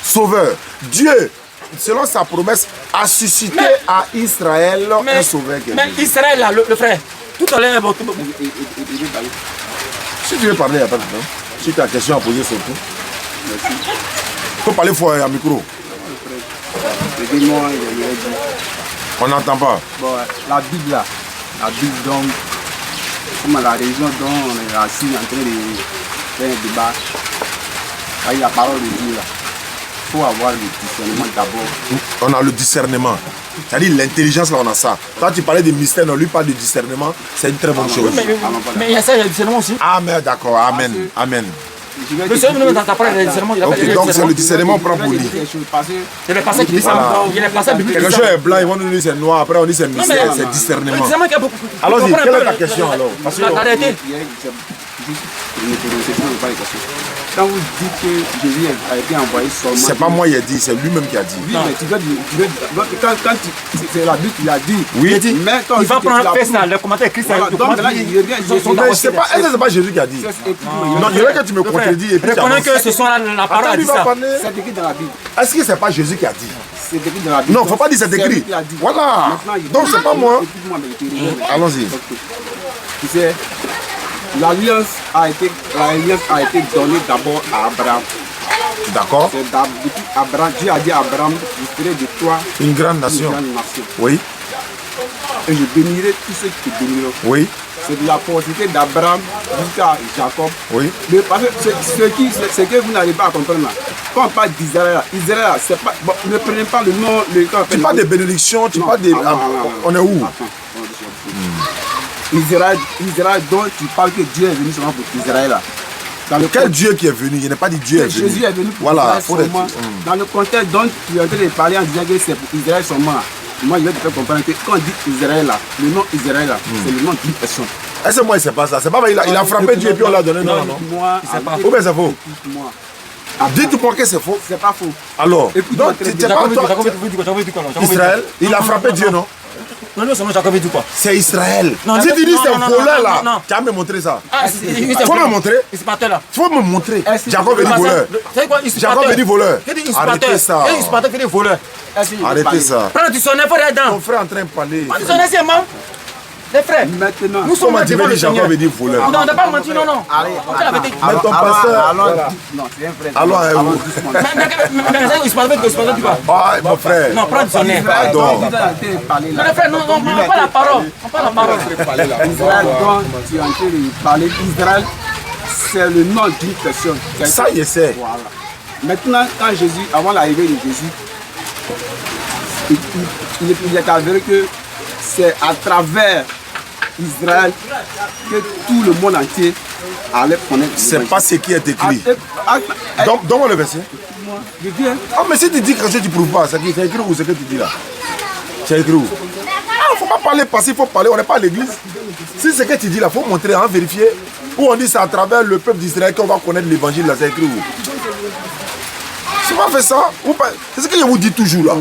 Sauveur. Dieu, selon sa promesse, a suscité à Israël un sauveur. Mais Israël, là, le frère, tout à l'heure. Si tu veux parler, il n'y a pas de problème. Si tu as une question à poser, surtout. Merci. Il faut parler fort à micro. On n'entend pas. Bon, la Bible là, donc, comme la religion dont on est assis en train de faire un débat, avec la parole de Dieu là, il faut avoir le discernement d'abord. On a le discernement. C'est-à-dire l'intelligence là, on a ça. Quand tu parlais de mystère, on lui parle de discernement, c'est une très bonne chose. Mais il y a ça, il y a le discernement aussi. Amen, d'accord, amen, amen. Le seul dans ta parole, il y a le discernement. Donc c'est le discernement propre pour lui. Il y a les passages qui disent ça. Il y a les passages bibliques. Quelque chose est blanc, ils vont nous dire c'est noir, après on dit c'est mystère, c'est discernement. Alors, quelle est ta question alors? Arrêtez. Quand vous dites que Jésus a été envoyé seulement... C'est pas moi qui ai dit, c'est lui-même qui a dit. Oui, mais tu veux c'est la Bible qui l'a dit. Oui, il dit, il va prendre le commentaire écrit ça. Donc là, il revient. C'est pas Jésus qui a dit. Non, il y aurait que tu me contredis et puis tu reconnais que ce sont la parole a dit ça. C'est écrit dans la Bible. Est-ce que c'est pas Jésus qui a dit? C'est écrit dans la Bible. Non, il ne faut pas dire c'est écrit. Voilà. Donc c'est pas moi. Allons-y. Tu sais, l'alliance a été donnée d'abord à Abraham. D'accord. Dieu a dit à Abraham, je ferai de toi une grande nation. Oui. Et je bénirai tous ceux qui te béniront. Oui. C'est de la postérité d'Abraham jusqu'à Jacob. Oui. Mais parce que ce que vous n'arrivez pas à comprendre là, quand on parle d'Israël, Israël, c'est pas. Bon, ne prenez pas le nom. Tu parles de bénédiction, tu parles de. On est où? Israël dont tu parles que Dieu est venu seulement pour Israël là. Dans le Quel Dieu qui est venu? Il n'est pas dit Dieu est venu. Jésus est venu pour voilà, Israël seulement. Dans le contexte dont tu es en train de parler en disant que c'est pour Israël seulement, moi je vais te faire comprendre que quand on dit Israël là, le nom Israël là, c'est le nom d'une personne. Est-ce que moi il sait pas ça? C'est pas vrai, il a frappé Dieu et puis on l'a donné non, non. Moi, ou bien c'est faux? Moi. Dites-moi que c'est faux. C'est pas faux. Alors, donc tu sais pas toi, Israël, il a frappé Dieu, non? Non, non, Jacob veut dire quoi? C'est Israël. Non, si tu dis c'est non, voleur là, non. tu vas me montrer ça. Ah, faut me montrer. Usurpateur là. Faut me montrer. Jacob veut dire voleur. C'est quoi Jacob veut dire voleur. Arrêtez ça. Usurpateur veut dire voleur. Arrêtez ça. Prends du sonnet pour aller dedans. Ton frère est en train de parler. Prends du sonnet, c'est moi. Les frères. Maintenant. Nous sommes devant le Jacob Seigneur. veut dire voleur. Non, on n'a pas menti, non, non. Mais ton pasteur. Non, c'est un frère. Alors, Mais usurpateur dit quoi? ah, mon frère. Non, prends du sonnet. Pardon. Non, les frères, non, on n'a pas la parole. On parle la parole. Israël dont tu es en train de parler, Israël, c'est le nom d'une personne. Ça, il sait. Voilà. Maintenant, quand Jésus, avant l'arrivée de Jésus, il est avéré que c'est à travers Israël que tout le monde entier allait connaître. C'est pas ce qui est écrit. Donne-moi le verset. Je dis, hein. Ah, mais si tu dis quelque chose, tu ne prouves pas. C'est écrit où ce que tu dis là? C'est écrit où? Ah, il ne faut pas parler passif, il faut parler. On n'est pas à l'église. Si ce que tu dis là, il faut montrer, hein, vérifier. Où on dit c'est à travers le peuple d'Israël qu'on va connaître l'évangile là, c'est écrit où? Si on fait ça, c'est ce que je vous dis toujours là.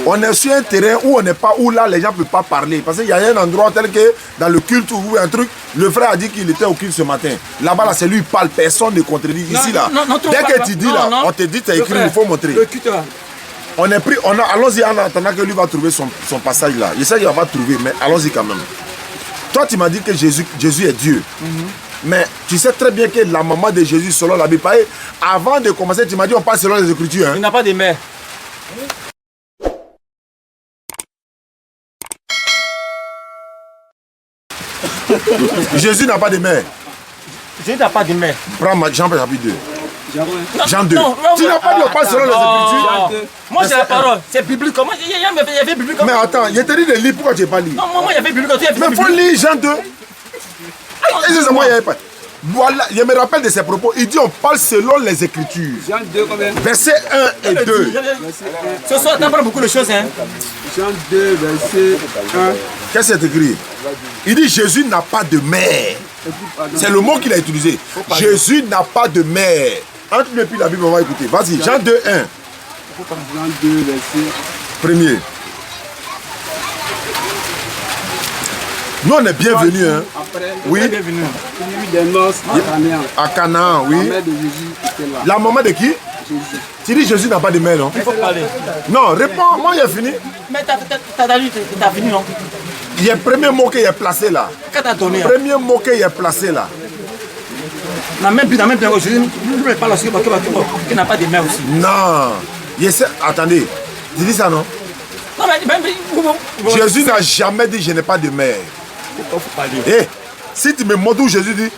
On est sur un terrain où on n'est pas, où là les gens ne peuvent pas parler. Parce qu'il y a un endroit tel que dans le culte ou un truc, le frère a dit qu'il était au culte ce matin. Là-bas, là, c'est lui qui parle, personne ne contredit. Ici là, dès que tu dis là, on te dit, c'est écrit, il faut montrer. On est pris, allons-y en attendant que lui va trouver son passage là. Je sais qu'il va trouver, mais allons-y quand même. Toi, tu m'as dit que Jésus est Dieu. Mais tu sais très bien que la maman de Jésus, selon la Bible, avant de commencer, tu m'as dit on parle selon les Écritures. Hein? Il n'a pas de mère. Jésus n'a pas de mère. Jésus n'a pas de mère. Prends Jean chapitre 2. Jean 2. Non, tu n'as pas dit on parle selon les Écritures. Moi, c'est la parole. C'est biblique. Moi, il y avait biblique. Mais attends, il te dit de lire, pourquoi tu n'as pas lu? Non, moi, il y avait biblique. Mais il faut lire Jean 2. Moi, il n'y avait pas. Voilà, je me rappelle de ses propos. Il dit on parle selon les Écritures. Jean 2 combien? Verset 1 et 2. Ce soir, tu apprends beaucoup de choses. Hein? Jean 2, verset 1. Qu'est-ce que c'est écrit? Il dit Jésus n'a pas de mère. C'est le mot qu'il a utilisé. Jésus n'a pas de mère. Entre nous et puis la Bible, on va écouter. Vas-y, Jean 2, 1. Jean 2, verset. Premier. Nous, on est bienvenus. Hein. Après, oui. Bienvenue. Il y a eu des noces à Canaan, oui. La mère de Jésus était là. La maman de qui? Jésus. Tu dis Jésus n'a pas de mère, non? Il faut parler. Non, réponds, moi j'ai fini. Mais t'as fini, non? Il y a le premier mot qu'il a placé là. Qu'est-ce que t'as donné? Le premier mot qu'il a placé là. Dans même Jésus ne parle aussi qu'il n'a pas de mère aussi. Non. Attendez, tu dis ça, non? Non, mais Jésus n'a jamais dit je n'ai pas de mère. Pourquoi faut parler? Eh, si tu me montres où Jésus dit,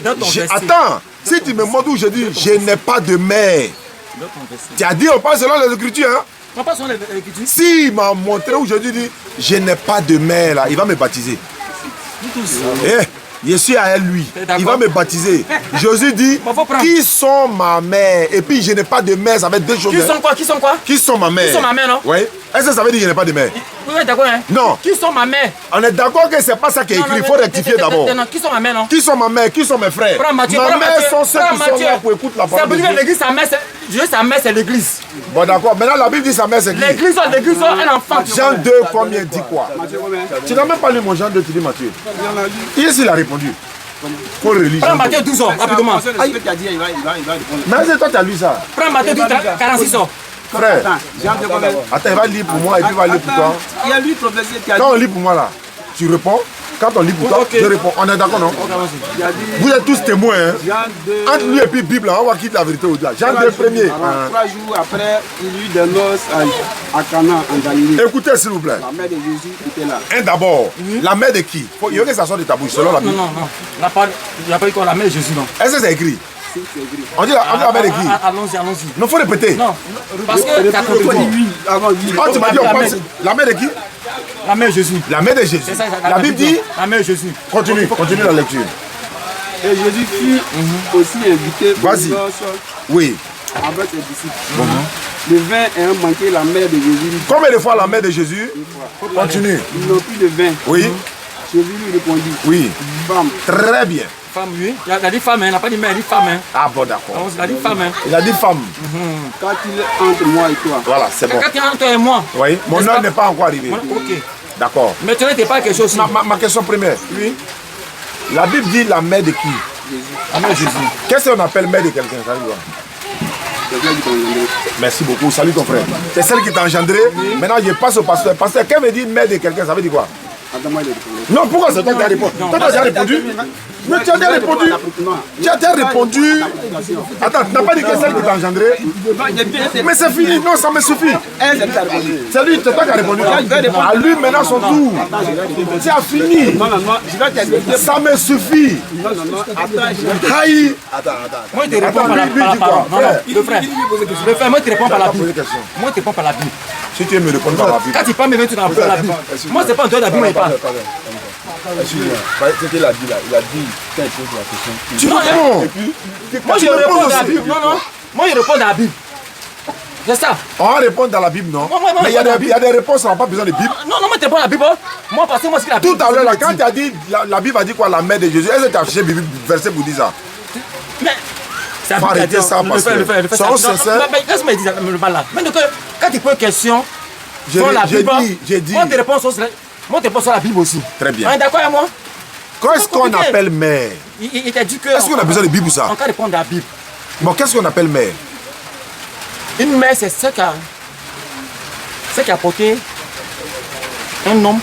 attends, si tu me montres où Jésus dit, je n'ai pas de mère. Tu as dit, on parle selon les Écritures, hein? On parle selon les Écritures. S'il m'a montré où Jésus dit, je n'ai pas de mère, là, il va me baptiser. Eh, je suis à lui, il va me baptiser. Jésus dit, qui sont ma mère? Et puis, je n'ai pas de mère, ça veut dire deux choses. Qui sont quoi? Qui sont quoi? Qui sont ma mère? Qui sont ma mère, non? Oui. Est-ce que ça veut dire que je n'ai pas de mère? Oui, d'accord, hein? Non. Qui sont ma mère? On est d'accord que ce n'est pas ça qui est écrit, il faut rectifier d'abord. Qui sont ma mère, non? Qui sont ma mère? Qui sont mes frères? Ma mère sont ceux qui sont là pour écouter la parole de Dieu. Ça veut dire que l'église, sa mère, c'est l'église. Bon, d'accord. Maintenant, la Bible dit sa mère, c'est qui? L'église, un enfant. Jean 2, combien dit quoi? Tu n'as même pas lu mon Jean 2, tu dis Matthieu. Ici, il a répondu. Faut religion. Prends Matthieu 12 ans, rapidement. Mais est-ce que toi, tu as lu ça? Prends Matthieu 12, 46 ans. Frère, attends, il va lire pour moi et puis il va lire pour toi. Il y a lui prophétie qui a dit. Quand on lit pour moi là, tu réponds. Quand on lit pour toi, je réponds. On est d'accord, non? Vous êtes tous témoins. Hein? Entre lui et puis Bible, on va quitter la vérité au-delà. Jean 2, premier. 3 jours après, il y eut des noces à Canaan, en Galilée. Écoutez, s'il vous plaît. La mère de Jésus était là. D'abord, la mère de qui? Il faut que ça sorte de ta bouche, selon la Bible. Non. Il n'a pas dit quoi, la mère de Jésus, non. Est-ce que c'est écrit? On dit la mère de qui? Allons-y. Non, faut répéter. Non, parce que tu as contredit. Oh, tu m'as dit on parle. La mère de qui? La mère de Jésus. La mère de Jésus. C'est ça, La Bible dit, la mère de Jésus. continue la lecture. Et Jésus fut aussi invité pour Vas-y. une noce Oui. avec ses disciples. Le vin ayant manqué, la mère de Jésus lui dit, Combien de fois la mère de Jésus? Continue. ils n'ont plus de vin. Oui. Jésus lui répondit, Oui. femme, Très bien. Femme, oui. Il a dit femme, il n'a pas dit mère, il a dit femme. Hein. Ah bon, d'accord. Il a dit femme. Hein. Il a dit femme. quand il est entre moi et toi, Voilà, c'est bon. Quand tu es entre toi et moi. Oui. Mon N'est-ce heure pas? n'est pas encore arrivée. Ok. D'accord. Mais tu n'étais pas quelque chose aussi. Ma question première. Oui. La Bible dit la mère de qui? La mère de Jésus. Qu'est-ce qu'on appelle mère de quelqu'un? Ça veut dire quoi? quelqu'un qui t'a engendré. Merci beaucoup. Salut ton frère. C'est celle qui t'a engendré. Maintenant, je passe au pasteur. Pasteur, quand me dit mère de quelqu'un, ça veut dire quoi? Attends-moi, il est répondu. Non, pourquoi c'est toi qui as répondu? Toi, tu as déjà répondu? Mais tu as déjà répondu? Tu as déjà répondu? Attends, tu n'as pas dit que c'est celle qui t'a engendré? Mais c'est fini. Non, ça me suffit. C'est lui, c'est toi qui as répondu. À lui, maintenant, son tour. Tu as fini. Non, je vais t'expliquer. Ça me suffit. Non, attends, Haï. Moi, il te réponds Attends, par la lui, dis quoi? parole. Non, Frère. non, le frère. Le frère, moi, il te réponds par la Poser Bible. question. Moi, il te réponds par la Bible. Si tu veux me répondre par la Bible. Quand tu parles, mais tu n'as pas la Bible. Moi, c'est pas en dehors de la Bible, mais il parle. Excuse-moi, c'est qu'il a dit là, il a dit quand il pose la question. Tu Non, réponds. Moi, je Tu réponds réponds dans la aussi. Bible. Non, non. Moi, il répond dans la Bible. C'est ça. On va répondre dans la Bible, non? Moi, Mais il y a des réponses, on n'a pas besoin de Bible. Non, non, moi, tu réponds dans la Bible. Moi, parce que moi, c'est la Bible. Tout à l'heure, là, quand tu as dit, la Bible a dit quoi, la mère de Jésus, est-ce que tu as affiché le verset pour dire ça? Mais. C'est la Faut Bible qui a arrêter dit, ça, le parce frère, que le frère, le frère, soyons ça- non, sincères. mais laisse-moi dire ça, le mal là. Mais donc, quand tu poses une question, J'ai sur la j'ai Bible, dit. moi, tu réponds sur la Bible aussi. Très bien. On est d'accord avec moi? Qu'est-ce qu'on compliqué. appelle mère? Il t'a dit que. Est-ce qu'on a besoin de Bible pour ça? On peut répondre à la Bible. Bon, qu'est-ce qu'on appelle mère? Une mère, c'est ce qui a porté un homme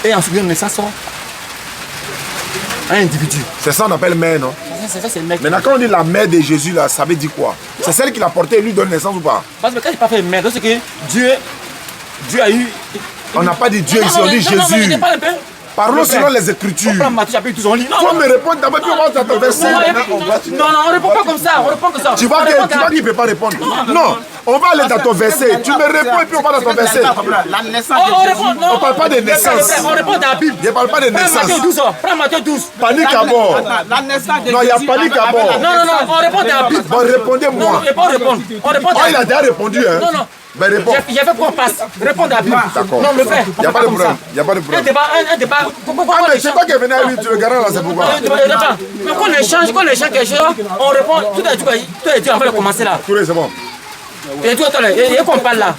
et ensuite une naissance à un individu. C'est ça qu'on appelle mère, non? C'est ça, c'est le mec. Maintenant, quand on dit la mère de Jésus, là, ça veut dire quoi? C'est celle qui l'a porté et lui donne naissance ou pas? Parce que quand il n'a pas fait mère, c'est que Dieu a eu. On n'a pas dit Dieu Non, ici, non, on dit non, non, mais Jésus. je parle un peu. Parlons Frère. selon les On Écritures. prend Matthieu chapitre 12, on lit. Non, Il faut non, me répondre d'abord, puis on va dans ton verset. non, on répond pas comme ça. On répond comme ça. Tu On vois répond qu'il dans la ne peut pas répondre. Non, on va aller dans ton verset. Tu me réponds et puis on va dans ton verset. la naissance Oh, on de répond, Jésus. non. On parle pas de naissance. On répond dans la Bible. Je ne parle pas de Prends Matthieu naissance. 12. Prends Matthieu 12. Panique à bord. La naissance de Non, il y a Jésus panique à avec bord. la Non, non, non, on répond dans la Bible. Bon, Non, répondez-moi. il ne faut pas répondre. On répond dans Oh, la il a Bible. déjà répondu, hein? Non, non. Ben, réponds. Il y avait qu'on passe. Réponds dans la Bible. D'accord. Non, le frère. Il n'y a pas de problème. Il n'y a pas de Un problème. débat, un débat. Pourquoi Ah, on mais c'est échange? toi qui es venu à lui, tu le gardes là, c'est pourquoi. Mais quand on échange quelque chose, on répond. Tout est dit avant de commencer là. Touré, c'est bon. Et tout, attends, et qu'on parle là.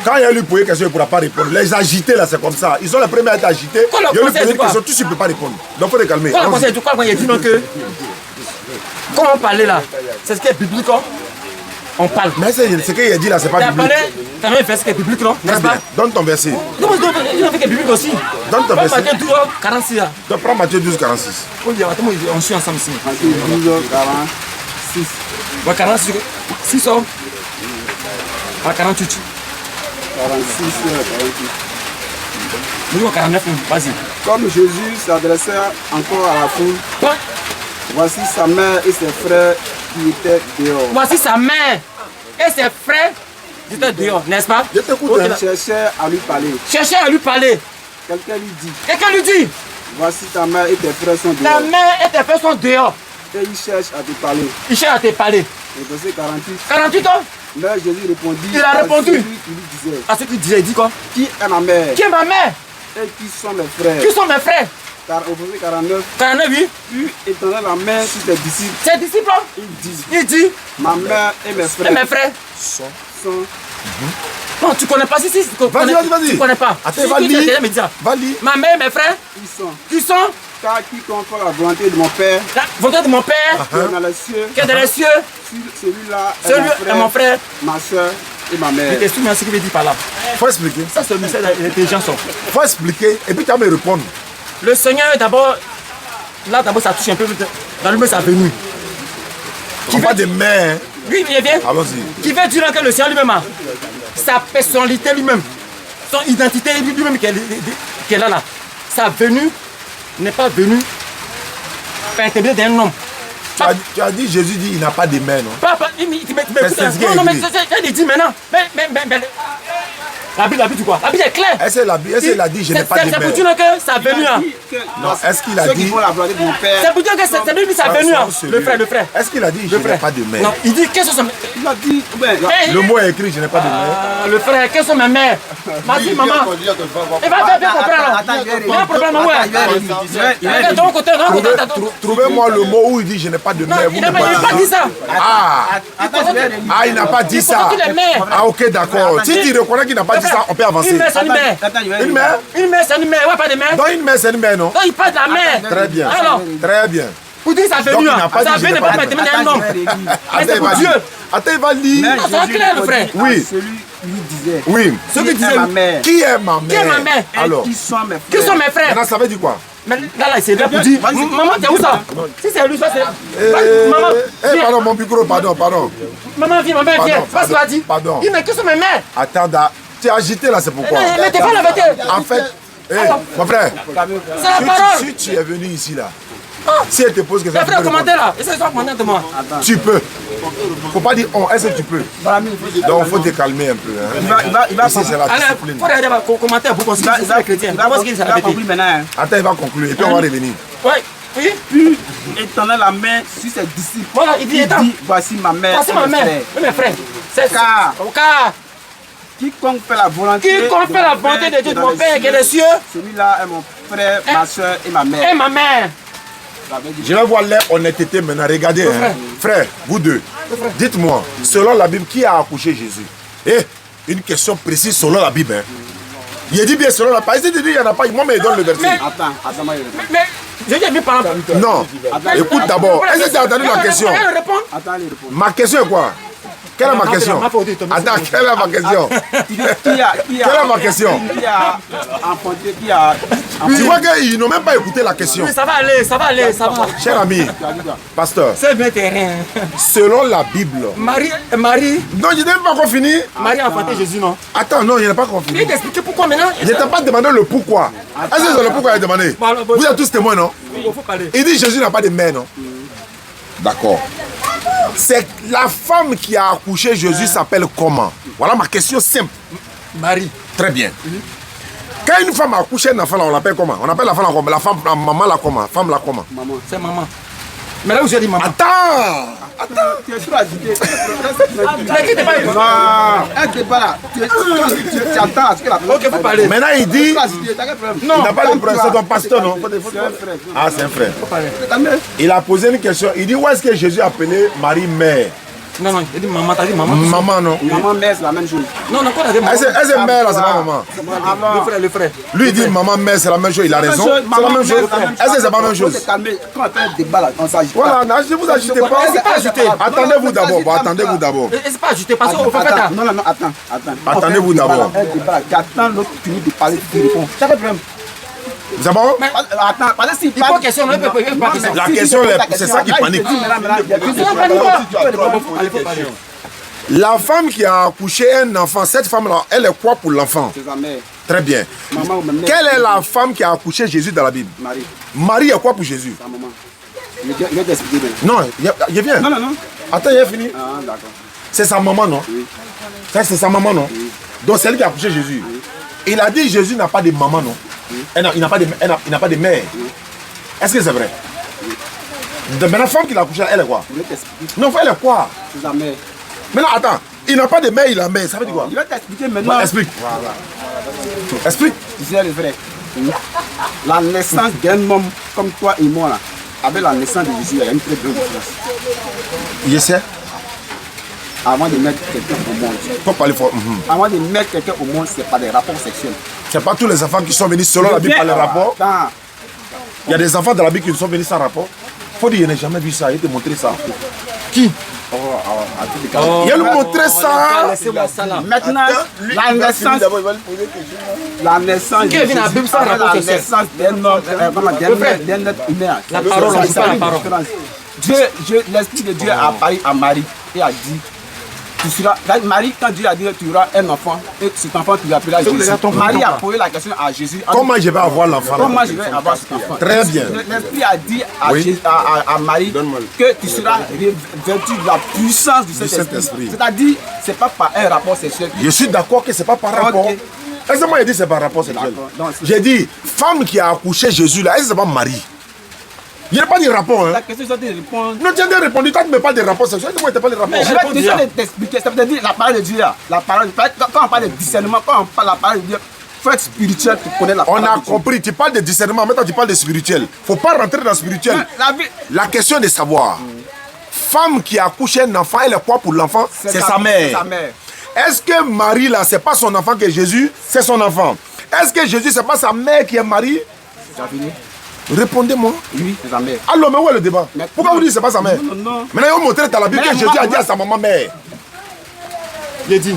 Quand il y a lui poser une question, il ne pourra pas répondre. Les agités, là, c'est comme ça. Ils sont les premiers à être agités. Quand le Il y a lui conseil poser dit une quoi? question, tous, il ne peut pas répondre. Donc, il faut les calmer. Quand on Allons-y. conseille tout, quand il a dit non que. Quand on parlait là, c'est ce qui est biblique, hein. On parle. Mais c'est ce qu'il a dit là, c'est Tu pas as biblique. parlé, tu as même fait ce qui est biblique, non? Très N'est-ce bien. pas? Donne ton verset. Non, mais il a fait qui est biblique aussi. Donne ton Pas verset. Matthieu 12, 46 là. Donc, prends Matthieu 12, 46. Oh, il y a- attends, on suit ensemble ici. Matthieu 12, 46. Ouais, 46, 6 hommes. À 48. 46, 48. Nous, on 49, vas-y. Comme Jésus s'adressait encore à la foule, Toi, voici sa mère et ses frères qui étaient dehors. voici sa mère et ses frères étaient dehors, n'est-ce pas? Je t'écoute. Ok, hein. là. Il cherchait à lui parler. Cherchez à lui parler. Quelqu'un lui dit, Quelqu'un lui dit, voici ta mère et tes frères sont ta dehors. mère et tes frères sont dehors. Et il cherche à te parler. Il cherche à te parler. Et verset 48, 48 ans, mais Jésus répondit Il a à répondu. celui qui lui disait, à ce qu'il disait, il dit quoi? qui est ma mère Qui est ma mère? et qui sont mes frères. Qui sont mes frères? Car au verset 49, 49, oui. puis étendant la main sur ses disciples, Ses disciples, il dit, il dit, ma mère et mes et frères mes frères. sont Non, tu connais pas, si, tu connais, vas-y. tu connais pas. Attends, Si, va tu lire. t'es me dire. Va lire. Ma mère et mes frères, qui sont car quiconque fait la volonté de mon Père la volonté de mon Père, qui est dans les cieux, qui est dans les cieux, celui-là est celui est mon frère. ma soeur et ma mère. Et tu ce qu'il veut dire par là. Faut expliquer. Ça, c'est le message de l'intelligence. Faut expliquer. Et puis, tu vas me répondre. Le Seigneur, d'abord, là, d'abord, ça touche un peu dans le sa venue. On parle de mère. Lui, il vient. Allons-y. Qui veut dire que le Seigneur lui-même a sa personnalité lui-même, son identité lui-même qui est là. Sa venue n'est pas venue par intermédiaire d'un homme. Tu as dit, Jésus dit, il n'a pas de mère, non? Pas, il C'est ce qu'il a non, mais dit. il dit maintenant. Mais, La Bible dit quoi? La Bible est claire. Est-ce qu'il a dit je n'ai pas de C'est pour mère? dire que ça venu. Non, est-ce qu'il a Ceux qui dit... font la volonté de mon père. C'est pour dire que c'est lui qui ça venu. Le frère. Est-ce qu'il a dit je n'ai pas de mère? Non, il dit qu'est-ce que sont Il a dit, Le mot est écrit je n'ai pas de mère. le frère, quelles sont mes mères? Vas-y, maman. Il va faire comprendre. Il y a un problème, ouais. De ton côté, Trouvez-moi le mot où il dit je n'ai pas de mère. il n'a pas dit ça. Ah, il n'a pas dit ça. Ah, ok, d'accord. Si tu reconnais qu'il n'a pas dit ça, on peut avancer. Une mère, c'est une mère. Une mère? Une mère, c'est une mère. Ouais, pas de mère. Non, une mère, c'est une mère, non? Non, il parle de la mère. Très bien. Alors, Très bien. pour dire que ça Donc, venu. il n'a pas Ça dit, je venu n'ai ne pas pas dit. mettre un nom. Mais c'est pour Dieu. Attends, il va lire. Non, c'est clair, le frère. Oui. Celui lui disait. Oui. Ce que disait ma mère. Qui est ma mère? Qui est ma mère? Alors, Qui sont mes frères? Qui sont mes frères? maintenant, ça veut dire quoi? Mais là, c'est là pour dire. Maman, t'es où ça? Si c'est lui, ça c'est. Maman, viens. Pardon, mon micro, pardon. Maman, viens, ma mère, viens. Parce que tu as dit. Pardon. Il mais qui sont mes mères? Attends, tu es agité là, c'est pourquoi? Mais t'es pas la vérité. En fait, mon frère, C'est la parole. si tu es venu ici là, si elle te pose quelque T'as chose, fait un commentaire là. Essaye de commenter de moi. tu peux. Faut pas dire on, est-ce que tu peux? Donc il faut te calmer un peu. Hein. Il va Ici, c'est la Allez, discipline. faut regarder un commentaire pour qu'on se dise que c'est les chrétiens. Parce qu'il il va conclure maintenant. Attends, il va conclure et puis on va revenir. Ouais, oui. Puis étendant la main sur ses disciples. Voilà, il dit, attends. Voici ma mère. Voici et ma mes mère. frères. Oui, mes frères. C'est Car car quiconque fait la volonté quiconque fait la volonté de Dieu de mon Père qui est des cieux celui-là est mon frère, ma soeur et ma mère. et ma mère. Je vais voir leur honnêteté maintenant. Regardez, hein. Frère, vous deux, dites-moi, selon la Bible, qui a accouché Jésus? Une question précise selon la Bible. Hein. Il a dit bien selon la Bible. Il dit il n'y en a pas. Moi, mais il donne le verset. Attends, moi, Mais je dis bien par exemple. Non. Écoute d'abord. Est-ce que tu as entendu la question? attends, il répond. Ma question est quoi? Quelle est ma question? Attends, quelle est ma question? Quelle est ma question? Qui a enfanté, qui a Tu vois qu'ils n'ont même pas écouté la question. Ça va aller, ça va aller, ça va. Cher ami, pasteur, C'est bien terrain. selon la Bible. Marie Non, je n'ai même pas encore fini. a enfanté Jésus, non? Attends, non, il n'a pas encore Il fini. t'expliquer pourquoi maintenant. Je ne t'ai pas demandé le pourquoi. Est-ce que c'est le pourquoi il a demandé? Vous êtes tous témoins, non? Il faut parler. Il dit Jésus n'a pas de mère, non? D'accord. C'est la femme qui a accouché Jésus s'appelle comment? Voilà ma question simple. Marie. Très bien. Quand une femme a accouché un enfant, là, on l'appelle comment? On appelle la femme là comment? La femme, la maman là comment? Femme là comment? Maman, c'est maman. Mais là où j'ai dit maman. Attends! Tu es sur la idée. Mais qui t'es pas écouté? Elle n'est pas là. Tu attends à ce que la personne. Ok, faut parler. Maintenant il dit, Non. il n'a pas de problème, c'est ton pasteur, non? Ah, c'est un frère. Il a posé une question. Il dit où est-ce que Jésus a appelé Marie mère? Non, non, il dit maman, t'as dit maman. Maman, non? Maman, mère, c'est la même chose. Non, non, quoi, t'as dit maman. Est-ce que mère là, c'est pas maman? Le frère. Lui il dit maman, mère, c'est la même chose. Il a raison. C'est la même chose. Est-ce que c'est pas la même chose? Quand on fait un débat là, on s'agit pas. Voilà, ne vous agitez pas. C'est pas ajouté. Attendez-vous d'abord. Attendez-vous d'abord. Et c'est pas ajouté parce qu'au fait, Attends, non, attends. Attendez-vous d'abord. Un débat là, tu attends l'autre finir de parler, tu réponds. C'est pas de problème. C'est bon? Attends, parce que s'il il faut question, non, il peut pas question. La question, c'est ça qui panique. La femme qui a accouché un enfant, cette femme-là, elle est quoi pour l'enfant? C'est sa mère. Très bien. Maman ou même mère. Quelle est la femme qui a accouché Jésus dans la Bible? Marie, Marie est quoi pour Jésus? sa maman. Je vais t'expliquer maintenant. Non, il vient. Non. Attends, il est fini. Ah, d'accord. C'est sa maman, non? Oui. Ça, c'est sa maman, non? Donc c'est elle qui a accouché Jésus. Il a dit Jésus n'a pas de maman, non? Il n'a pas de mère. Est-ce que c'est vrai? Mais la femme qui l'a accouché, elle est quoi? Je vais t'expliquer. Non, elle est quoi? C'est sa mère. Maintenant, attends. Il n'a pas de mère, il a mère. Ça veut dire quoi? Je vais t'expliquer maintenant. Explique. Voilà. Explique. C'est le vrai. La naissance d'un homme comme toi et moi, là, avec la naissance de Jésus, il y a une très grande différence. Je sais. Avant de mettre quelqu'un au monde, Faut parler fort. avant de mettre quelqu'un au monde, c'est pas des rapports sexuels. C'est pas tous les enfants qui sont venus selon la Bible par les rapports. Attends, Il y a des enfants dans la Bible qui sont venus sans rapport. Faut dire, je n'ai jamais vu ça. Il te montrer ça. Qui? Il a lui montré ça. Laissez-moi ça là. maintenant, la naissance, la naissance Qui est venu à la Bible sans avec rapport la sexuel? naissance d'un homme, d'un être humain. La parole, on dit pas la parole. L'esprit de Dieu a apparu à Marie et a dit, tu seras. Marie, quand Dieu a dit tu auras un enfant, et cet enfant tu l'appelleras Jésus. Marie a posé la question à Jésus. Comment je vais avoir l'enfant? Comment je vais avoir cet enfant? Très bien. L'Esprit a dit à Marie que tu seras revêtu de la puissance du Saint-Esprit. C'est-à-dire, c'est pas par un rapport sexuel. Je suis d'accord que c'est pas par rapport. Okay. Est-ce que moi j'ai dit c'est par rapport sexuel? J'ai dit, femme qui a accouché Jésus là, est-ce que c'est pas Marie? Il n'y a pas de rapport. Hein? La question c'est de répondre. Non, tu as répondu, toi tu ne me parles de rapport sexuel, moi tu ne pas de rapport. Mais je vais t'expliquer, ça veut dire la parole de Dieu là. La parole, quand on parle de discernement, quand on parle de la parole de Dieu, il faut être spirituel pour connaître la parole de Dieu. On a compris, tu parles de discernement, maintenant tu parles de spirituel. Il ne faut pas rentrer dans le spirituel. La question est de savoir, femme qui a accouché un enfant, elle est quoi pour l'enfant? C'est sa mère. Est-ce que Marie là, c'est pas son enfant que Jésus, c'est son enfant? Est-ce que Jésus, c'est pas sa mère qui est Marie? Répondez-moi. Oui, c'est sa mère. Alors, mais où est le débat? Pourquoi vous dites que c'est pas sa mère? Non. Maintenant, vous montrez dans la Bible que Jésus a dit à sa maman mère. Il dit.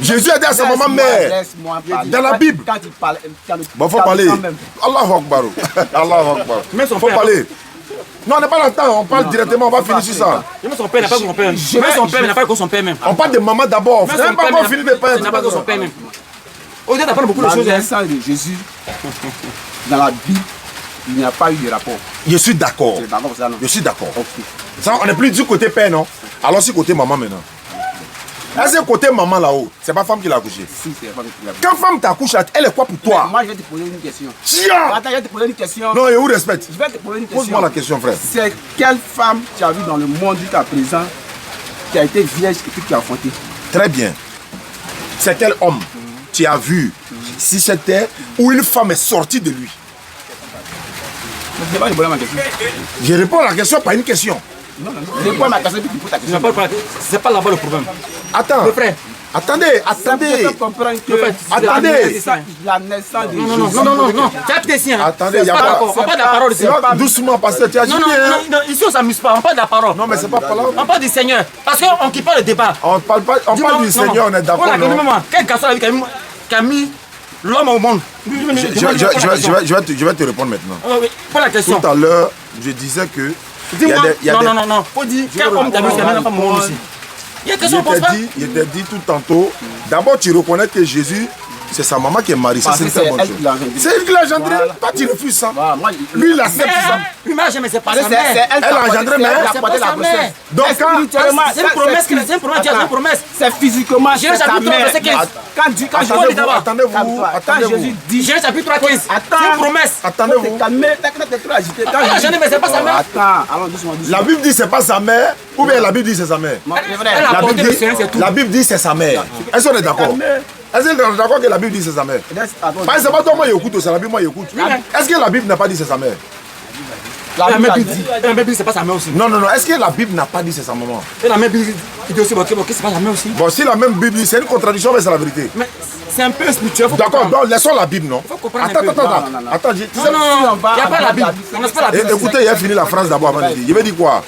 Jésus a dit à sa maman mère. Dans la Bible. Bon, faut parler. Allahu Akbar. Allahu Akbar. Faut parler. Non, on n'est pas là-dedans, on parle directement, on va finir sur ça. Même son père n'a pas son père. Même son père n'a pas que son père même. On parle de maman d'abord. Même son père n'a pas que son père même. Au-delà d'apprendre beaucoup de choses. La naissance de Jésus, dans la Bible, il n'y a pas eu de rapport. Je suis d'accord. Je suis d'accord. On n'est plus du côté père, non? Alors c'est côté maman maintenant. Est-ce que côté maman là-haut, c'est pas femme qui l'a accouché? Si, c'est femme qui l'a accouché. Quand femme t'accouche, elle est quoi pour toi? Moi, je vais te poser une question. Tiens! Attends, je vais te poser une question. Non, et où respecte? Je vais te poser une question. Pose-moi la question, frère. C'est quelle femme tu as vu dans le monde jusqu'à présent qui a été vierge et puis qui a enfanté? Très bien. C'est quel homme tu as vu si c'était où une femme est sortie de lui? Je réponds à la question par une question. Non, réponds à ma question et puis tu poses ta question. C'est pas là-bas le problème. Attends. Le frère. Attendez. Attendez. La naissance de Jésus. Non. Tu as tes siens. Attendez, il n'y a pas. On parle de la parole ici. Doucement, pasteur, tu as dit. Non, ici on s'amuse pas, on parle de la parole. Non, mais c'est pas là. On parle du Seigneur. Parce qu'on quitte pas le débat. On parle du Seigneur, on est d'accord. Quel garçon qui a mis l'homme au monde? Je vais te répondre maintenant. Pas la question. Tout à l'heure, je disais que. Non. Faut dire quel homme t'a mis la femme au monde aussi. Il y a une question, pose pas. Je t'ai dit tout tantôt. D'abord, tu reconnais que Jésus, c'est sa maman qui est mariée. C'est une très bonne chose. C'est elle qui l'a engendré. Toi, tu refuses ça. Lui, il accepte ça. Lui, mais c'est pas sa mère. Elle a engendré, mais c'est pas sa mère. Donc, c'est une promesse. C'est physiquement. Jésus chapitre 3, verset 15. Attendez-vous. Jésus dit. Jésus chapitre 3, 15. C'est une promesse. Attendez-vous. Mais c'est pas sa mère. Attends, allons doucement. La Bible dit c'est pas sa mère, ou bien la Bible dit c'est sa mère. La Bible dit c'est sa mère. Est-ce qu'on est d'accord? Est-ce qu'on est d'accord que la Bible dit c'est sa mère? Parce que c'est pas toi moi j'écoute, c'est la Bible moi j'écoute. Est-ce que la Bible n'a pas dit c'est sa mère? La Bible dit c'est pas sa mère aussi. Non, est-ce que la Bible n'a pas dit c'est sa maman? Et la même Bible dit aussi c'est pas sa mère aussi. Bon, si la même Bible dit c'est une contradiction, mais c'est la vérité. Mais c'est un peu spirituel. D'accord, donc laissons la Bible, non? Attends, non, il n'y a pas la Bible. On n'a pas la Bible. Écoutez, il a fini la phrase d'abord avant de dire. Je vais dire quoi?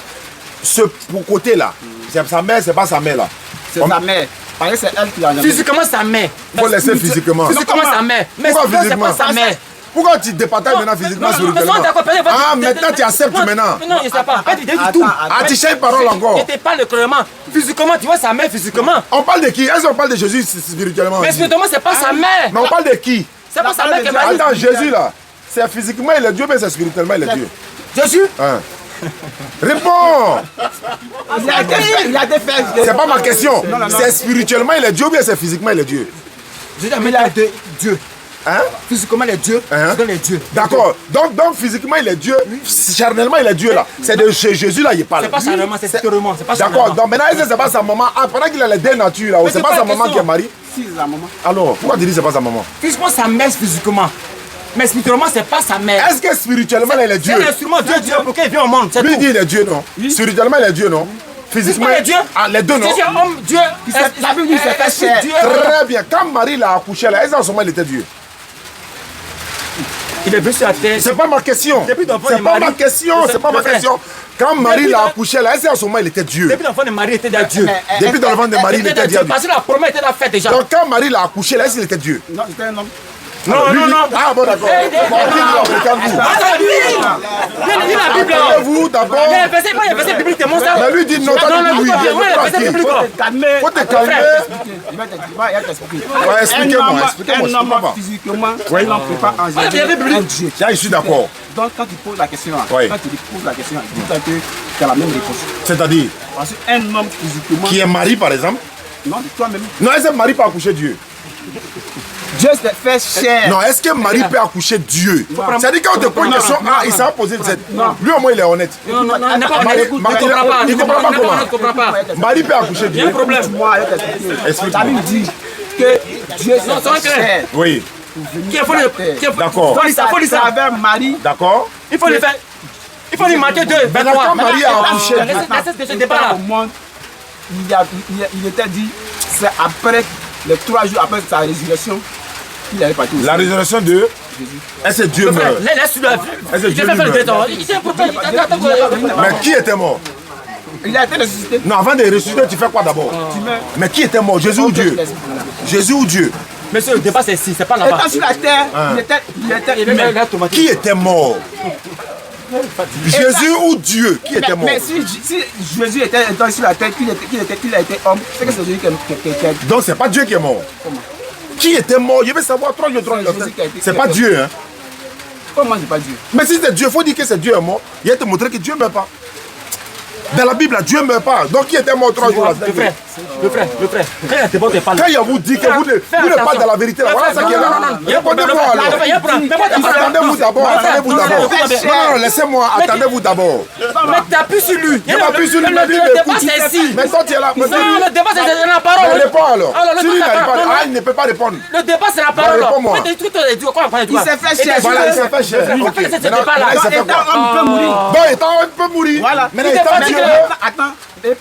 Ce côté-là, c'est sa mère, c'est pas sa mère là. C'est sa mère. Parce que c'est elle qui l'a engendré. Physiquement, sa mère. Il faut laisser physiquement. Physiquement, sa mère. Mais c'est pas sa mère. Pourquoi tu départages maintenant physiquement sur le téléphone? Ah, maintenant tu acceptes maintenant. Non, je ne sais pas. Tu dis tout. Ah, tu cherches parole encore. Je te parle clairement. Physiquement, tu vois sa mère physiquement. On parle de qui? Est-ce qu'on parle de Jésus spirituellement? Mais spirituellement, c'est pas sa mère. Mais on parle de qui? C'est pas sa mère qui est mariée. Attends, Jésus là, c'est physiquement il est Dieu, mais c'est spirituellement il est Dieu. Jésus? Réponds! Il a des fesses. C'est pas ma question. C'est spirituellement il est Dieu, ou bien c'est physiquement il est Dieu? Jésus a mis là Dieu. Hein? Physiquement, il est Dieu. Il est Dieu. D'accord. Donc, physiquement, il est Dieu. Charnellement, il est Dieu là. C'est de chez Jésus là, il parle. C'est pas charnellement, c'est spirituellement. D'accord. Donc, maintenant, c'est pas sa maman. Ah, pendant qu'il a les deux natures là, c'est pas sa maman qui est mariée. Si, c'est sa maman. Alors, pourquoi tu dis c'est pas sa maman? Physiquement, sa mère physiquement. Mais spirituellement, c'est pas sa mère. Est-ce que spirituellement, il est Dieu? C'est l'instrument Dieu pour qu'il vienne au monde. Lui dit il est Dieu, non? Spirituellement, il est Dieu, non? Physiquement, il est Dieu. Ah, les deux, non? C'est un homme, Dieu. La Bible dit c'est Dieu. Très bien. Quand Marie l'a accouché là, est-ce qu'en ce moment il était Dieu? Il est venu sur la terre. C'est pas ma question. C'est pas ma question. C'est pas ma question. Quand Marie l'a accouché là, est-ce qu'en ce moment il était Dieu? Depuis l'enfant de Marie, il était déjà Dieu. Depuis l'enfant de Marie, il était Dieu. Parce que la promesse était là faite déjà. Donc quand Marie l'a accouché là, est-ce qu'il était Dieu? Non, c'était un homme. Non. Ah bon, d'accord. Bien lis la Bible. Attendez-vous d'abord. Il y a un verset biblique, c'est mon ça. Mais lui dit non, t'as dit oui. Faut te calmer. Ouais, expliquez-moi. Un homme physiquement, il en peut pas engendrer un Dieu. Là, je suis d'accord. Donc quand tu poses la question, quand tu lui poses la question, dis-toi que tu as la même réponse. C'est-à-dire Parce qu'un homme physiquement... qui est marié, par exemple. Non, toi-même. Non, est-ce que Marie peut accoucher Dieu? Dieu s'est fait chair. Non, est-ce que Marie peut accoucher Dieu? C'est-à-dire quand on te pose une question, il s'est posé cette. Lui au moins il est honnête. Non, il n'est pas Marie- honnête. Il comprend pas comment. Il comprend pas. Marie peut accoucher Il y a un Dieu. problème. Moi, je t'explique. Explique-moi. La Bible dit que Dieu Non, s'est c'est fait vrai. chair. Oui, d'accord. Faut lire ça. Travers Marie. D'accord. Il faut lui faire. Il faut lui marquer 2, 23. Quand Marie a accouché Dieu. Laissez ce débat là. Au monde, il était dit, c'est après, les 3 jours après sa résurrection, qu'il avait parti. La résurrection de. Est-ce que Dieu meurt? Laisse-le. Est-ce que Il Dieu fait faire le meurt? détour. Il est un problème. Mais qui était mort? Il a été ressuscité. Non, avant de ressusciter, tu fais quoi d'abord? Mais qui était mort? Jésus ou Dieu? Jésus ou Dieu? Monsieur, le débat c'est ici, c'est pas là-bas. Étant sur la terre, il était humain. Qui était mort? Jésus ou Dieu? Qui était mort? Mais si Jésus était sur la terre, qu'il a été homme, c'est que c'est Jésus qui est. Donc c'est pas Dieu qui est mort. Qui était mort? Je veux savoir 3 jours, 3 jours. C'est pas Dieu, hein? Comment c'est pas Dieu? Mais si c'est Dieu, il faut dire que c'est Dieu est mort. Il va te montrer que Dieu ne meurt pas. Dans la Bible, Dieu ne meurt pas. Donc qui était mort 3 jours? Le frère. Quand il y a des bons départ là. Quand il vous dit que vous n'êtes pas dans la vérité, là, voilà ça qui est là. Répondez-moi alors. Attendez-vous d'abord. Non, laissez-moi. Attendez-vous d'abord. Mais t'as plus sur lui. Je m'appuie sur lui, mais lui, Le débat écoute. c'est ici. Mais toi, tu es là. Non, le débat c'est la Mais parole. réponds alors. Alors, le Si lui débat, n'arrive pas, non, non. il ne peut pas répondre. Le débat c'est la parole. réponds-moi. Il s'est fait chair. Voilà, il s'est fait cher. Il Ok. s'est fait ce Maintenant, débat-là. il s'est fait quoi? Étant homme, il peut mourir. Bon, étant homme, il peut mourir. Voilà. Maintenant, Il étant est Dieu. fatigué. Attends,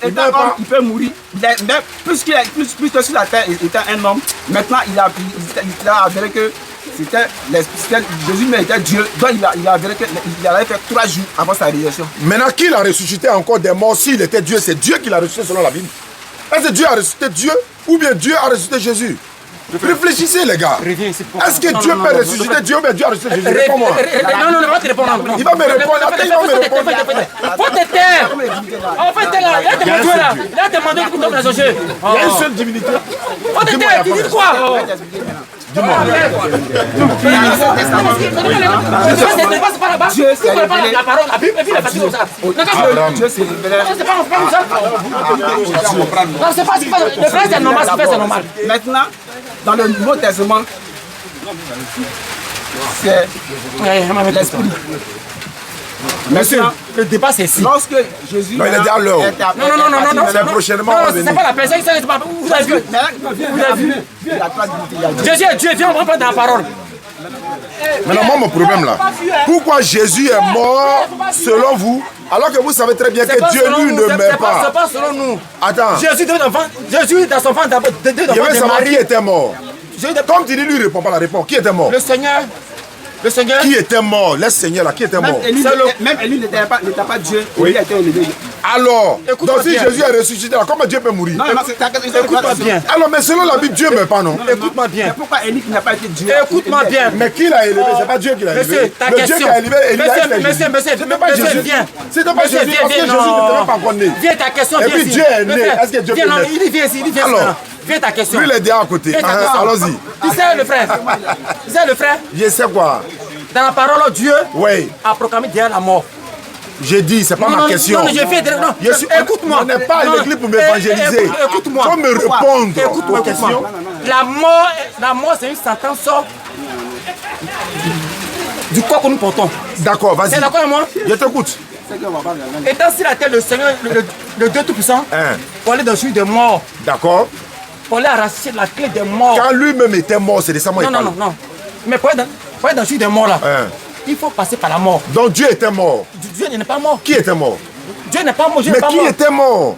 étant homme, il peut mourir. Mais plus que sur la terre, il était un homme. Maintenant, il a avéré que Jésus mais était Dieu. Donc, il a avéré qu'il avait fait 3 jours avant sa résurrection. Maintenant, qui l'a ressuscité encore des morts? S'il était Dieu, c'est Dieu qui l'a ressuscité selon la Bible. Est-ce que Dieu a ressuscité Dieu ou bien Dieu a ressuscité Jésus? Réfléchissez les gars. Est-ce que Dieu peut ressusciter Dieu ou bien Dieu a ressuscité Jésus? Réponds-moi. Non, va te répondre. Il va me répondre. Attends, il va me répondre. Faut te taire. En fait, t'es là. Il a demandé là. Il a demandé que tu tombes dans son jeu. Il y a une seule divinité. Faut te taire. Tu dis quoi? Dieu s'est révélé. La parole, la Bible, et puis la parole, ça. Dieu s'est révélé. C'est pas ça. Non, c'est pas. Le frère, c'est normal. C'est normal. Maintenant, dans le Nouveau Testament, c'est l'esprit. Monsieur, Le débat, c'est ici. Lorsque Jésus non, il est déjà l'heure. Non. C'est prochainement Non, revenu. c'est pas la personne qui s'est. Vous avez vu? Vous avez vu? Jésus est Dieu, viens, on va prendre la parole. Maintenant, moi, mon problème là, pourquoi Jésus est mort selon vous, alors que vous savez très bien que Dieu, lui, ne meurt C'est pas? pas selon nous. Attends, Jésus dans son ventre d'abord. je veux savoir qui était mort. Comme tu dis, lui, répond pas la réponse. Qui était mort? Le Seigneur. Qui était mort? Laisse Seigneur là, qui était mort? Même Élie n'était pas Dieu. Il a été élevé. Alors, Écoute-moi donc si bien. Jésus est ressuscité là, comment Dieu peut mourir? Non, Écoute-moi bien. Alors, mais selon la Bible, Dieu ne meurt pas, non? Écoute-moi bien. Pourquoi Élie n'a pas été Dieu? Écoute-moi bien. Mais qui l'a élevé? C'est pas Dieu qui l'a élevé. Monsieur, ta Le Dieu question. qui a élevé Élie, Monsieur, c'était pas monsieur, Jésus. viens. C'était pas Monsieur, Jésus parce que Jésus non. n'était même pas encore né. Viens ta question, Et viens puis ici. Dieu est né. Est-ce que Dieu Viens, peut non, naître? il vient ici, Alors. maintenant. Viens ta question. Lui, il est déjà à côté. Viens ta question. Allons-y. Tu sais le frère. Tu sais le frère. Je sais quoi? Dans la parole, Dieu Oui, a proclamé derrière la mort. j'ai dit, c'est pas ma question. Non, je fais. Non, Je suis- écoute-moi. On n'est pas à Non, l'église pour m'évangéliser. Écoute-moi. Faut me répondre Écoute-moi. aux questions. La mort, c'est une sentence du corps que nous portons. D'accord, vas-y. C'est d'accord avec moi? Je t'écoute. Étant sur la terre, le Seigneur, le Dieu Tout-Puissant, Hein, pour aller dans le sujet des morts, d'accord. pour aller arracher la clé des morts. Quand lui-même était mort, c'est de ça moi il parle. Non. Mais pour aller dans le sujet des morts là, Hein. il faut passer par la mort. Donc Dieu était mort. Dieu n'est pas mort. Qui était mort? Dieu n'est pas mort. Dieu Mais n'est pas qui mort. était mort?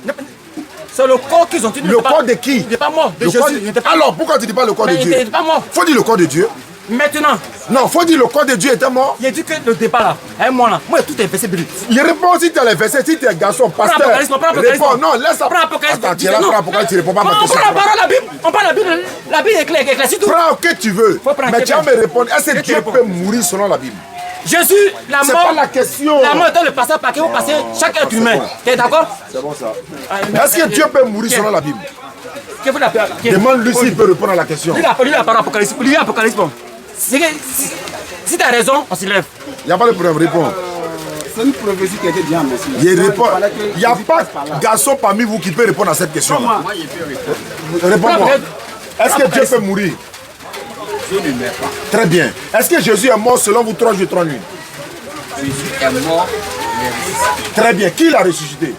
C'est le corps qu'ils ont tué. Le corps de qui? Il n'est pas mort. De Le corps Jésus. de- Il n'était pas Alors, pourquoi tu dis pas le corps de Mais il Dieu? n'était pas mort. Faut dire le corps de Dieu. Maintenant, Non, faut dire le corps de Dieu était mort. il a dit que le débat là, un mois là, moi tout est versé biblique. Il répond si tu as les versets, si tu es un garçon, pasteur. Apocalypse, prends Apocalypse. Réponds. Non, laisse ça. Prends Apocalypse. Attends, tu es là, Non. prends Apocalypse, tu réponds pas à ma On question. prend la parole, la Bible. On prend la Bible. La Bible est claire, c'est tout. Prends ce que tu veux. Faut prendre Mais tu vas quelqu'un. me répondre. Est-ce que Et tu Dieu réponds. peut mourir selon la Bible? Jésus, la C'est mort. pas la question. La mort est le passage par qui vous passez chaque être humain. T'es d'accord? C'est bon ça. Est-ce que Dieu peut mourir selon la Bible? Que vous l'appelez? Demande-lui s'il peut répondre à la question. Lui, la parole Apocalypse. Lui, Apocalypse. Bon. Si tu as raison, on s'y lève. Il n'y a pas de problème, réponds. C'est une prophétie qui a été dit en Messie. Il n'y a pas de garçon parmi vous qui peut répondre à cette question-là. Moi, je peux répondre. Réponds-moi. Est-ce que Dieu peut mourir? Je ne meurs pas. Très bien. Est-ce que Jésus est mort selon vous 3 jours et 3 nuits? Jésus est mort. Très bien. Qui l'a ressuscité?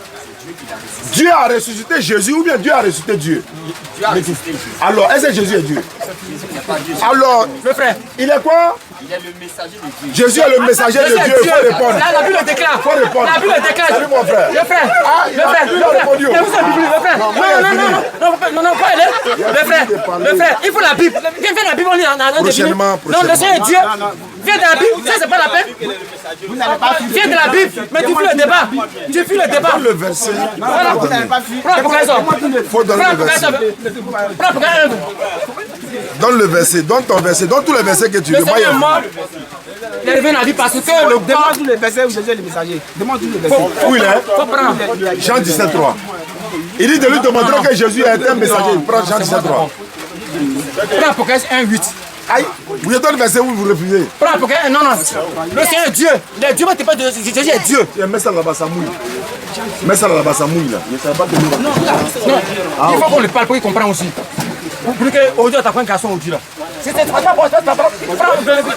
Dieu a ressuscité Jésus ou bien Dieu a ressuscité Dieu? Dieu a ressuscité Jésus. Alors, est-ce que Jésus est Dieu? Jésus n'est pas Dieu. Alors, Le frère. il est quoi? Il est le messager de Dieu. Jésus est le messager de Dieu, il faut répondre. La Bible le déclare. Faut répondre. La Bible le déclare. Salut mon frère. Le frère. Ah, Le frère. il a répondu. Mais vous êtes Bible, le frère. Non, Non, moi, il a fini. non, pas elle. Le frère. Le frère. Il faut la Bible. Viens la Bible, on est en Prochainement. Non, le Seigneur est Dieu. Viens de la Bible. Ça, c'est pas la peine. Vous n'avez pas fui. Viens de la Bible. Mais tu fuis le débat. Tu fuis le débat. Dans le verset, Voilà. Vous n'avez pas fui. Prends Apocalypse. faut donner le verset. Prends Apocalypse. Donne le verset, donne ton verset, donne tous les versets que tu Le veux. Moi, il y Seigneur est a- mort. Il est revenu dans la vie parce que le corps. Demande tous les versets où Jésus est le messager. Demande tous les versets. Où il est? Faut prendre. Jean 17, 3. Il dit de lui demander que Jésus est un messager. Il prend Jean 17, 3. Prends Apocalypse 1, 8. Aïe, vous êtes dans le verset où vous refusez. Prends Apocalypse. Non. Le Seigneur est Dieu. Le Dieu ne t'es pas de Jésus est Dieu. Mets ça là-bas, ça mouille. Mets ça là-bas, ça mouille là. Je ne savais pas que Non, il faut qu'on le parle pour qu'il comprenne aussi. Pour qu'aujourd'hui, tu as un garçon aujourd'hui là. C'est pas bon,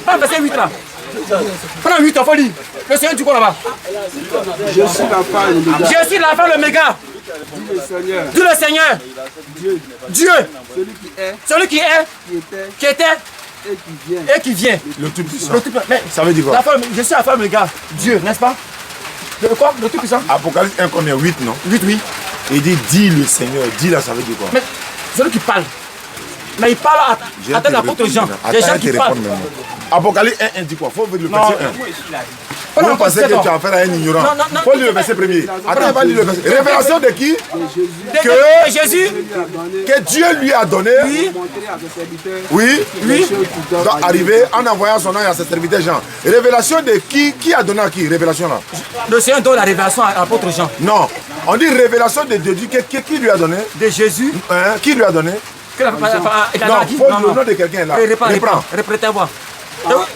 prends verset 8 là. Prends 8, il faut lire. Le Seigneur dit quoi là-bas? Je suis l'enfant et le méga. Je suis l'enfant, le méga. Dis le Seigneur. Dis le Seigneur. Dieu. Celui qui est, Celui qui est, qui était qui était et qui vient. et qui vient. le tout puissant. Le tout puissant. Mais Ça veut dire quoi? je suis l'enfant, le méga. Dieu, n'est-ce pas? Le quoi? Le tout puissant? Apocalypse 1 combien? 8 non? 8, oui. Il dit dis le Seigneur. Dis là, ça veut dire quoi? Mais celui qui parle. Mais il parle à tel apôtre Jean. Des gens qui parlent. Apocalypse 1 dit quoi? Faut ouvrir le verset 1. Prends Vous encore pensez que 17 tu as affaire à un ignorant? Non. Faut lire le verset premier. Attends, va lire le verset. Révélation de qui? de Jésus. Que Dieu lui a donné. Oui. Montrer à ses serviteurs Oui. les choses qui doivent Donc, arrivé en envoyant son nom à ses serviteurs Jean. Révélation de qui? Qui a donné à qui? Révélation là? Le Seigneur donne la révélation à l'apôtre Jean. Non. On dit révélation de Dieu. Qui lui a donné? De Jésus. Hein? Qui lui a donné? Que la Non, faut le nom de quelqu'un là. Reprends. Répétez-moi.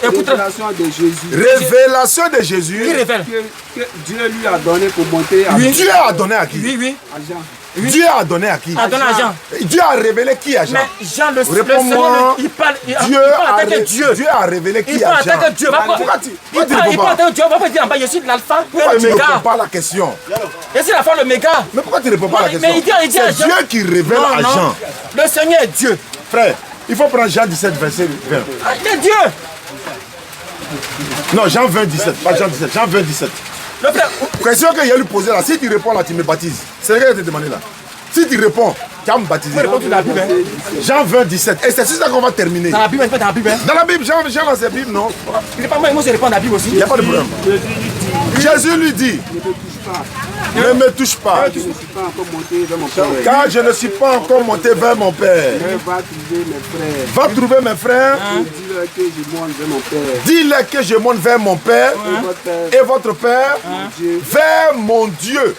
Écoute. révélation de Jésus. Révélation de Jésus. Qui révèle? Que Dieu lui a donné pour montrer à Dieu a donné à qui? Oui. Jean. Dieu a donné à qui? A donné à Jean. Dieu a révélé qui à Jean? Mais Jean, le Réponds-moi. Seigneur, il parle en tant que Dieu. Dieu a révélé Il qui à parle en Jean? tant que Dieu. Pourquoi tu Il réponds parle en pas? tant que Dieu. On va pas dire en bas, je suis l'alpha et Pourquoi tu ne réponds l'oméga. pas à la question? Je suis l'alpha et l'oméga. Mais pourquoi tu ne réponds pas à la Mais question? il dit à C'est Jean. Dieu qui révèle à Jean. Le Seigneur est Dieu. Frère, il faut prendre Jean 17, verset 20. Il est Dieu. Non, Jean 20, 17. Pas Jean 17, Jean 20, 17. Le frère. Question qu'il y a lui posé là, si tu réponds là, tu me baptises. C'est ce que je t'ai demandé là. Si tu réponds, tu vas me baptiser. Réponds dans la Bible. Jean 20, 17. Et c'est sur ça qu'on va terminer. Dans la Bible, c'est pas dans la Bible. Dans la Bible, Jean dans sa Bible, non? Il n'est pas moi, je réponds dans la Bible aussi. Il n'y a pas de problème. Jésus lui dit, ne me touche pas, Je ne suis pas encore monté vers mon Père. car je ne suis pas encore monté vers mon Père. Je va trouver mes frères. Va trouver mes frères, Dis-leur que je monte vers mon Père. dis-leur que je monte vers mon Père Et votre Père, et votre Père, Dieu, vers mon Dieu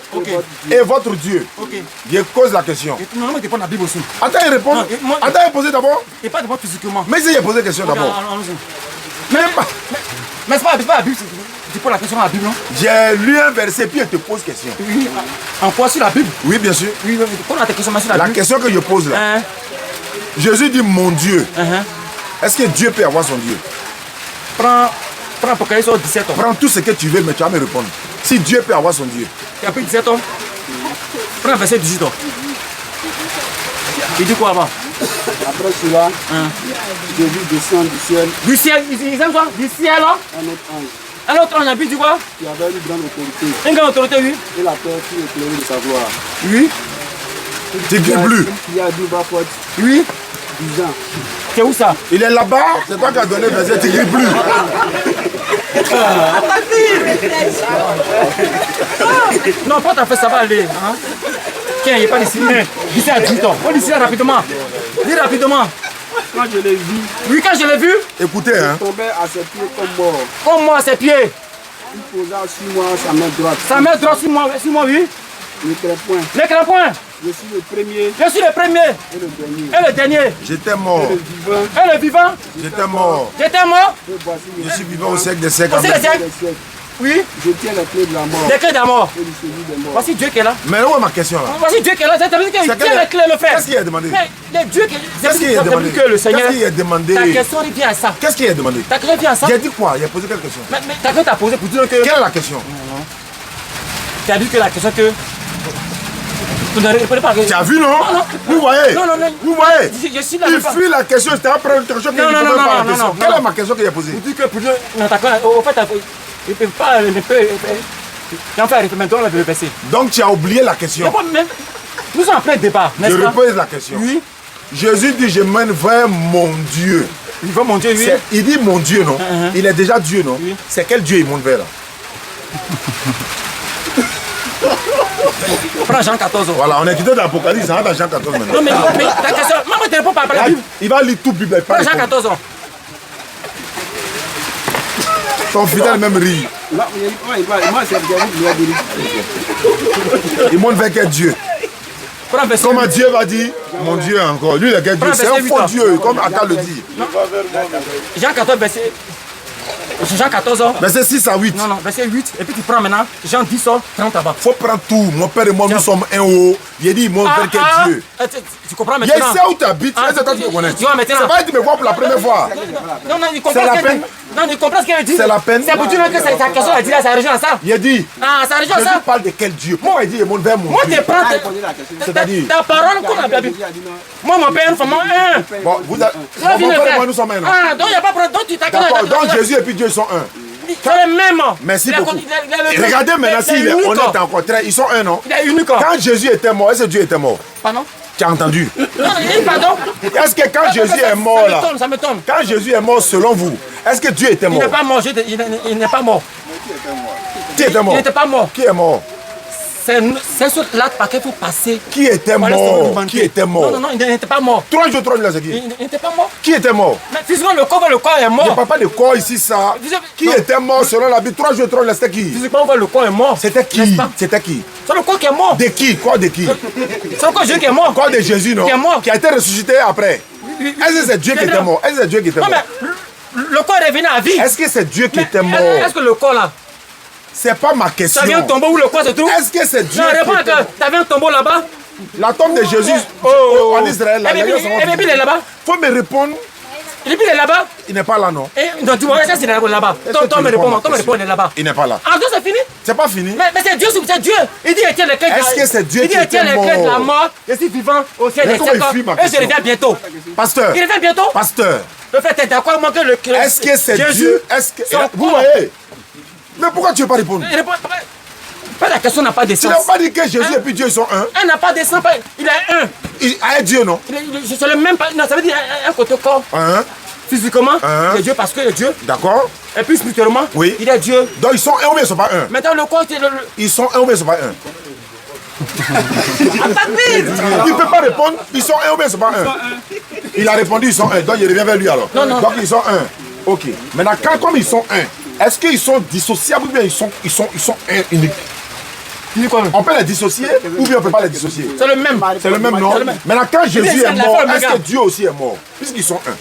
et votre Dieu. Ok. Je pose la question. Non, moi, je réponds dans la Bible aussi. Attends, il répond. Non, moi- Attends, il pose d'abord. Et pas de moi physiquement. Mais il a posé la question d'abord. Allons-y. Même pas. Mais c'est pas la Bible. Tu poses la question dans la Bible, non? J'ai lu un verset puis il te pose question. Oui. En quoi sur la Bible? Oui, bien sûr. Oui, pose la question sur la La Bible. question que je pose là. Hein? Jésus dit mon Dieu. Uh-huh. Est-ce que Dieu peut avoir son Dieu? Prends Apocalypse 17 ans. Prends tout ce que tu veux, mais tu vas me répondre. Si Dieu peut avoir son Dieu. Et après 17 ans, prends verset 18 ans. Il dit quoi avant? après cela, Jésus descend du ciel, Du ciel, ils aiment quoi? Du ciel, là. un autre ange Un autre ange a dit quoi? qui avait une grande autorité Une grande autorité, oui. et la terre fut éclairée de sa gloire. Oui. Tigre bleu. Qui a dit va forte, Oui. disant, C'est où ça? Il est là-bas. C'est toi qui as donné le verset tigre bleu. Non, pas ta fait, ça va aller. Hein? Tiens, il n'est pas ici. Dis ça à 18 ans. On dit ça rapidement. Dis rapidement. Quand je l'ai vu, Oui, quand je l'ai vu, Écoutez, hein. il tombait à ses pieds comme mort. comme moi à ses pieds, Il posa sur moi sa main droite. sa main droite sur moi, oui. Ne crains point. Ne crains point. Je suis le premier Je suis le premier et le dernier. et le dernier. J'étais mort. Le vivant Et le vivant, J'étais mort. j'étais mort. et voici Je suis vivant au siècle des siècles. Voici le Amen. siècle. les siècles. Oui, Je tiens les clés de la mort des clés de la mort. et du séjour des morts. Voici Dieu qui est là. Mais où est ma question là? Voici Dieu qui est là. Ça veut dire qu'il C'est tient les clés, le frère. Qu'est-ce qu'il a demandé? Mais le Dieu qui Qu'est-ce qu'il a demandé? que le Seigneur. Qu'est-ce qu'il a demandé? Ta question revient à ça. Qu'est-ce qu'il a demandé? Ta question revient à ça. Il a dit quoi? Il a posé quelle question? Mais ta question t'a posé pour dire que. Quelle est la question? Tu as dit que la question que. Tu ne répondais pas. Tu as vu, non? Non, non. Vous voyez? Non, non, non. Vous voyez? Je suis là. Il fuit la question, j'étais en train de question qu'il ne Non, non, pouvait non, pas la non, question. non, Quelle non. est ma question qu'il a posée? Pour dire que pour dire. Non, ta question. Au fait, il ne peut pas. Il ne peut. En fait, maintenant, on va passer. Donc tu as oublié la question. Nous sommes en plein débat, Je n'est-ce pas? repose la question. Oui. Jésus dit, je mène vers mon Dieu. Il va monter, oui. Il dit mon Dieu, non? Il est déjà Dieu, non? Oui. C'est quel Dieu il monte vers là? Prends Jean 14. Voilà, on est quitté de l'Apocalypse, on est dans Jean 14 maintenant. Non, mais ta question. Maman, tu ne réponds pas à la Bible. Il va lire tout Bible. Il Prends parle Jean 14. Ton fidèle même rit. Là, moi, c'est bien lui a dit. Il monte vers quel Dieu? Prends verset Comment Dieu va dire, mon Dieu encore. Lui, il est quel Dieu? C'est un verset faux 8. Dieu, comme Akka le dit. Jean 14, verset. Jean 14. Verset 6 à 8. Non, non, verset 8. Et puis tu prends maintenant Jean 10, 30 là-bas. Faut prendre tout. Mon père et moi, nous sommes un haut. Il a dit, il monte vers quel Dieu? Tu comprends Il maintenant? sait où tu habites. Ah, Est-ce que toi, tu me connais? tu vois maintenant. C'est pas que tu me vois pour la première fois. Non, non, il comprend C'est la ce qu'elle peine. dit. Non, il comprend ce qu'elle dit. C'est la peine. C'est pour dire que sa question, elle dit là, ça rejoint à ça. Il a dit, Ah, ça rejoint à Jésus ça. parle de quel Dieu? Moi, il dit, il monte vers mon Moi, Dieu. tu prends C'est-à-dire, ta parole comme la Bible. Moi, mon père, une femme, un. bon, vous avez, Tu vas mon venir père et faire. moi, nous sommes un. non? Ah, donc il n'y a pas de problème. Donc tu t'as D'accord, donc Jésus et puis Dieu sont un. C'est le même. Merci Il a- beaucoup. il a le- Et regardez maintenant s'il est unique. honnête encore. Ils sont un, non? Il est unique. Quand Jésus était mort, est-ce que Dieu était mort? Pardon? Tu as entendu? Non, pardon. Est-ce que quand Jésus est mort là, Ça me tombe. quand Jésus est mort selon vous, est-ce que Dieu était Il mort? n'est pas mort. Il n'est pas mort. Qui était Il mort? n'était pas mort. Qui est mort? C'est sur l'acte par lequel il faut passer. Qui était Voilà, c'est mort? l'humanité. Qui était mort? Non, non, non, il n'était pas mort. 3 jours, 3 nuits, là, c'est qui? Il n'était pas mort. Qui était mort? Mais physiquement, le corps est Je mort. ne parle pas de corps ici, ça. Qui était mort selon la Bible? 3 jours, 3 nuits, là, c'était qui? Physiquement, le corps est mort. C'était qui? N'est-ce pas? C'était qui? C'est le corps qui est mort. De qui? Corps de qui? C'est le corps de Jésus qui est mort. Corps de Jésus, non? Qui est mort. Qui a été ressuscité après. Est-ce que c'est Dieu qui était mort? Est-ce que c'est Dieu qui était Non, mort? mais le corps est revenu à vie. Est-ce que c'est Dieu qui Mais était mort? est-ce que le corps là, C'est pas ma question. ça vient un tombeau où le corps se trouve? Est-ce que c'est Dieu Non, qui réponds était que mort? t'avais un tombeau là-bas. La tombe de Jésus en Israël, là, Et les gens sont puis il est là-bas. faut me répondre, Et puis il est là-bas. il n'est pas là, non? Et donc tu vois, ça c'est là-bas. Est-ce que Toi tu me réponds à ma réponds, toi me question? réponds, il est là-bas. Il n'est pas là. Ah, donc c'est fini? C'est pas fini. Mais c'est Dieu, c'est Dieu. Il dit, il tient les clés de Est-ce que c'est Dieu il dit, qui il tient était les clés de la mort? mort. Je suis vivant au ciel Mais des comment il siècles. fuit ma Et je question? reviens bientôt. Pasteur, Il revient bientôt. pasteur, Le fait est d'accord, moi que le est-ce que c'est Jésus, Dieu? Est-ce que son vous corps. voyez? Mais pourquoi tu ne veux pas répondre? Il répond pas, la question n'a pas de Tu n'as sens. pas dit que Jésus et puis Dieu sont un. Un n'a pas de sens, il est un. Il a un Dieu, non? C'est le même, non, ça veut dire un côté corps. Un. Physiquement, Hein? il est Dieu parce qu'il est Dieu. D'accord? Et puis spirituellement, Oui. il est Dieu. Donc ils sont un ou bien ils ne sont pas un? Maintenant, le corps, c'est le. Ils sont un ou bien ils ne sont pas un? Il ne peut pas répondre, ils sont un ou bien ils ne sont pas un? Il a répondu, ils sont un. Donc il revient vers lui alors. Non, non. Donc ils sont un. Ok. Maintenant, comme ils sont un, est-ce qu'ils sont dissociables ou bien ils sont un unique? Il dit quoi? On peut les dissocier ou bien on ne peut pas les dissocier? C'est le même. C'est le même nom. C'est le même. Maintenant, quand Jésus c'est est la mort, forme, est-ce que regarde. Dieu aussi est mort? Puisqu'ils sont un.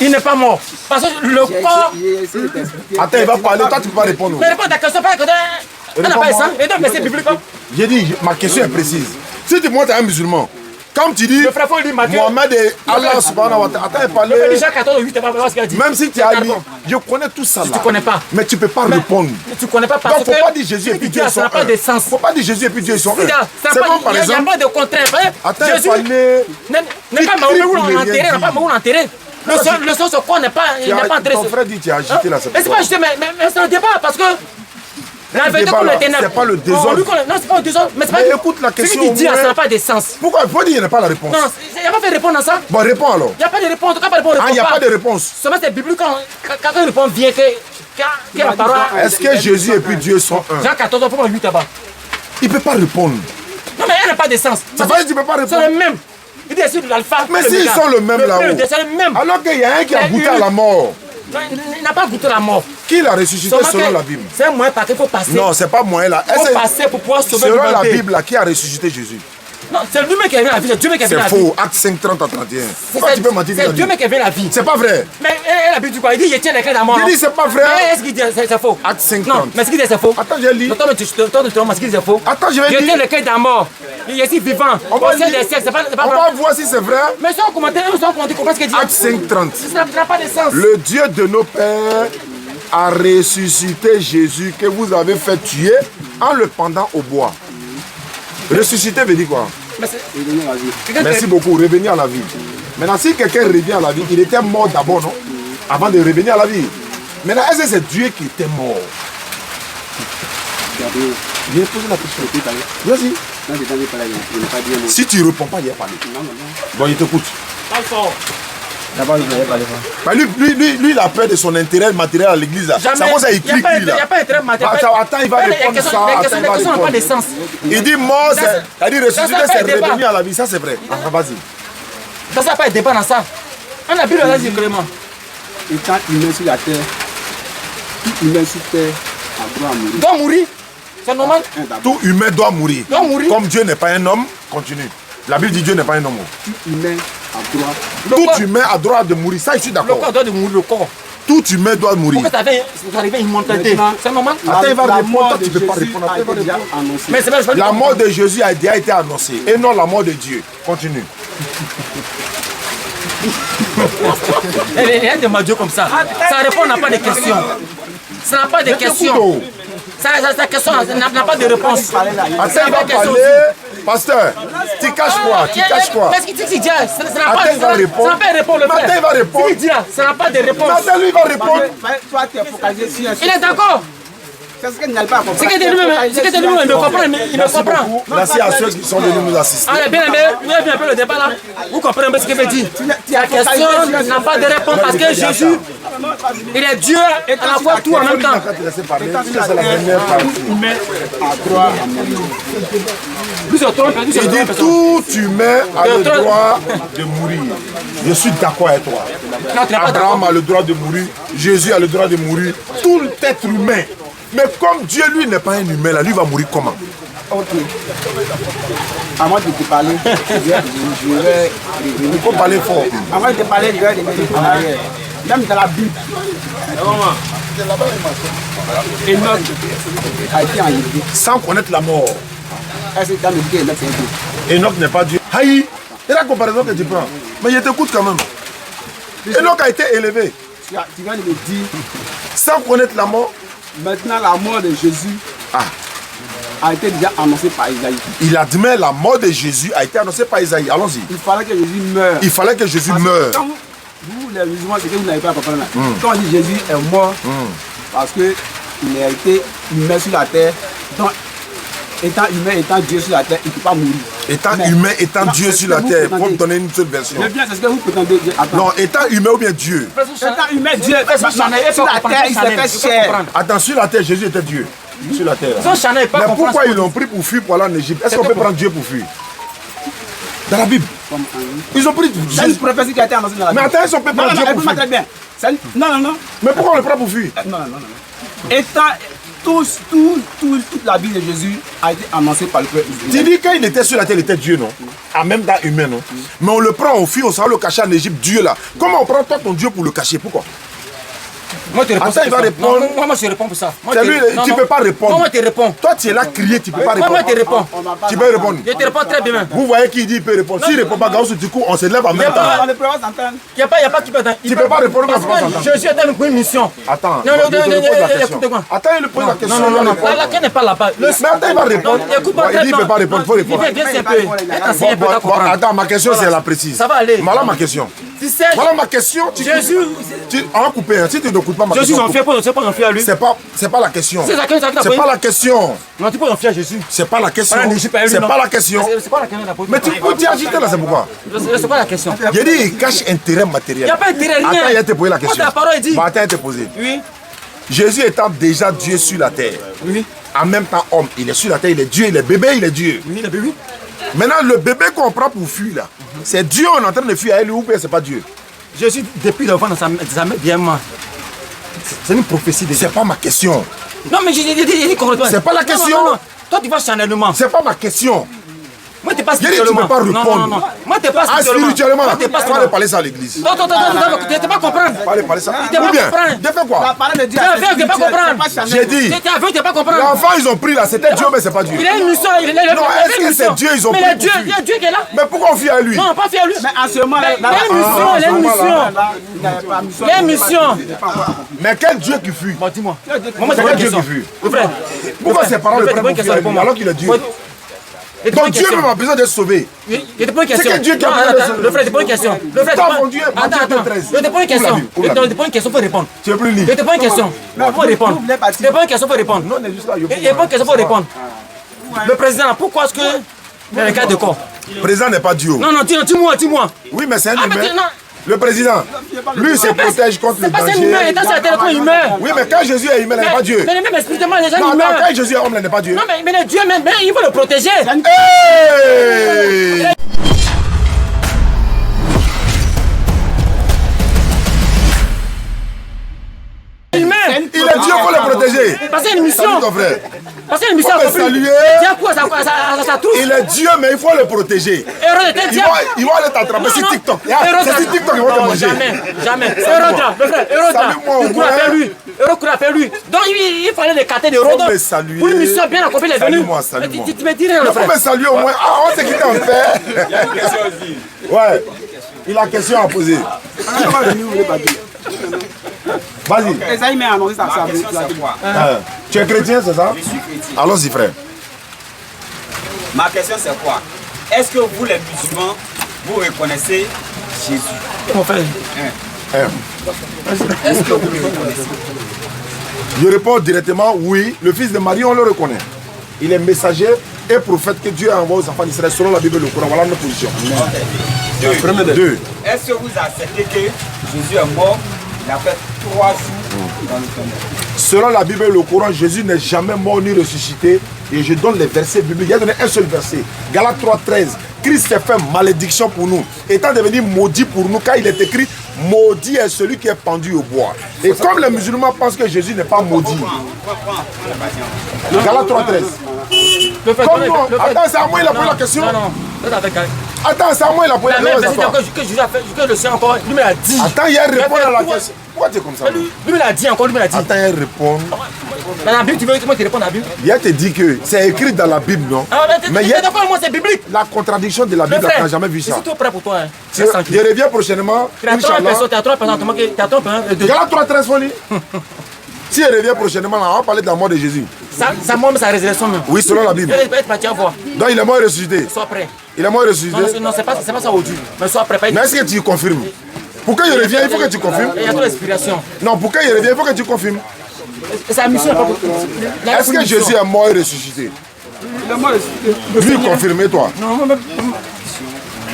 Il n'est pas mort. Parce que le corps. Attends, il va parler, toi tu ne peux pas répondre. Mais réponds à ta question, pas que. On n'a pas ça. Et donc, mais c'est biblique. J'ai dit, ma question est précise. Si tu montes à un musulman, comme tu dis, Le frère Paul dit Matthieu. Mohamed et Allah subhanahu wa ta'ala, attends, il Le parlait. frère dit Jean 14, 8, tu vas voir ce qu'il a dit. Même si tu as lu, D'accord. je connais tout ça là. Tu connais pas. Mais tu ne peux pas répondre. Tu connais pas parce Donc, que. faut pas dire Jésus et puis Dieu Ça sont n'a pas un. de sens. Faut pas dire Jésus et puis Dieu sont un. C'est C'est bon, par Il n'y a exemple. pas de contrainte. Attends, il Jésus fallait. n'est pas Mahomet où il on est l'a rien enterré, n'a dit. pas Mahomet enterré. Le son, ce corps n'est pas, il n'est pas enterré. Ton frère dit tu as agité là. Mais c'est pas juste, mais c'est un débat parce que. La vérité débat, qu'on là, est ténèbres. c'est pas le désordre. Non, c'est pas le désordre. Mais c'est pas. Mais écoute la question Ce qu'il dit, au moins. ça n'a pas de sens. Pourquoi il faut dire qu'il n'y a pas la réponse? Non, il n'y a pas fait répondre à ça. Bon, réponds alors. Il n'y a pas de réponse. En tout cas, pas de réponse. Ah, il n'y a pas de réponse. Seulement c'est biblique quand on répond bien que la parole. Est-ce que Jésus et puis Dieu sont un? Jean 14, il faut 8 là-bas. Il ne peut pas répondre. Non, mais elle n'a pas de sens. Ça veut dire que tu ne peux pas C'est répondre. le même. Il dit c'est l'alpha. Mais s'ils sont le même là-haut, c'est le même. alors qu'il y a un qui a goûté à la mort, Non, il n'a pas goûté la mort. qui l'a ressuscité selon la Bible? C'est un moyen par qu'il faut passer. Non, c'est pas moyen là. Il faut passer pour pouvoir sauver Selon la l'humanité. Bible, là, qui a ressuscité Jésus? Non, c'est lui-même qui a vu la vie. C'est Dieu qui a vu la C'est vie. faux. Acte 5, 30 à 31. Pourquoi tu peux mentir? C'est Dieu qui a vu la vie. C'est pas vrai. Mais la Bible dit quoi? Il dit il tient les clés de la mort. Il dit c'est pas vrai. Mais est-ce qu'il dit c'est faux? Acte 5, Non, 30. mais ce qu'il dit c'est faux. Attends, j'ai lu. Attends, mais tu ce qu'il dit c'est faux. Attends, je vais Il tient dire. les clés de la mort. Il est ici vivant. On va Au ciel lire. des siècles. C'est pas On vrai. va voir si c'est vrai. Mais sans commenter, comprends ce qu'il dit. Acte 5, 30. Ça n'a pas de sens. Le Dieu de nos pères a ressuscité Jésus que vous avez fait tuer en le pendant au bois. Ressusciter veut dire quoi? Mais c'est- quelqu'un Merci qui- beaucoup, revenir à la vie. Maintenant, si quelqu'un revient à la vie, il était mort d'abord, non? Avant de revenir à la vie. Maintenant, est-ce que c'est Dieu qui était mort? Viens poser la question. Vas-y. Si tu ne réponds pas, il y a parlé. Bon, il t'écoute. D'abord, il n'avait pas les Bah, lui, il a peur de son intérêt matériel à l'église. là. C'est pour ça qu'il Il clique, lui, n'y là. a pas d'intérêt matériel. Attends, il va répondre ça. Les questions n'ont pas de sens. Il dit mort, c'est-à-dire ressusciter, ça fait c'est débat. revenir à la vie. Ça, c'est vrai. Ah, vas-y. Ça n'a pas de débat dans ça. On a vu le reste du Clément. Étant humain sur la terre, tout humain sur terre a droit à mourir. Il doit mourir. C'est normal. Tout humain doit mourir. Doit mourir. Comme Dieu n'est pas un homme, continue. La Bible dit Dieu n'est pas un homme. Tout humain a droit. Tout humain a droit de mourir. Ça, je suis Le d'accord. corps doit de mourir, le corps. Tout humain doit mourir. Pourquoi ça arrive à une immortalité? Maintenant, C'est normal. Attends, il va La répondre. mort Toi, de tu peux pas Jésus répondre. a Après, il va été déjà répondre. annoncée. Mais c'est vrai, La mort de Jésus a déjà été annoncée et non la mort de Dieu. Continue. il y a des madios comme ça. Ça répond n'a pas de questions. Ça n'a pas de questions. Sa question n'a pas de réponse. Attends, il va parler. Pasteur, tu caches quoi? Tu caches quoi? Parce que tu dis, ça n'a pas Attends, il va répondre. de réponse. Attends, il va répondre. Si il dit, ça n'a pas de réponse. Attends, lui, il va répondre. Toi, tu es focalisé sur un Il est d'accord. C'est ce qu'il n'arrive pas à comprendre. C'est que lui-même, il me comprend. Il me comprend. Merci à ceux qui sont venus nous assister. Allez, bien aimé, vous avez vu un peu le débat là. Vous comprenez un peu ce qu'il veut dire. La question n'a pas de réponse parce que Jésus, il est Dieu à la fois tout en même temps. Quand tu laisses parler, c'est la dernière partie. Lui se trompe, lui se Il dit trompe. tout humain a le droit de mourir. Je suis d'accord avec toi. Non, tu n'es pas Abraham d'accord. a le droit de mourir, Jésus a le droit de mourir, tout être humain. Mais comme Dieu, lui, n'est pas un humain, là, lui va mourir comment? Ok. Avant de te parler, je vais revenir. Il faut parler fort. Avant de te parler, je vais revenir en arrière. Même dans la Bible, Enoch a été enlevé. Sans connaître la mort. Est-ce que tu as me dit que Enoch c'est un Dieu? Enoch n'est pas Dieu. Haï, c'est la comparaison que tu prends. Mais je t'écoute quand même. Enoch a été élevé. Tu viens de me dire, Sans connaître la mort, maintenant la mort de Jésus a été déjà annoncée par Isaïe. il admet la mort de Jésus a été annoncée par Isaïe. Allons-y. Il fallait que Jésus meure. Il fallait que Jésus Parce que meure. quand vous, les musulmans, c'est que vous n'avez pas à comprendre. Quand on dit Jésus est mort, parce qu'il a été humain sur la terre, donc étant humain, étant Dieu sur la terre, il ne peut pas mourir. Étant Mais- humain, étant Non, Dieu c'est sur ce la que vous terre, pour prétendez. me donner une seule version. Le bien, c'est ce que vous prétendez dire. Attends. Non, étant humain ou bien Dieu. Étant humain, Dieu, sur la terre, il s'est fait chair. Attends, sur la terre, Jésus était Dieu. Sur la terre. Son chanel n'est pas Mais comprendre. pourquoi ils l'ont pris pour fuir pour aller en Égypte? Est-ce qu'on peut prendre Dieu pour fuir? Dans la Bible. Ils ont pris C'est une Jésus. prophétie qui a été annoncée dans la Mais Bible. attends, est-ce qu'on peut Non, prendre non, Dieu non, pour écoute-moi fuir? très bien. Non, non, non. Mais pourquoi on le prend pour fuir? Non, non, non, non. Étant toute la vie de Jésus a été annoncée par le peuple Tu israélien. dis qu'il était sur la terre, il était Dieu, non? En même temps humain, non? Mais on le prend, on fuit, on s'en va le cacher en Égypte, Dieu là. Comment on prend toi ton Dieu pour le cacher? Pourquoi? Moi, tu réponds. Attends, il va pour ça. répondre. Non, moi, je réponds pour ça. Moi, C'est lui, tu peux pas répondre. Moi, tu réponds. Toi, tu es là crier, tu peux pas Moi, répondre. tu réponds. Tu peux répondre. Je te réponds très bien. Vous voyez qui dit il peut répondre. S'il répond pas, Gauss, du coup, on se lève en même pas- temps. On ne peut pas s'entendre. Il n'y a pas qui peut attendre. Tu peux pas répondre Parce quand on s'entend. que Jésus a donné une mission. Attends, Non, je non, te non, pose la non, question. écoute-moi. Attends, il pose la question. Non, non, il non. répond. La quête n'est pas là-bas. Mais attends, il va répondre. Non, écoute-moi Ouais, il dit il très peut pas répondre, il faut répondre. Viens un peu. Viens un peu, t'as compris. Attends, ma question, c'est la précise. Ça va aller. Voilà ma question. Tu sais, Voilà ma question. Jésus, On va couper. Si tu ne coupes pas ma Jésus question. en fait pas, c'est pas en fait à lui. C'est pas la question. C'est ça que ça C'est pas la question. Non, tu peux en faire à Jésus. C'est pas la question. Pas en Égypte, à lui, C'est non. pas la question. C'est pas la question de la pose. Mais tu es agité là, c'est pourquoi? C'est pas la question. J'ai dit, il cache intérêt matériel. Il n'y a pas intérêt, rien. Attends, il a te posé la question. Ta parole est dit. Bon, attends, il te posé. Oui, Jésus étant déjà Dieu sur la terre, oui, en même temps homme, il est sur la terre, il est Dieu, il est bébé, il est Dieu. oui, le bébé. Maintenant, le bébé qu'on prend pour fuir là, c'est Dieu on est en train de fuir à elle ou bien c'est pas Dieu? Jésus, depuis le ventre de sa mère, bien mort. C'est une prophétie déjà. C'est pas ma question. Non, mais j'ai dit complètement. C'est pas la question. Non. Toi, tu vas charnellement. C'est pas ma question. Moi, t'es pas Tu ne spirituellement. peux pas répondre. Non. Moi, t'es pas spirituellement. Moi, t'es pas Tu vas aller parler ça à l'église. Non, t'es pas comprendre. Tu vas aller parler ça. T'es pas Ou bien, comprendre. de fait quoi? T'es aveugle, t'es pas comprendre. J'ai dit, T'es aveugle, t'es pas comprendre. l'enfant ils ont pris là, c'était Dieu mais c'est pas Dieu. Il a une mission. Non, est-ce que c'est Dieu ils ont pris? Mais il y a Dieu qui est là. Mais pourquoi on fuit à lui? Non, pas fait à lui. Mais en ce moment, Il y a une mission. Il y a une mission. Mais quel Dieu qui fuit? Bon, dis-moi. C'est quel Dieu qui fuit? Frère. Pourquoi ses parents le prennent pour fuir à lui alors qu'il est Dieu? Donc Dieu même a besoin d'être sauvé. Je te pose une question. C'est que Dieu qui a besoin d'être sauvé. Le frère, je te pose une question. Le frère, Attends, mon Dieu, attends. Je te pose une question. Je te pose une question, il faut répondre. Tu es plus libre. Je te pose une question. Il faut répondre. Je te pose une question, il faut répondre. Non, on est juste là. Je te pose une question, il faut répondre. Le président, pourquoi est-ce que dans le cas de corps? Le président n'est pas Dieu. Non, dis-moi. Oui, mais c'est un Ah, mais humain. non. Le président, lui, il se protège contre le C'est pas un humain, danger. étant sur la terre, quand il meurt. Oui, mais quand Jésus est humain, il n'est pas Dieu. Mais même spirituellement, les gens Non, ils attends, meurent. quand Jésus est homme, il n'est pas Dieu. Non, mais le Dieu, mais il faut le protéger. Hey! Humain. Il est Dieu, il faut le protéger. Parce qu'il y a une mission. Salut ton frère. Parce qu'il y a une mission Faut le accomplie. saluer. Il y a quoi, ça touche. Il est Dieu, mais il faut le protéger. Héros était diable. Ils vont aller t'attraper sur TikTok. Héros C'est sur TikTok qu'ils vont te non, manger. jamais. Hérodra, le frère, Hérodra. Salue-moi au Il court moins. après lui. Héros court après lui. Donc il fallait l'écarter de Hérodra. Faut me saluer. Pour une mission bien accomplie, il est venu. Salue-moi, salue-moi. Tu me dis rien, le Il faut frère. me saluer au moins. Ah, on s'est quitté en paix. Il y a une question aussi. Ouais. Il a une question à poser. Vas-y. Esaïe m'a annoncé ça. Tu es chrétien, c'est ça? Je suis chrétien. Allons-y, frère. Ma question c'est quoi? Est-ce que vous les musulmans, vous reconnaissez Jésus? Mon frère. Est-ce que vous le reconnaissez? Je réponds directement, oui. Le fils de Marie, on le reconnaît. Il est messager et prophète que Dieu a envoyé aux enfants d'Israël selon la Bible et le Coran. Voilà notre position. Deux. Est-ce que vous acceptez que Jésus est mort? Il a fait 3 jours dans le tombeau. Selon la Bible et le Coran, Jésus n'est jamais mort ni ressuscité. Et je donne les versets bibliques. Il y a donné un seul verset. Galates 3:13. Christ s'est fait malédiction pour nous, étant devenu maudit pour nous, car il est écrit maudit est celui qui est pendu au bois. Et comme les musulmans pensent que Jésus n'est pas maudit. Galates 3:13. Attends, c'est à moi il a posé la question. Non. Attends, c'est à moi il a posé la question. Que Jésus a fait, que le Seigneur encore, lui me l'a dit. Attends, il répond à la question. Pourquoi tu es comme ça? Lui me l'a dit encore, lui me l'a dit. Attends, il répond. Dans la Bible, tu veux que moi te réponde à la Bible? Il te dit que c'est écrit dans la Bible, non? Mais il y a d'accord, moi c'est biblique. La contradiction de la Bible, on n'a jamais vu ça. C'est tout prêt pour toi. Je reviens prochainement. Tu as 3 personnes, tu as 3 personnes. Galates 3:13 folie. Si elle revient prochainement, on va parler de la mort de Jésus. Sa mort, mais sa résurrection même. Oui, selon la Bible. Il peut être parti à voir. Donc il est mort et ressuscité. Sois prêt. Il est mort et ressuscité. Non, c'est pas ça aujourd'hui. Mais sois prêt. Mais est-ce que tu confirmes? Pour qu'il revienne, il faut que tu confirmes. Il y a trop d'inspiration. Non, pour qu'il revienne, il faut que tu confirmes. C'est la mission. Est-ce que Jésus est mort et ressuscité? Il est mort ressuscité. Lui, confirmez-toi. Non, moi,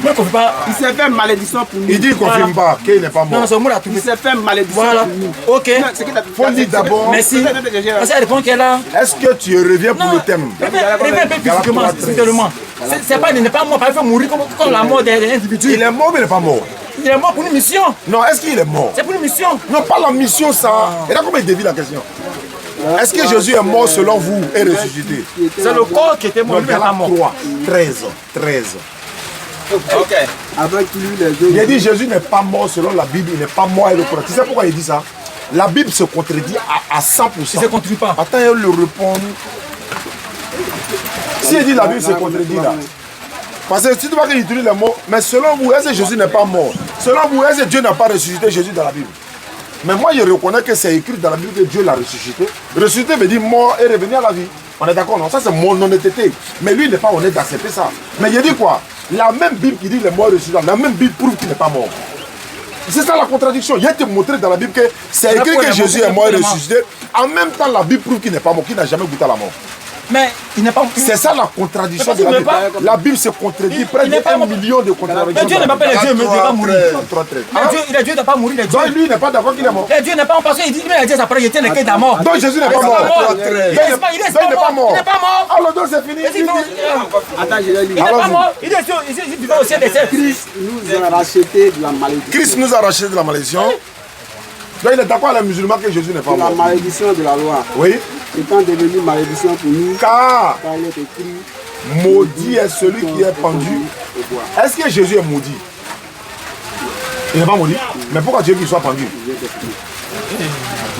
je ne pas. Il s'est fait malédiction pour nous. Il dit qu'il ne confirme pas qu'il n'est pas mort. Non, c'est moi qui Il s'est fait malédiction Voilà. pour nous. Ok. Faut dire d'abord. Merci. Parce qu'elle répond qu'elle a. Est-ce que tu reviens pour le thème? Reviens un peu physiquement, spirituellement. C'est pas, il n'est pas mort, il faut mourir comme la mort des individus. Il est mort, mais il n'est pas mort. Il est mort pour une mission. Non, est-ce qu'il est mort? C'est pour une mission. Non, pas la mission, ça. Et là, comment il dévie la question? Est-ce que Jésus est mort selon vous et ressuscité? C'est le corps qui était mort, lui, il n'est pas mort. 3, 13. Ok. Avec lui, les deux. Il a dit Jésus n'est pas mort selon la Bible, il n'est pas mort et le Coran. Tu sais pourquoi il dit ça? La Bible se contredit à 100%. Il ne se contredit pas. Attends, il le répond. Si il dit la Bible se contredit là. Parce que si tu vois qu'il utilise les mots, mais selon vous, est-ce que Jésus n'est pas mort? Selon vous, est-ce que Dieu n'a pas ressuscité Jésus dans la Bible? Mais moi, je reconnais que c'est écrit dans la Bible que Dieu l'a ressuscité. Ressuscité veut dire mort et revenir à la vie. On est d'accord, non? Ça, c'est mon honnêteté. Mais lui, il n'est pas honnête d'accepter ça. Mais il dit quoi? La même Bible qui dit qu'il est mort et ressuscité, la même Bible prouve qu'il n'est pas mort. C'est ça la contradiction. Il y a été montré dans la Bible que c'est écrit que Jésus est mort et ressuscité. En même temps, la Bible prouve qu'il n'est pas mort, qu'il n'a jamais goûté à la mort. Mais il n'est pas. C'est ça la contradiction Mais de la parce Bible. La Bible se contredit, près il n'est de pas 1 million de contradictions. Mais Dieu n'est pas Dieu, mais il ne va pas mourir. Hein? Dieu ne va pas mourir. Donc lui, il n'est pas d'accord qu'il est mort. Dieu n'est pas mort parce qu'il dit après, il était le quai de la mort. Donc Jésus n'est pas mort. Il n'est pas mort. Il n'est pas mort. Alors donc c'est fini. Attends, je vais Il lire. n'est pas mort. Il est vivant au ciel des cieux. Christ nous a racheté de la malédiction. Christ nous a racheté de la malédiction. Donc il est d'accord avec les musulmans que Jésus n'est pas De la mort. malédiction de la loi. Oui. Étant devenu malédiction pour nous, Car car il est écrit. maudit est celui qui est pendu. Est-ce que Jésus est maudit? Il n'est pas maudit. Mais pourquoi tu veux qu'il soit pendu?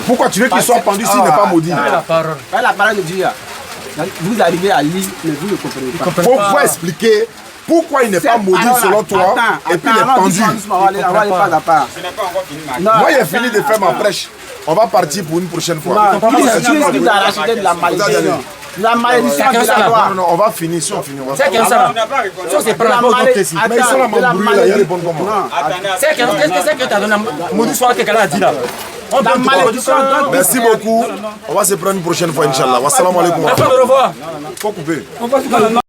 Pourquoi tu veux qu'il soit pendu s'il n'est pas maudit? La parole. La parole de Dieu, là, vous arrivez à lire, mais vous ne comprenez pas. Faut expliquer pourquoi il n'est pas maudit selon toi et puis il est pendu. On va aller pas à part. Je n'ai pas encore fini ma Moi j'ai fini de faire ma prêche. On va partir pour une prochaine fois. Christ nous a racheté de la malédiction. La malédiction de la loi. Non, on va finir. Si on finit, on va C'est finir. comme ça. Tu n'as pas répondu. Ça, c'est pas la mort précis. Mais ils sont là, mon bruit, là, il répond comment? Attendez, C'est que tu as donné maudit soit que quelqu'un a dit là. On La malédiction donne. Merci beaucoup. On va se prendre une prochaine fois, Inch'Allah. Wassalamu alaikum. Au revoir. Faut couper. On va se